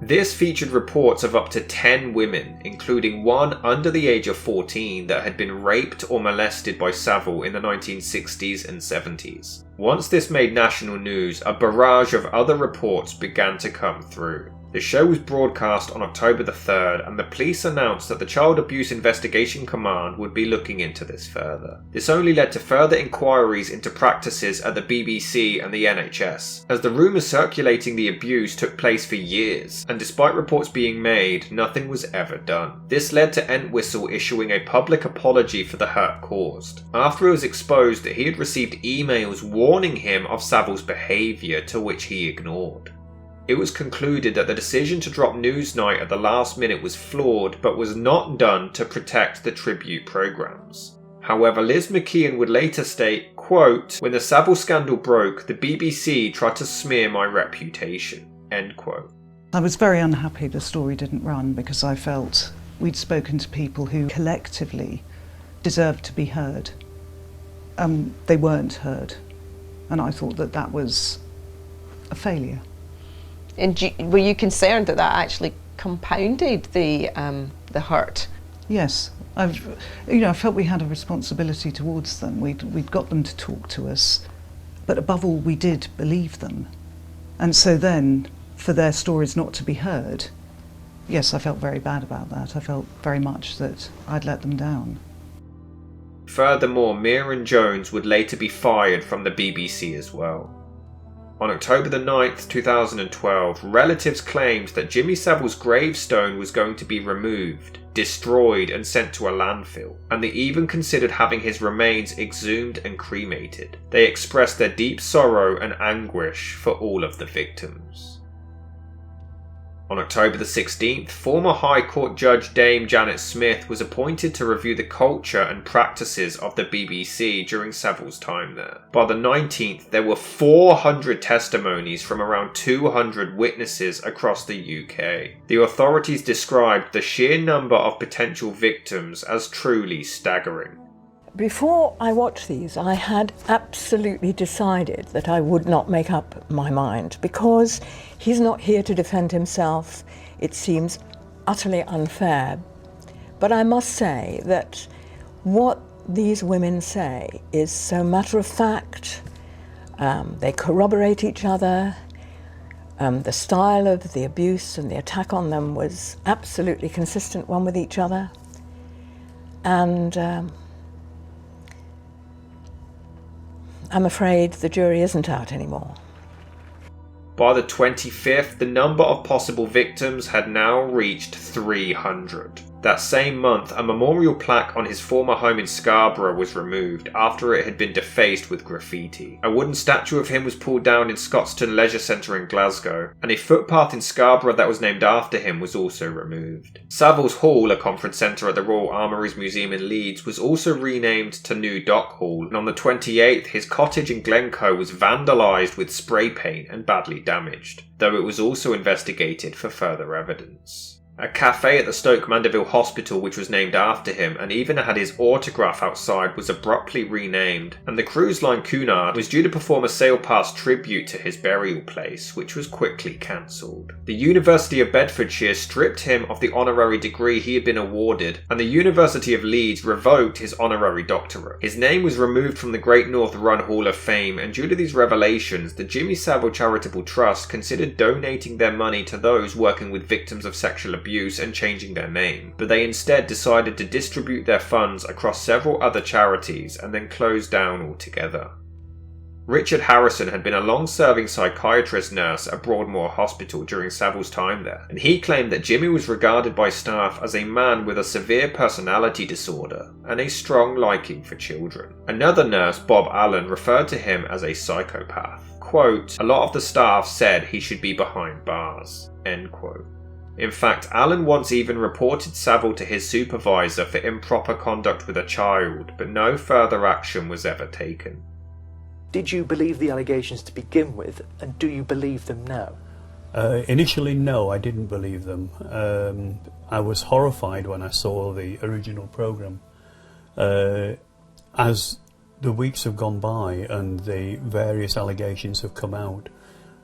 Speaker 1: This featured reports of up to 10 women, including one under the age of 14 that had been raped or molested by Savile in the 1960s and 70s. Once this made national news, a barrage of other reports began to come through. The show was broadcast on October the 3rd, and the police announced that the Child Abuse Investigation Command would be looking into this further. This only led to further inquiries into practices at the BBC and the NHS, as the rumours circulating the abuse took place for years, and despite reports being made, nothing was ever done. This led to Entwistle issuing a public apology for the hurt caused, after it was exposed that he had received emails warning him of Savile's behaviour, to which he ignored. It was concluded that the decision to drop Newsnight at the last minute was flawed, but was not done to protect the tribute programmes. However, Liz McKeon would later state, quote, "When the Savile scandal broke, the BBC tried to smear my reputation," end quote.
Speaker 18: I was very unhappy the story didn't run because I felt we'd spoken to people who collectively deserved to be heard. They weren't heard, and I thought that that was a failure.
Speaker 6: And were you concerned that that actually compounded the hurt?
Speaker 18: Yes, I felt we had a responsibility towards them. We'd got them to talk to us, but above all, we did believe them. And so then, for their stories not to be heard, yes, I felt very bad about that. I felt very much that I'd let them down.
Speaker 1: Furthermore, Miriam Jones would later be fired from the BBC as well. On October the 9th, 2012, relatives claimed that Jimmy Savile's gravestone was going to be removed, destroyed and sent to a landfill, and they even considered having his remains exhumed and cremated. They expressed their deep sorrow and anguish for all of the victims. On October the 16th, former High Court Judge Dame Janet Smith was appointed to review the culture and practices of the BBC during Savile's time there. By the 19th, there were 400 testimonies from around 200 witnesses across the UK. The authorities described the sheer number of potential victims as truly staggering.
Speaker 16: Before I watched these, I had absolutely decided that I would not make up my mind because he's not here to defend himself. It seems utterly unfair. But I must say that what these women say is so matter of fact, They corroborate each other. The style of the abuse and the attack on them was absolutely consistent one with each other. And I'm afraid the jury isn't out anymore.
Speaker 1: By the 25th, the number of possible victims had now reached 300. That same month, a memorial plaque on his former home in Scarborough was removed after it had been defaced with graffiti. A wooden statue of him was pulled down in Scotstoun Leisure Centre in Glasgow, and a footpath in Scarborough that was named after him was also removed. Savile's Hall, a conference centre at the Royal Armouries Museum in Leeds, was also renamed to New Dock Hall, and on the 28th, his cottage in Glencoe was vandalised with spray paint and badly damaged, though it was also investigated for further evidence. A cafe at the Stoke Mandeville Hospital, which was named after him and even had his autograph outside, was abruptly renamed, and the cruise line Cunard was due to perform a sail past tribute to his burial place, which was quickly cancelled. The University of Bedfordshire stripped him of the honorary degree he had been awarded, and the University of Leeds revoked his honorary doctorate. His name was removed from the Great North Run Hall of Fame, and due to these revelations, the Jimmy Savile Charitable Trust considered donating their money to those working with victims of sexual abuse and changing their name, but they instead decided to distribute their funds across several other charities and then closed down altogether. Richard Harrison had been a long-serving psychiatrist nurse at Broadmoor Hospital during Savile's time there, and he claimed that Jimmy was regarded by staff as a man with a severe personality disorder and a strong liking for children. Another nurse, Bob Allen, referred to him as a psychopath. Quote, "A lot of the staff said he should be behind bars." End quote. In fact, Allen once even reported Savile to his supervisor for improper conduct with a child, but no further action was ever taken.
Speaker 7: Did you believe the allegations to begin with, and do you believe them now?
Speaker 8: Initially, no, I didn't believe them. I was horrified when I saw the original programme. As the weeks have gone by and the various allegations have come out,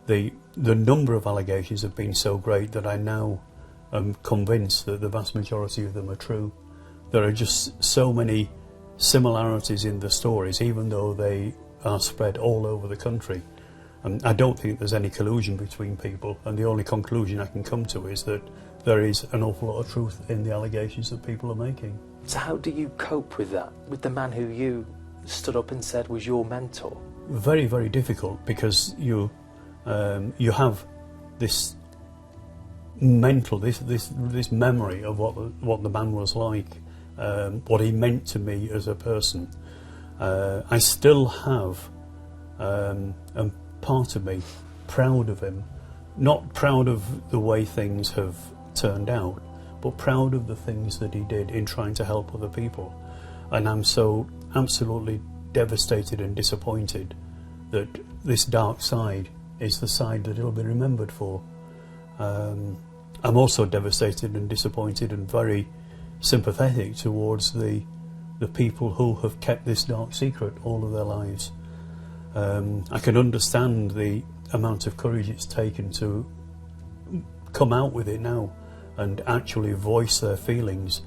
Speaker 8: the number of allegations have been so great that I now am convinced that the vast majority of them are true. There are just so many similarities in the stories, even though they are spread all over the country. I don't think there's any collusion between people, and the only conclusion I can come to is that there is an awful lot of truth in the allegations that people are making.
Speaker 7: So how do you cope with that, with the man who you stood up and said was your mentor?
Speaker 8: Very, very difficult, because you have this mental, this memory of what the man was like, what he meant to me as a person. I still have a part of me proud of him, not proud of the way things have turned out, but proud of the things that he did in trying to help other people. And I'm so absolutely devastated and disappointed that this dark side is the side that he'll be remembered for. I'm also devastated and disappointed and very sympathetic towards the people who have kept this dark secret all of their lives. I can understand the amount of courage it's taken to come out with it now and actually voice their feelings.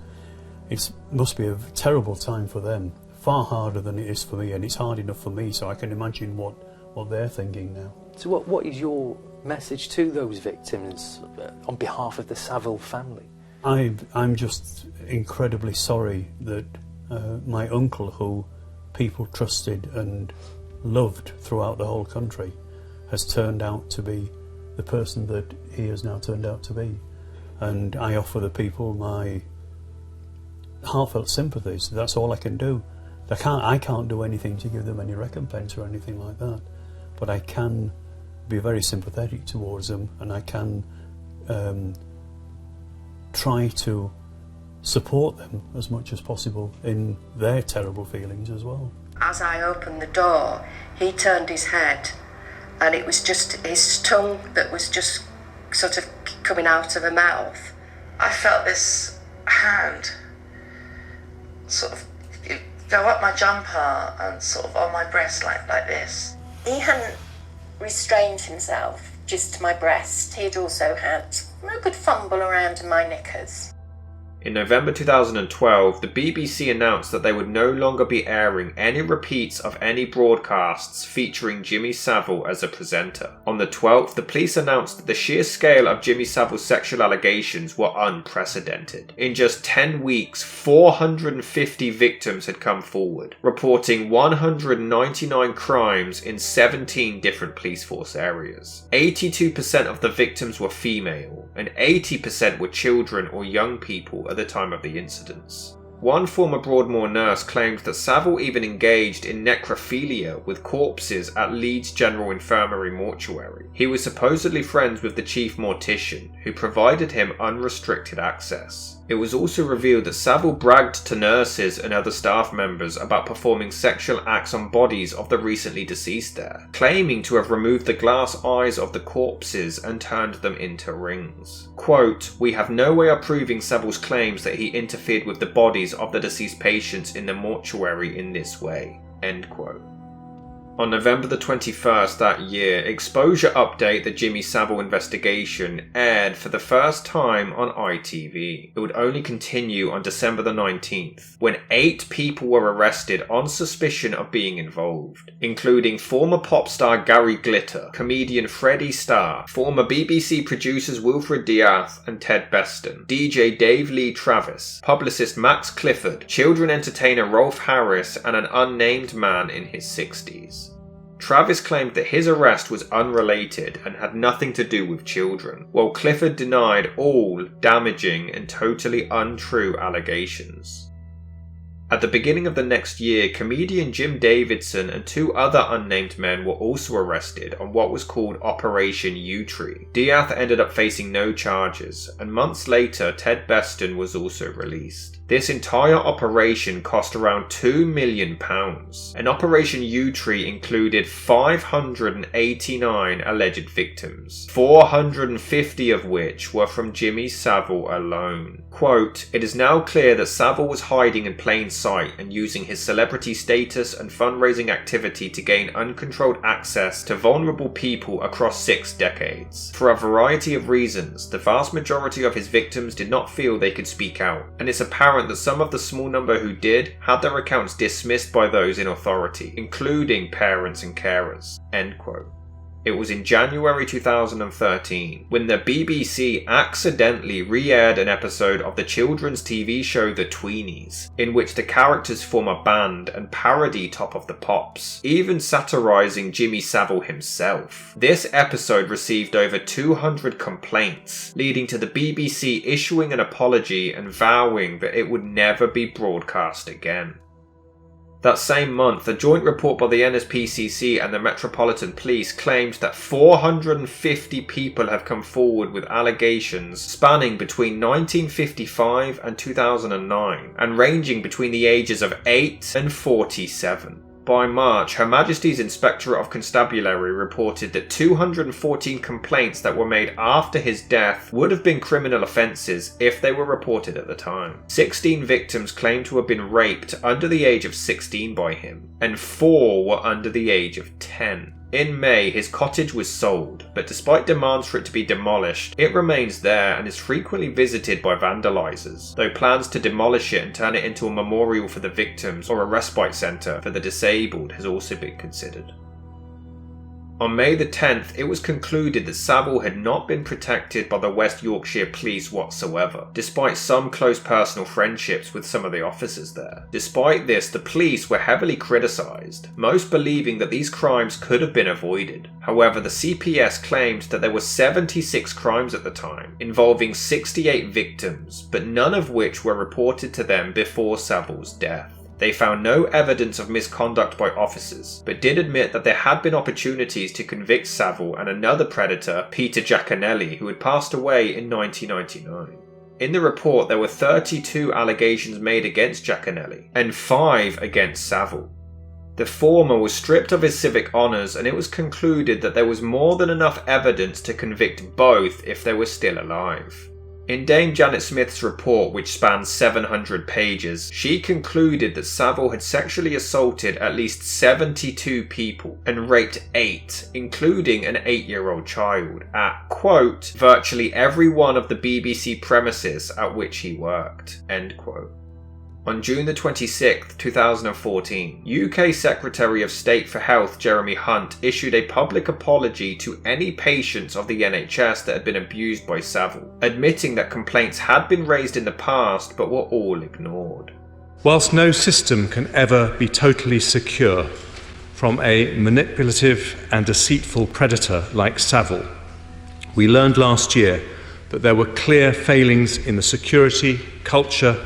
Speaker 8: It must be a terrible time for them, far harder than it is for me, and it's hard enough for me, so I can imagine what they're thinking now.
Speaker 7: So what is your message to those victims on behalf of the Savile family?
Speaker 8: I'm just incredibly sorry that my uncle, who people trusted and loved throughout the whole country, has turned out to be the person that he has now turned out to be. And I offer the people my heartfelt sympathies. That's all I can do. I can't do anything to give them any recompense or anything like that, but I can be very sympathetic towards them, and I can try to support them as much as possible in their terrible feelings as well.
Speaker 5: As I opened the door, he turned his head, and it was just his tongue that was just sort of coming out of her mouth. I felt this hand sort of go up my jumper and sort of on my breast like this. He hadn't restrained himself just to my breast. He'd also had a good fumble around in my knickers.
Speaker 1: In November 2012, the BBC announced that they would no longer be airing any repeats of any broadcasts featuring Jimmy Savile as a presenter. On the 12th, the police announced that the sheer scale of Jimmy Savile's sexual allegations were unprecedented. In just 10 weeks, 450 victims had come forward, reporting 199 crimes in 17 different police force areas. 82% of the victims were female, and 80% were children or young people at the time of the incidents. One former Broadmoor nurse claimed that Savile even engaged in necrophilia with corpses at Leeds General Infirmary mortuary. He was supposedly friends with the chief mortician, who provided him unrestricted access. It was also revealed that Savile bragged to nurses and other staff members about performing sexual acts on bodies of the recently deceased there, claiming to have removed the glass eyes of the corpses and turned them into rings. Quote, "We have no way of proving Savile's claims that he interfered with the bodies of the deceased patients in the mortuary in this way." End quote. On November the 21st that year, Exposure Update, the Jimmy Savile investigation, aired for the first time on ITV. It would only continue on December the 19th, when 8 people were arrested on suspicion of being involved, including former pop star Gary Glitter, comedian Freddie Starr, former BBC producers Wilfred Diath and Ted Beston, DJ Dave Lee Travis, publicist Max Clifford, children entertainer Rolf Harris, and an unnamed man in his 60s. Travis claimed that his arrest was unrelated and had nothing to do with children, while Clifford denied all damaging and totally untrue allegations. At the beginning of the next year, comedian Jim Davidson and 2 other unnamed men were also arrested on what was called Operation U-Tree. Diath ended up facing no charges, and months later Ted Beston was also released. This entire operation cost around £2 million, and Operation U-Tree included 589 alleged victims, 450 of which were from Jimmy Savile alone. Quote, "It is now clear that Savile was hiding in plain sight and using his celebrity status and fundraising activity to gain uncontrolled access to vulnerable people across 6 decades. For a variety of reasons, the vast majority of his victims did not feel they could speak out, and it's apparent that some of the small number who did had their accounts dismissed by those in authority, including parents and carers." End quote. It was in January 2013 when the BBC accidentally re-aired an episode of the children's TV show The Tweenies, in which the characters form a band and parody Top of the Pops, even satirising Jimmy Savile himself. This episode received over 200 complaints, leading to the BBC issuing an apology and vowing that it would never be broadcast again. That same month, a joint report by the NSPCC and the Metropolitan Police claimed that 450 people have come forward with allegations spanning between 1955 and 2009 and ranging between the ages of 8 and 47. By March, Her Majesty's Inspectorate of Constabulary reported that 214 complaints that were made after his death would have been criminal offences if they were reported at the time. 16 victims claimed to have been raped under the age of 16 by him, and 4 were under the age of 10. In May, his cottage was sold, but despite demands for it to be demolished, it remains there and is frequently visited by vandalisers, though plans to demolish it and turn it into a memorial for the victims or a respite centre for the disabled has also been considered. On May the 10th, it was concluded that Savile had not been protected by the West Yorkshire Police whatsoever, despite some close personal friendships with some of the officers there. Despite this, the police were heavily criticised, most believing that these crimes could have been avoided. However, the CPS claimed that there were 76 crimes at the time, involving 68 victims, but none of which were reported to them before Savile's death. They found no evidence of misconduct by officers, but did admit that there had been opportunities to convict Savile and another predator, Peter Giaconelli, who had passed away in 1999. In the report, there were 32 allegations made against Giaconelli, and 5 against Savile. The former was stripped of his civic honours, and it was concluded that there was more than enough evidence to convict both if they were still alive. In Dame Janet Smith's report, which spans 700 pages, she concluded that Savile had sexually assaulted at least 72 people and raped 8, including an 8-year-old child, at, quote, virtually every one of the BBC premises at which he worked, end quote. On June the 26th, 2014, UK Secretary of State for Health Jeremy Hunt issued a public apology to any patients of the NHS that had been abused by Savile, admitting that complaints had been raised in the past but were all ignored.
Speaker 4: Whilst no system can ever be totally secure from a manipulative and deceitful predator like Savile, we learned last year that there were clear failings in the security, culture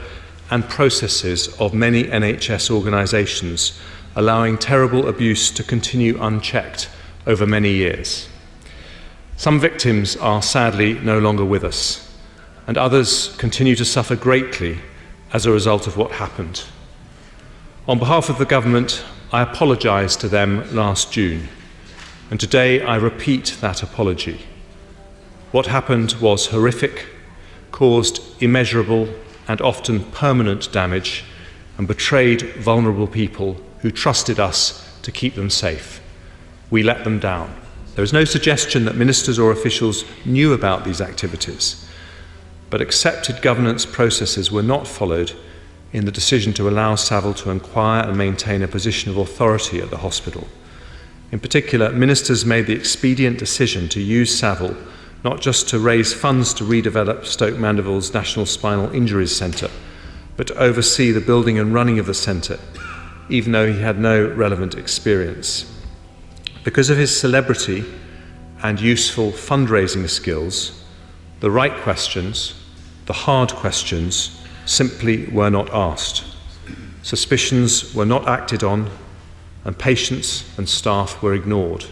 Speaker 4: and processes of many NHS organisations, allowing terrible abuse to continue unchecked over many years. Some victims are sadly no longer with us, and others continue to suffer greatly as a result of what happened. On behalf of the government, I apologised to them last June, and today I repeat that apology. What happened was horrific, caused immeasurable and often permanent damage, and betrayed vulnerable people who trusted us to keep them safe. We let them down. There is no suggestion that ministers or officials knew about these activities, but accepted governance processes were not followed in the decision to allow Savile to inquire and maintain a position of authority at the hospital. In particular, ministers made the expedient decision to use Savile not just to raise funds to redevelop Stoke Mandeville's National Spinal Injuries Centre, but to oversee the building and running of the centre, even though he had no relevant experience. Because of his celebrity and useful fundraising skills, the right questions, the hard questions, simply were not asked. Suspicions were not acted on, and patients and staff were ignored.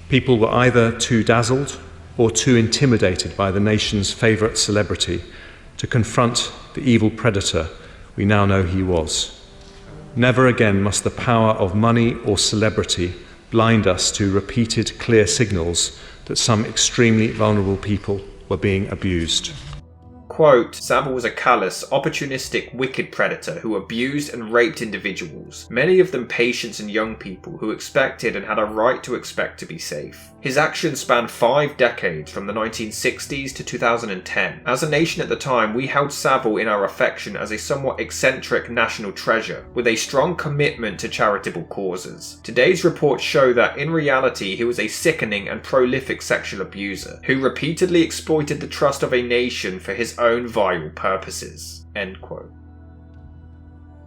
Speaker 4: People were either too dazzled or too intimidated by the nation's favourite celebrity to confront the evil predator we now know he was. Never again must the power of money or celebrity blind us to repeated clear signals that some extremely vulnerable people were being abused.
Speaker 1: Quote, Savile was a callous, opportunistic, wicked predator who abused and raped individuals, many of them patients and young people who expected and had a right to expect to be safe. His actions spanned 5 decades, from the 1960s to 2010. As a nation at the time, we held Savile in our affection as a somewhat eccentric national treasure, with a strong commitment to charitable causes. Today's reports show that, in reality, he was a sickening and prolific sexual abuser, who repeatedly exploited the trust of a nation for his own vile purposes. End quote.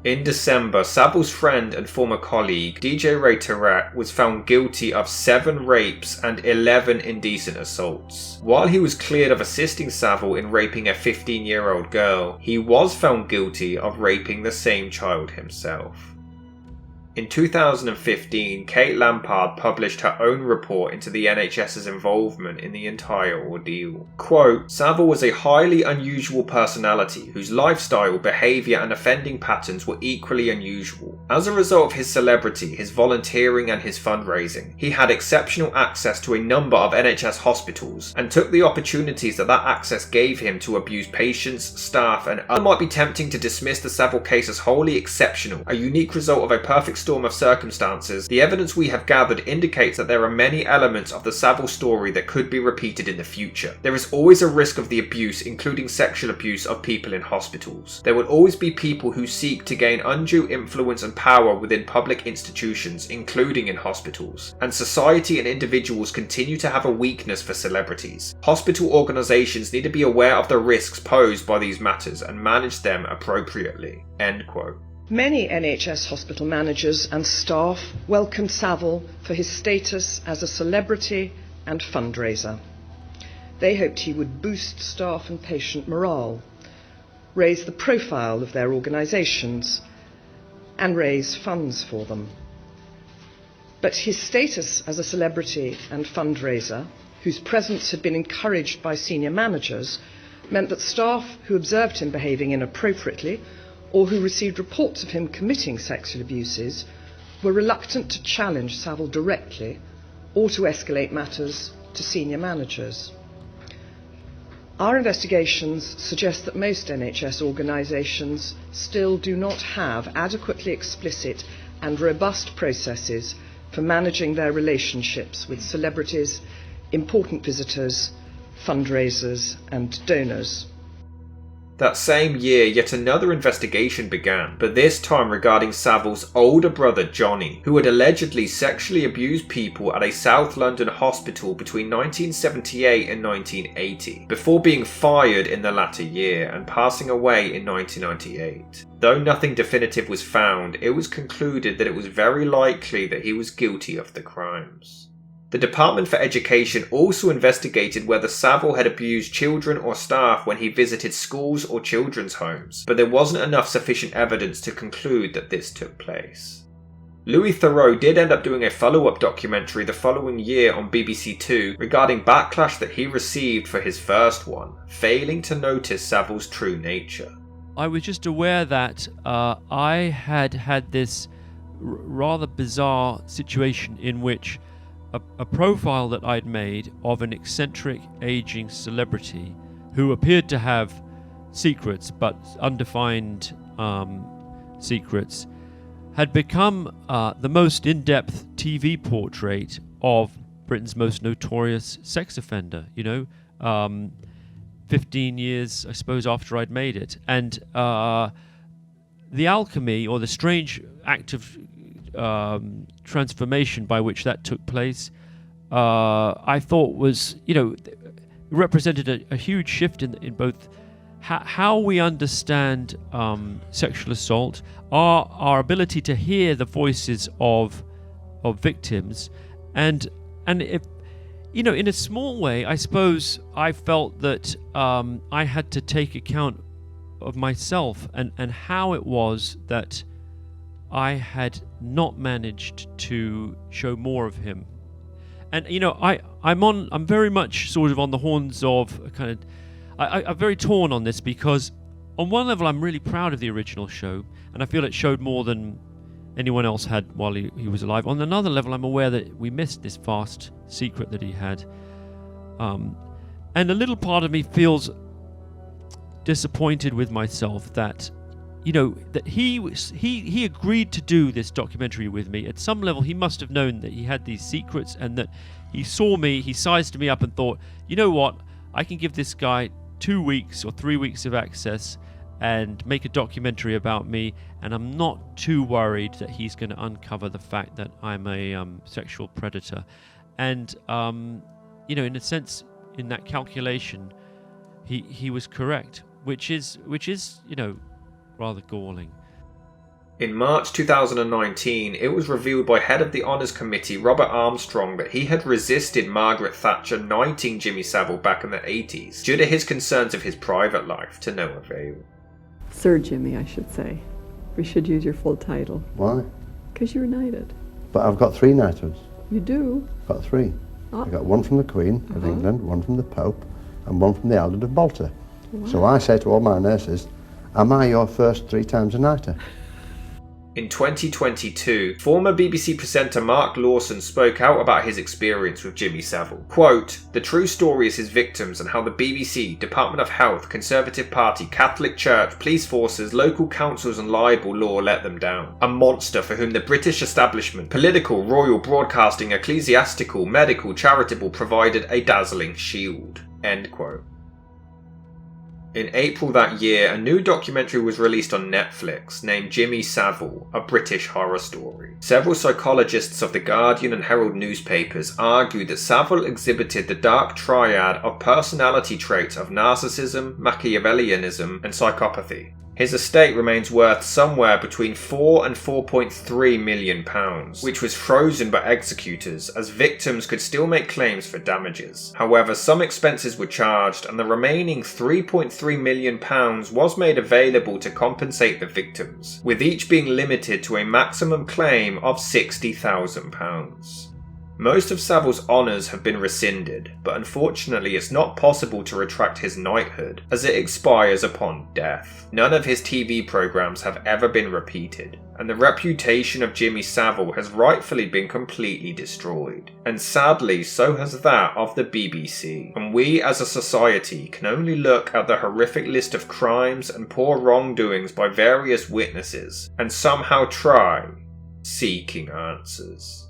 Speaker 1: In December, Savile's friend and former colleague, DJ Ray Tourette, was found guilty of 7 rapes and 11 indecent assaults. While he was cleared of assisting Savile in raping a 15-year-old girl, he was found guilty of raping the same child himself. In 2015, Kate Lampard published her own report into the NHS's involvement in the entire ordeal. Quote, Savile was a highly unusual personality whose lifestyle, behaviour and offending patterns were equally unusual. As a result of his celebrity, his volunteering and his fundraising, he had exceptional access to a number of NHS hospitals and took the opportunities that access gave him to abuse patients, staff and others. It might be tempting to dismiss the Savile case as wholly exceptional, a unique result of a perfect storm of circumstances. The evidence we have gathered indicates that there are many elements of the Savile story that could be repeated in the future. There is always a risk of the abuse, including sexual abuse, of people in hospitals. There will always be people who seek to gain undue influence and power within public institutions, including in hospitals. And society and individuals continue to have a weakness for celebrities. Hospital organisations need to be aware of the risks posed by these matters and manage them appropriately. End quote.
Speaker 9: Many NHS hospital managers and staff welcomed Savile for his status as a celebrity and fundraiser. They hoped he would boost staff and patient morale, raise the profile of their organisations, and raise funds for them. But his status as a celebrity and fundraiser, whose presence had been encouraged by senior managers, meant that staff who observed him behaving inappropriately or who received reports of him committing sexual abuses were reluctant to challenge Savile directly or to escalate matters to senior managers. Our investigations suggest that most NHS organisations still do not have adequately explicit and robust processes for managing their relationships with celebrities, important visitors, fundraisers and donors.
Speaker 1: That same year, yet another investigation began, but this time regarding Savile's older brother Johnny, who had allegedly sexually abused people at a South London hospital between 1978 and 1980, before being fired in the latter year and passing away in 1998. Though nothing definitive was found, it was concluded that it was very likely that he was guilty of the crimes. The Department for Education also investigated whether Savile had abused children or staff when he visited schools or children's homes, but there wasn't enough sufficient evidence to conclude that this took place. Louis Theroux did end up doing a follow-up documentary the following year on BBC Two regarding backlash that he received for his first one, failing to notice Savile's true nature.
Speaker 10: I was just aware that I had this rather bizarre situation in which a profile that I'd made of an eccentric aging celebrity who appeared to have secrets, but undefined secrets, had become the most in-depth TV portrait of Britain's most notorious sex offender, 15 years, I suppose, after I'd made it. And the alchemy, or the strange act of transformation by which that took place, I thought was, represented a huge shift in both how we understand sexual assault, our ability to hear the voices of victims, and if, in a small way, I suppose I felt that I had to take account of myself and how it was that I had not managed to show more of him. And I'm very much sort of on the horns of I'm very torn on this, because on one level I'm really proud of the original show, and I feel it showed more than anyone else had while he was alive. On another level, I'm aware that we missed this vast secret that he had, and a little part of me feels disappointed with myself that that he agreed to do this documentary with me. At some level, he must have known that he had these secrets, and that he saw me, he sized me up and thought, you know what, I can give this guy 2 weeks or 3 weeks of access and make a documentary about me, and I'm not too worried that he's going to uncover the fact that I'm a sexual predator. And in a sense, in that calculation, he was correct, which is rather galling.
Speaker 1: In March 2019, it was revealed by head of the Honours Committee Robert Armstrong that he had resisted Margaret Thatcher knighting Jimmy Savile back in the 80s due to his concerns of his private life, to no avail.
Speaker 19: Sir Jimmy, I should say. We should use your full title.
Speaker 20: Why?
Speaker 19: Because you're knighted.
Speaker 20: But I've got 3 knighthoods.
Speaker 19: You do?
Speaker 20: I've got 3. I got 1 from the Queen of England, 1 from the Pope, and 1 from the Eldred of Malta. Wow. So I say to all my nurses, am I your first 3 times a nighter?
Speaker 1: In 2022, former BBC presenter Mark Lawson spoke out about his experience with Jimmy Savile. Quote, "The true story is his victims and how the BBC, Department of Health, Conservative Party, Catholic Church, police forces, local councils and libel law let them down. A monster for whom the British establishment, political, royal, broadcasting, ecclesiastical, medical, charitable, provided a dazzling shield." End quote. In April that year, a new documentary was released on Netflix named Jimmy Savile, A British Horror Story. Several psychologists of The Guardian and Herald newspapers argued that Savile exhibited the dark triad of personality traits of narcissism, Machiavellianism, and psychopathy. His estate remains worth somewhere between £4 and £4.3 million, which was frozen by executors as victims could still make claims for damages. However, some expenses were charged and the remaining £3.3 million was made available to compensate the victims, with each being limited to a maximum claim of £60,000. Most of Savile's honours have been rescinded, but unfortunately it's not possible to retract his knighthood, as it expires upon death. None of his TV programmes have ever been repeated, and the reputation of Jimmy Savile has rightfully been completely destroyed. And sadly, so has that of the BBC. And we as a society can only look at the horrific list of crimes and poor wrongdoings by various witnesses, and somehow try seeking answers.